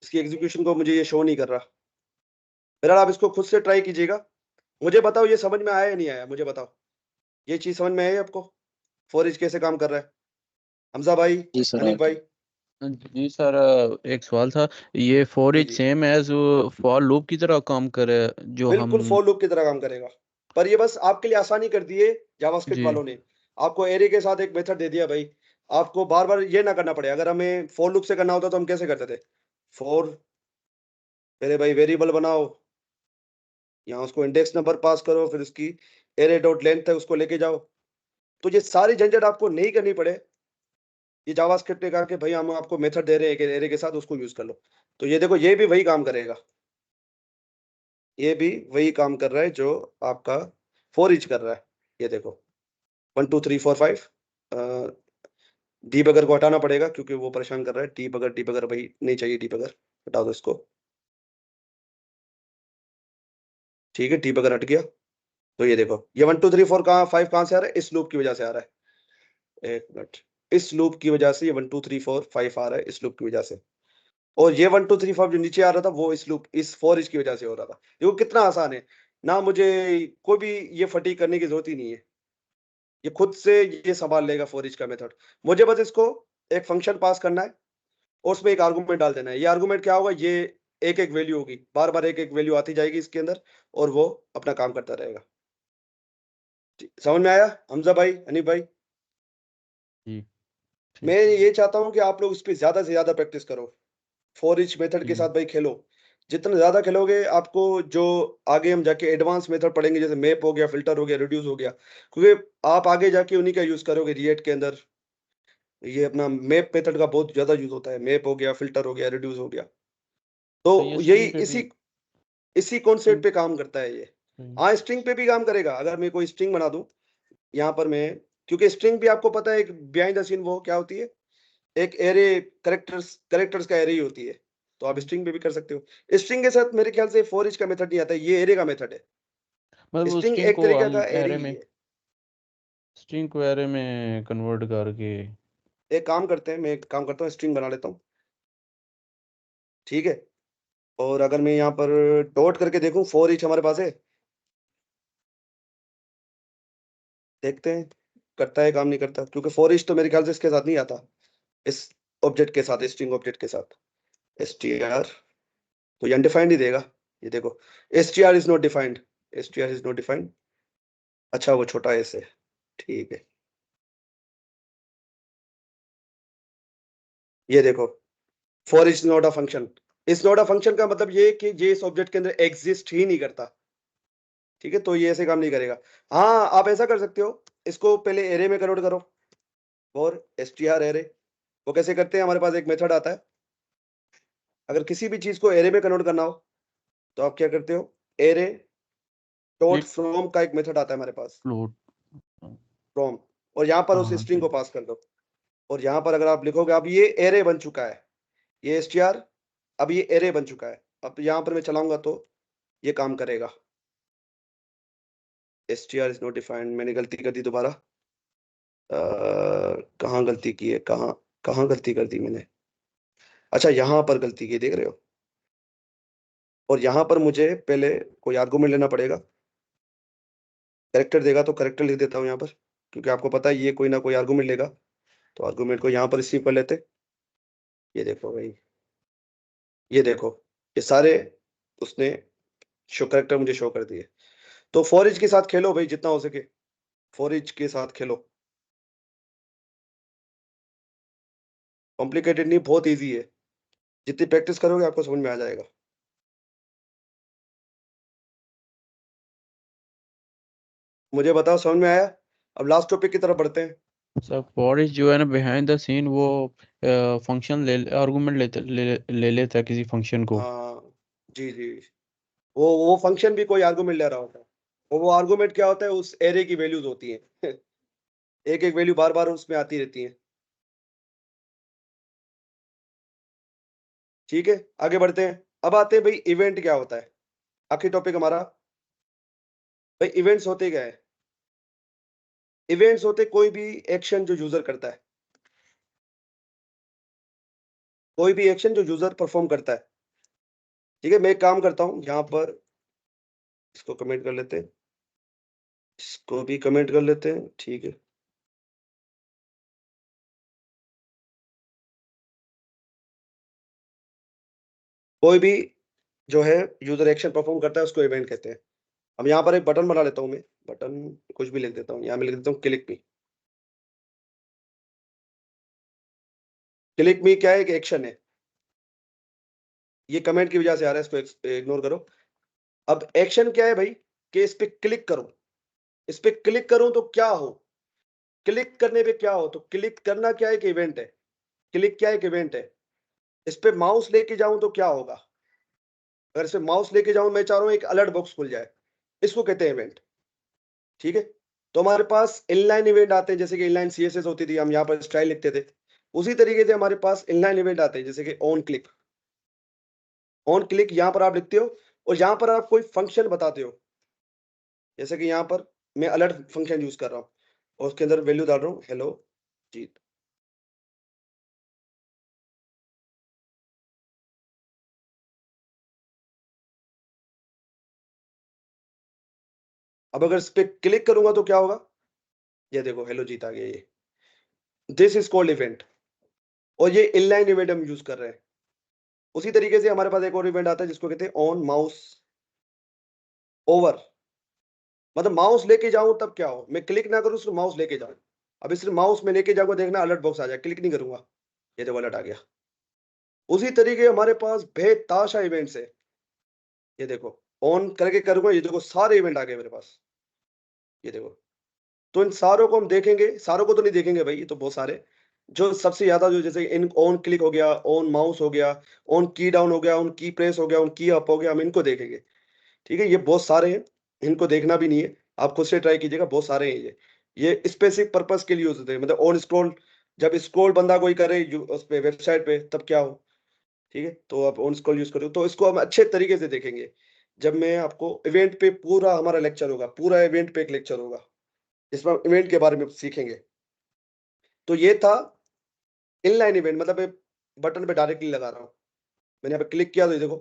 इसकी एग्जीक्यूशन को मुझे ये शो नहीं कर रहा। बहरहाल आप इसको खुद से ट्राई कीजिएगा। मुझे बताओ ये समझ में आया या नहीं आया, मुझे बताओ ये चीज समझ में आई आपको, फॉर ईच कैसे काम कर रहा है। हमजा भाई, जी सर, हनीफ भाई। जी सर, एक सवाल था। ये for G each G, same as for loop की तरह काम करे जो हम। बिल्कुल फॉर लूप की तरह काम करेगा, पर ये बस आपके लिए आसानी कर दी है जावास्क्रिप्ट जी वालों ने। आपको एरे के साथ एक मेथड दे दिया भाई, आपको बार बार ये ना करना पड़े। अगर हमें फॉर लूप से करना होता तो हम कैसे करते थे, फॉर, पहले भाई वेरिएबल बनाओ, यहाँ उसको इंडेक्स नंबर पास करो, फिर उसकी एरे डॉट लेंथ है उसको लेके जाओ। तो ये सारी झंझट आपको नहीं करनी पड़े। ये जावास्क्रिप्ट ने कहा कि भाई हम आपको मेथड दे रहे हैं एरे के साथ, उसको यूज कर लो। तो ये देखो ये भी वही काम करेगा, ये भी वही काम कर रहा है जो आपका फॉर ईच कर रहा है। ये देखो 1 2 3 4 5। डीबगर को हटाना पड़ेगा क्योंकि वो परेशान कर रहा है। डीबगर, डीबगर भाई नहीं चाहिए, डीबगर हटा दो इसको, ठीक है, डीबगर हट गया। तो ये देखो ये 1 2 3 4 कहाँ 5 कहाँ से आ रहा है, इस लूप की वजह से आ रहा है। 1 मिनट, इस लूप की वजह से ये 1 2 3 4 5 आ रहा है, इस लूप की वजह से। और ये 1 2 3 4 जो नीचे आ रहा था वो इस लूप, इस फॉर ईच की वजह से हो रहा था। देखो कितना आसान है ना, मुझे कोई भी ये फटीग करने की जरूरत ही नहीं है। ये खुद से ये संभाल लेगा फॉर ईच का मेथड। मुझे बस इसको एक फंक्शन पास करना है और उसमें एक आर्गुमेंट डाल देना है। ये आर्गुमेंट क्या होगा, ये एक एक वैल्यू होगी, बार बार एक एक वैल्यू आती जाएगी इसके अंदर, और वो अपना काम करता रहेगा। समझ में आया हमजा भाई, अनीफ भाई? जी मैं ठीक है। ये चाहता हूँ कि आप लोग इस पे ज्यादा से ज्यादा प्रैक्टिस करो, फॉर ईच मेथड के जी साथ भाई खेलो। जितना ज्यादा खेलोगे आपको जो आगे हम जाके एडवांस मेथड पढ़ेंगे, जैसे मैप हो गया, फिल्टर हो गया, रिड्यूस हो गया, क्योंकि आप आगे जाके उन्हीं का यूज करोगे रिएक्ट के अंदर। ये अपना मैप मेथड का बहुत ज्यादा यूज होता है, मैप हो गया, फिल्टर हो गया, रिड्यूस हो गया। तो ये तो यही स्ट्रिंग पे भी। इसी इसी कॉन्सेप्ट स्ट्रिंग। पे काम करता है ये। हाँ स्ट्रिंग पे भी काम करेगा। अगर मैं कोई स्ट्रिंग बना दूं यहाँ पर मैं, क्योंकि स्ट्रिंग भी आपको पता है एक बिहाइंड द सीन वो क्या होती है, एक एरे, करेक्टर्स, करेक्टर्स का एरे ही होती है। तो आप स्ट्रिंग पे भी कर सकते हो। स्ट्रिंग के साथ मेरे ख्याल से फॉर ईच का मेथड नहीं आता, ये एरे का मेथड है। मतलब स्ट्रिंग स्ट्रिंग एक को तरीका हम का एरे एरे ही में है। कन्वर्ट करके एक काम करते हैं, मैं एक काम करता हूँ, स्ट्रिंग बना लेता हूँ, ठीक है। और अगर मैं यहाँ पर डॉट करके देखूं, फॉर ईच हमारे पास है, देखते हैं करता है काम नहीं करता, क्योंकि फॉर ईच तो मेरे ख्याल से इसके साथ नहीं आता, इस ऑब्जेक्ट के साथ, स्ट्रिंग ऑब्जेक्ट के साथ। str तो ये अनडिफाइंड ही देगा, ये देखो str is not defined, str is not defined. अच्छा वो छोटा एस है, ठीक है। ये देखो for is not a function, is not a function का मतलब ये कि ये इस ऑब्जेक्ट के अंदर एग्जिस्ट ही नहीं करता, ठीक है। तो ये ऐसे काम नहीं करेगा। हाँ आप ऐसा कर सकते हो, इसको पहले एरे में कन्वर्ट करो, और str एरे, वो कैसे करते हैं, हमारे पास एक मेथड आता है। अगर किसी भी चीज को एरे में कन्वर्ट करना हो तो आप क्या करते हो, एरे डॉट फ्रॉम का एक मेथड आता है हमारे पास, फ्लोट। फ्रॉम, और यहाँ पर उस हाँ स्ट्रिंग को ठीक। पास कर दो। और यहाँ पर अगर आप लिखोगे, अब ये एरे बन चुका है, ये str, अब ये एरे बन चुका है। अब यहाँ पर मैं चलाऊंगा तो ये काम करेगा। str इज नॉट डिफाइंड, मैंने गलती कर दी दोबारा, कहाँ गलती की है, कहाँ कहाँ गलती कर दी मैंने, अच्छा यहाँ पर गलती की, देख रहे हो। और यहाँ पर मुझे पहले कोई आर्गुमेंट लेना पड़ेगा, कैरेक्टर देगा तो कैरेक्टर लिख देता हूँ यहाँ पर, क्योंकि आपको पता है ये कोई ना कोई आर्गुमेंट लेगा, तो आर्गुमेंट को यहाँ पर रिसीव कर लेते। ये देखो भाई, ये देखो, ये सारे उसने शो कैरेक्टर मुझे शो कर दिए। तो फॉर ईच के साथ खेलो भाई जितना हो सके, फॉर ईच के साथ खेलो, कॉम्प्लिकेटेड नहीं, बहुत इजी है, जितनी प्रैक्टिस करोगे आपको समझ में आ जाएगा। मुझे बताओ समझ में आया। अब लास्ट टॉपिक की तरफ बढ़ते हैं। सर फॉर इच जो है ना बिहाइंड द सीन वो फंक्शन आर्गुमेंट ले लेता है किसी फंक्शन को। हाँ जी जी, वो फंक्शन भी कोई आर्गुमेंट ले रहा होता है, वो आर्गुमेंट क्या होता है, उस एरे की वैल्यूज होती हैं एक एक वैल्यू बार बार उसमें आती रहती है, ठीक है। आगे बढ़ते हैं, अब आते हैं भाई इवेंट क्या होता है, आखिरी टॉपिक हमारा। भाई इवेंट्स होते क्या है, इवेंट्स होते कोई भी एक्शन जो यूजर करता है, कोई भी एक्शन जो यूजर परफॉर्म करता है, ठीक है। मैं एक काम करता हूं यहाँ पर, इसको कमेंट कर लेते हैं, इसको भी कमेंट कर लेते हैं, ठीक है। कोई भी जो है यूजर एक्शन परफॉर्म करता है उसको इवेंट कहते हैं। अब यहाँ पर एक बटन बना लेता हूँ मैं, बटन कुछ भी लिख देता हूँ, यहाँ मैं लिख देता हूँ क्लिक मी। क्लिक मी क्या है, एक एक्शन है, ये कमेंट की वजह से आ रहा है, इसको इग्नोर करो। अब एक्शन क्या है भाई, कि इस पे क्लिक करो, इस पे क्लिक करूं तो क्या हो, क्लिक करने पे क्या हो, तो क्लिक करना क्या है, एक इवेंट है, क्लिक क्या है, एक इवेंट है। इस पे माउस लेके जाऊं तो क्या होगा, अगर इस पे माउस लेके जाऊं, मैं चाह रहा हूं एक अलर्ट बॉक्स खुल जाए, इसको कहते हैं इवेंट, ठीक है। तो हमारे पास इनलाइन इवेंट आते हैं, जैसे कि इनलाइन सीएसएस होती थी, हम यहाँ पर स्टाइल लिखते थे, उसी तरीके से हमारे पास इनलाइन इवेंट आते हैं, जैसे कि ऑन क्लिक, ऑन क्लिक यहाँ पर आप लिखते हो, और यहाँ पर आप कोई फंक्शन बताते हो, जैसे कि यहाँ पर मैं अलर्ट फंक्शन यूज कर रहा हूँ, और उसके अंदर वैल्यू डाल रहा हूँ हेलो जीत। अब अगर इस पे क्लिक करूंगा तो क्या होगा, ये देखो हेलो जीत आ गया, ये दिस इज कॉल्ड इवेंट, और ये इनलाइन इवेंट हम यूज कर रहे हैं। उसी तरीके से हमारे पास एक और इवेंट आता है जिसको कहते हैं ऑन माउस ओवर, मतलब माउस लेके जाऊं तब क्या हो, मैं क्लिक ना करूं, सिर्फ माउस लेके जाऊं। अब सिर्फ माउस में लेके जाऊंगा, देखना अलर्ट बॉक्स आ जाए, क्लिक नहीं करूंगा, ये देखो अलर्ट आ गया। उसी तरीके हमारे पास बेताशा इवेंट्स है, ये देखो ऑन करके करूंगा, ये देखो सारे इवेंट आ गए मेरे पास, ये देखो। तो इन सारों को हम देखेंगे, सारों को तो नहीं देखेंगे भाई, ये तो बहुत सारे, जो सबसे ज्यादा जो जैसे इन ऑन क्लिक हो गया, ऑन माउस हो गया, ऑन की डाउन हो गया, ऑन की प्रेस हो गया, ऑन की अप हो गया, हम इनको देखेंगे, ठीक है। ये बहुत सारे हैं, इनको देखना भी नहीं है, आप खुद से ट्राई कीजिएगा, बहुत सारे हैं ये स्पेसिफिक पर्पस के लिए यूज होते हैं, मतलब ऑन स्क्रॉल, जब स्क्रॉल बंदा कोई करे उस पे वेबसाइट पे, तब क्या हो, ठीक है, तो आप ऑन स्क्रॉल यूज करो, तो इसको हम अच्छे तरीके से देखेंगे जब मैं आपको इवेंट पे पूरा हमारा लेक्चर होगा, पूरा इवेंट पे एक लेक्चर होगा जिसमें हम इवेंट के बारे में सीखेंगे। तो ये था इनलाइन इवेंट, मतलब बटन पे डायरेक्टली लगा रहा हूँ, मैंने यहाँ पे क्लिक किया तो ये देखो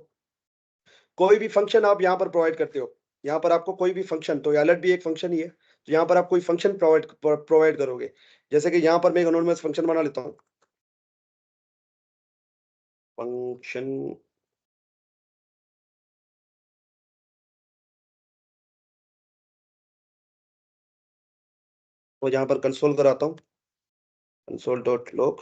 कोई भी फंक्शन आप यहाँ पर प्रोवाइड करते हो, यहाँ पर आपको कोई भी फंक्शन, तो अलर्ट भी एक फंक्शन ही है, तो यहाँ पर आप कोई फंक्शन प्रोवाइड करोगे, जैसे कि यहाँ पर मैं एक एनोनिमस फंक्शन बना लेता हूँ, फंक्शन तो यहाँ पर कंसोल कराता हूँ, console dot log,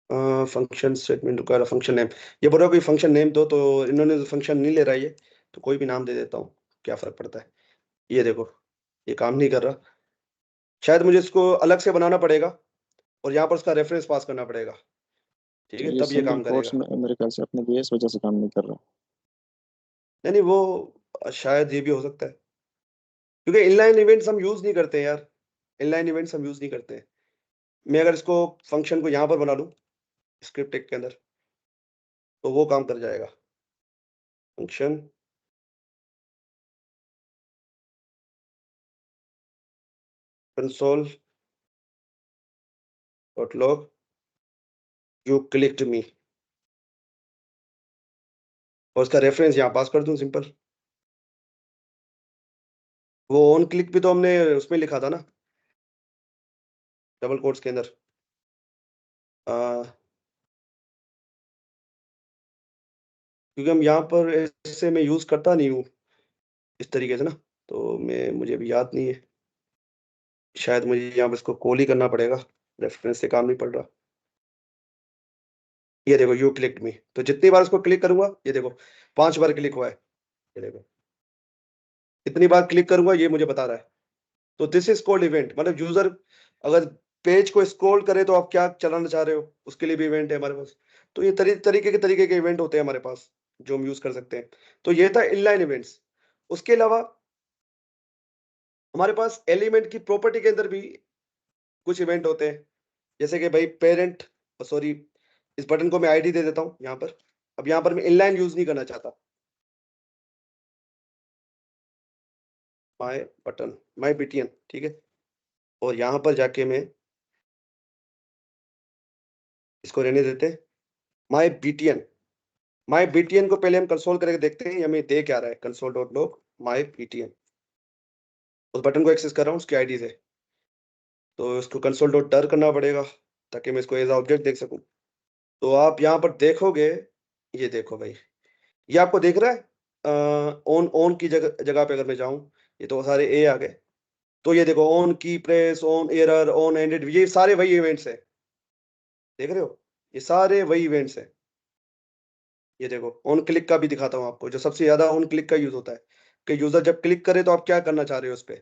function statement require function name, ये बोल रहा है कोई फंक्शन नेम दो, तो इन्होंने फंक्शन नहीं ले रहा है ये, तो कोई भी नाम दे देता हूँ, क्या फर्क पड़ता है। ये देखो ये काम नहीं कर रहा, शायद मुझे इसको अलग से बनाना पड़ेगा और यहाँ पर उसका रेफरेंस पास करना पड़ेगा, ठीक तो है, ये तब ये सिंगल काम कोट्स करेगा। में मेरे ख्याल से आपने दिया, इस वजह से काम नहीं कर रहा। नहीं नहीं, वो शायद ये भी हो सकता है, क्योंकि इनलाइन इवेंट्स हम यूज नहीं करते हैं यार, इनलाइन इवेंट्स हम यूज नहीं करते हैं। मैं अगर इसको फंक्शन को यहाँ पर बना लूँ स्क्रिप्ट टेक के अंदर, तो वो काम कर जाएगा, function console dot log you clicked me, और उसका रेफरेंस यहाँ पास कर दूं सिंपल। वो ऑन क्लिक भी तो हमने उसमें लिखा था ना, डबल कोट्स के अंदर, क्योंकि हम यहाँ पर ऐसे मैं यूज करता नहीं हूँ इस तरीके से ना, तो मुझे भी याद नहीं है, शायद मुझे यहाँ पर इसको कॉल ही करना पड़ेगा, रेफरेंस से काम नहीं पड़ रहा। ये देखो यू क्लिक मी, तो जितनी बार इसको क्लिक करूंगा, ये देखो 5 बार क्लिक हुआ है, ये देखो इतनी बार क्लिक करूंगा ये मुझे बता रहा है। तो दिस इज कॉल्ड इवेंट, मतलब यूजर अगर पेज को स्क्रॉल करे तो आप क्या चलाना चाह रहे हो उसके लिए भी इवेंट है हमारे पास। तो ये तरीके के इवेंट होते हैं हमारे पास जो हम यूज कर सकते हैं। तो ये था इनलाइन इवेंट्स। उसके अलावा हमारे पास एलिमेंट की प्रॉपर्टी के अंदर भी कुछ इवेंट होते हैं, जैसे कि भाई पेरेंट, सॉरी इस बटन को मैं आईडी दे देता हूं यहाँ पर। अब यहाँ पर मैं इनलाइन यूज नहीं करना चाहता, माय बटन, माय बीटीएन, ठीक है, और यहाँ पर जाके मैं इसको रहने देते हैं माय बीटीएन। माय बीटीएन को पहले हम कंसोल करके देखते हैं हमें दे क्या रहा है, console dot log my BTN, उस बटन को एक्सेस कर रहा हूँ उसकी आईडी से, तो इसको कंसोल डॉट डर करना पड़ेगा ताकि मैं इसको एज ऑब्जेक्ट देख सकूं। तो आप यहाँ पर देखोगे, ये देखो भाई, ये आपको देख रहा है ऑन ऑन की जगह जगह पे अगर मैं जाऊं, ये तो सारे ए आ गए, तो ये देखो ऑन की press, on error, on ended, ये सारे वही इवेंट्स है, देख रहे हो, ये सारे वही इवेंट्स है। ये देखो ऑन क्लिक का भी दिखाता हूँ आपको, जो सबसे ज्यादा ऑन क्लिक का यूज होता है कि यूजर जब क्लिक करे तो आप क्या करना चाह रहे हो उस पर।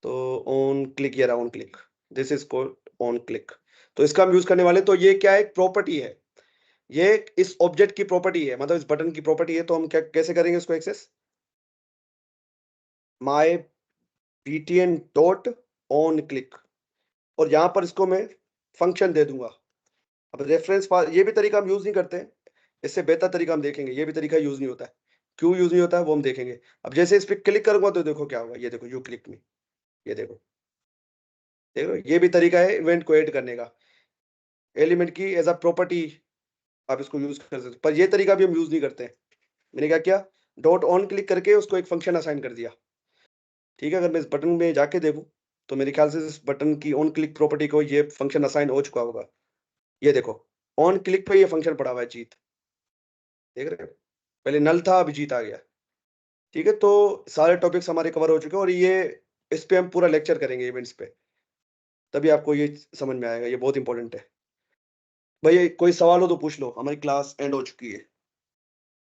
तो ऑन क्लिक, ये रहा on click, this is called on click. तो इसका हम यूज करने वाले, तो ये क्या है, प्रॉपर्टी है, ये इस ऑब्जेक्ट की प्रॉपर्टी है, मतलब इस बटन की प्रॉपर्टी है। तो हम क्या कैसे करेंगे इसको access, my BTN dot on click, और यहाँ पर इसको मैं फंक्शन दे दूंगा। अब रेफरेंस ये भी तरीका हम यूज नहीं करते हैं, इससे बेहतर तरीका हम देखेंगे, ये भी तरीका यूज नहीं होता है, क्यों यूज नहीं होता है वो हम देखेंगे। अब जैसे इस पर क्लिक करूंगा तो देखो क्या होगा, ये देखो यू क्लिक में, ये देखो, देखो ये भी तरीका है इवेंट को ऐड करने का, एलिमेंट की एज अ प्रॉपर्टी आप इसको यूज कर सकते हो, पर ये तरीका भी हम यूज नहीं करते हैं। मैंने क्या किया, डॉट ऑन क्लिक करके उसको एक फंक्शन असाइन कर दिया, ठीक है। अगर मैं इस बटन में जाके देखूं तो मेरे ख्याल से इस बटन की ऑन क्लिक प्रॉपर्टी को ये फंक्शन असाइन हो चुका होगा। ये देखो ऑन क्लिक पे ये फंक्शन पड़ा हुआ है जीत, देख रहे हो, पहले नल था अभी जीत आ गया, ठीक है। तो सारे टॉपिक्स हमारे कवर हो चुके हैं, और ये इस पे हम पूरा लेक्चर करेंगे इवेंट्स पे, तभी आपको ये समझ में आएगा, ये बहुत इंपॉर्टेंट है। भाई कोई सवाल हो तो पूछ लो, हमारी क्लास एंड हो चुकी है,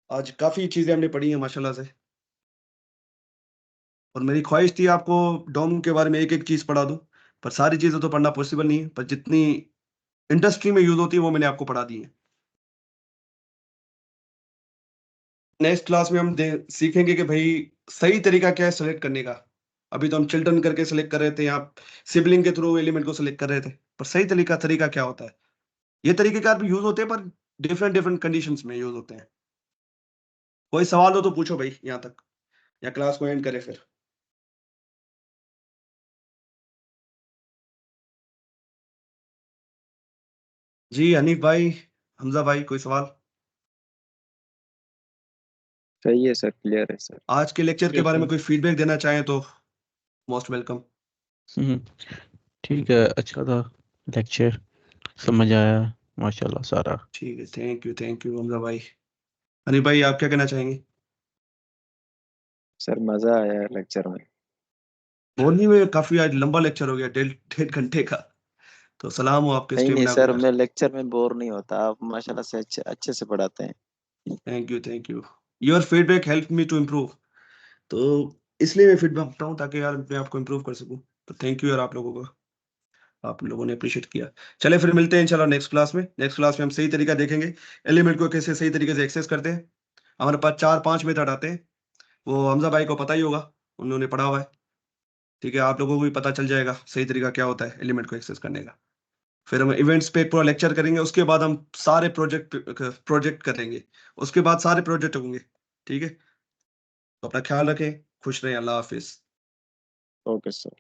आज काफी चीजें हमने पढ़ी हैं माशाल्लाह से, और मेरी ख्वाहिश थी आपको डोम के बारे में एक एक चीज पढ़ा दूं, पर सारी चीजें तो पढ़ना पॉसिबल नहीं है, पर जितनी इंडस्ट्री में यूज होती है वो मैंने आपको पढ़ा दी है। नेक्स्ट क्लास में हम सीखेंगे कि भाई सही तरीका क्या है सेलेक्ट करने का, अभी तो हम चिल्ड्रन करके सिलेक्ट कर रहे थे, यहाँ सिबलिंग के थ्रू एलिमेंट को सिलेक्ट कर रहे थे। पर सही तरीका क्या होता है? ये तरीकेकार भी यूज होते हैं, पर डिफरेंट डिफरेंट कंडीशंस में यूज होते हैं। कोई सवाल हो तो पूछो भाई यहाँ तक, या क्लास को एंड करें फिर। जी हनीफ भाई, हमजा भाई, कोई सवाल? सही है सर, क्लियर है सर। आज के लेक्चर के Yes, बारे में sir. कोई फीडबैक देना चाहें तो मोस्ट वेलकम। ठीक है, अच्छा था लेक्चर, समझ आया माशाल्लाह सारा। ठीक है, थैंक यू हमजा भाई। हनीफ भाई, आप क्या कहना चाहेंगे? सर मजा आया लेक्चर में। बोलने में काफी आज लंबा लेक्चर हो गया, 1.5 घंटे का। तो सलाम हो आपके नहीं नहीं स्टेमिना को सर, यार। मैं लेक्चर में बोर नहीं होता, आप माशाल्लाह से अच्छे अच्छे से पढ़ाते हैं। Thank you. Your feedback help me to improve. तो इसलिए मैं फीडबैक देता हूँ, ताकि यार मैं आपको इम्प्रूव कर सकूँ। तो थैंक यू यार आप लोगों को, आप लोगों ने अप्रिशिएट किया। चले फिर मिलते हैं इंशाल्लाह नेक्स्ट क्लास में। नेक्स्ट क्लास में हम सही तरीका देखेंगे, एलिमेंट को कैसे सही तरीके से एक्सेस करते हैं। हमारे पास 4-5 मेथड आते हैं, वो हमजा भाई को पता ही होगा, उन्होंने पढ़ा हुआ है। ठीक है, आप लोगों को भी पता चल जाएगा सही तरीका क्या होता है एलिमेंट को एक्सेस करने का। फिर हम इवेंट्स पे पूरा लेक्चर करेंगे, उसके बाद हम सारे प्रोजेक्ट करेंगे, उसके बाद सारे प्रोजेक्ट होंगे। ठीक है, तो अपना ख्याल रखें, खुश रहें, अल्लाह हाफिज। Okay sir.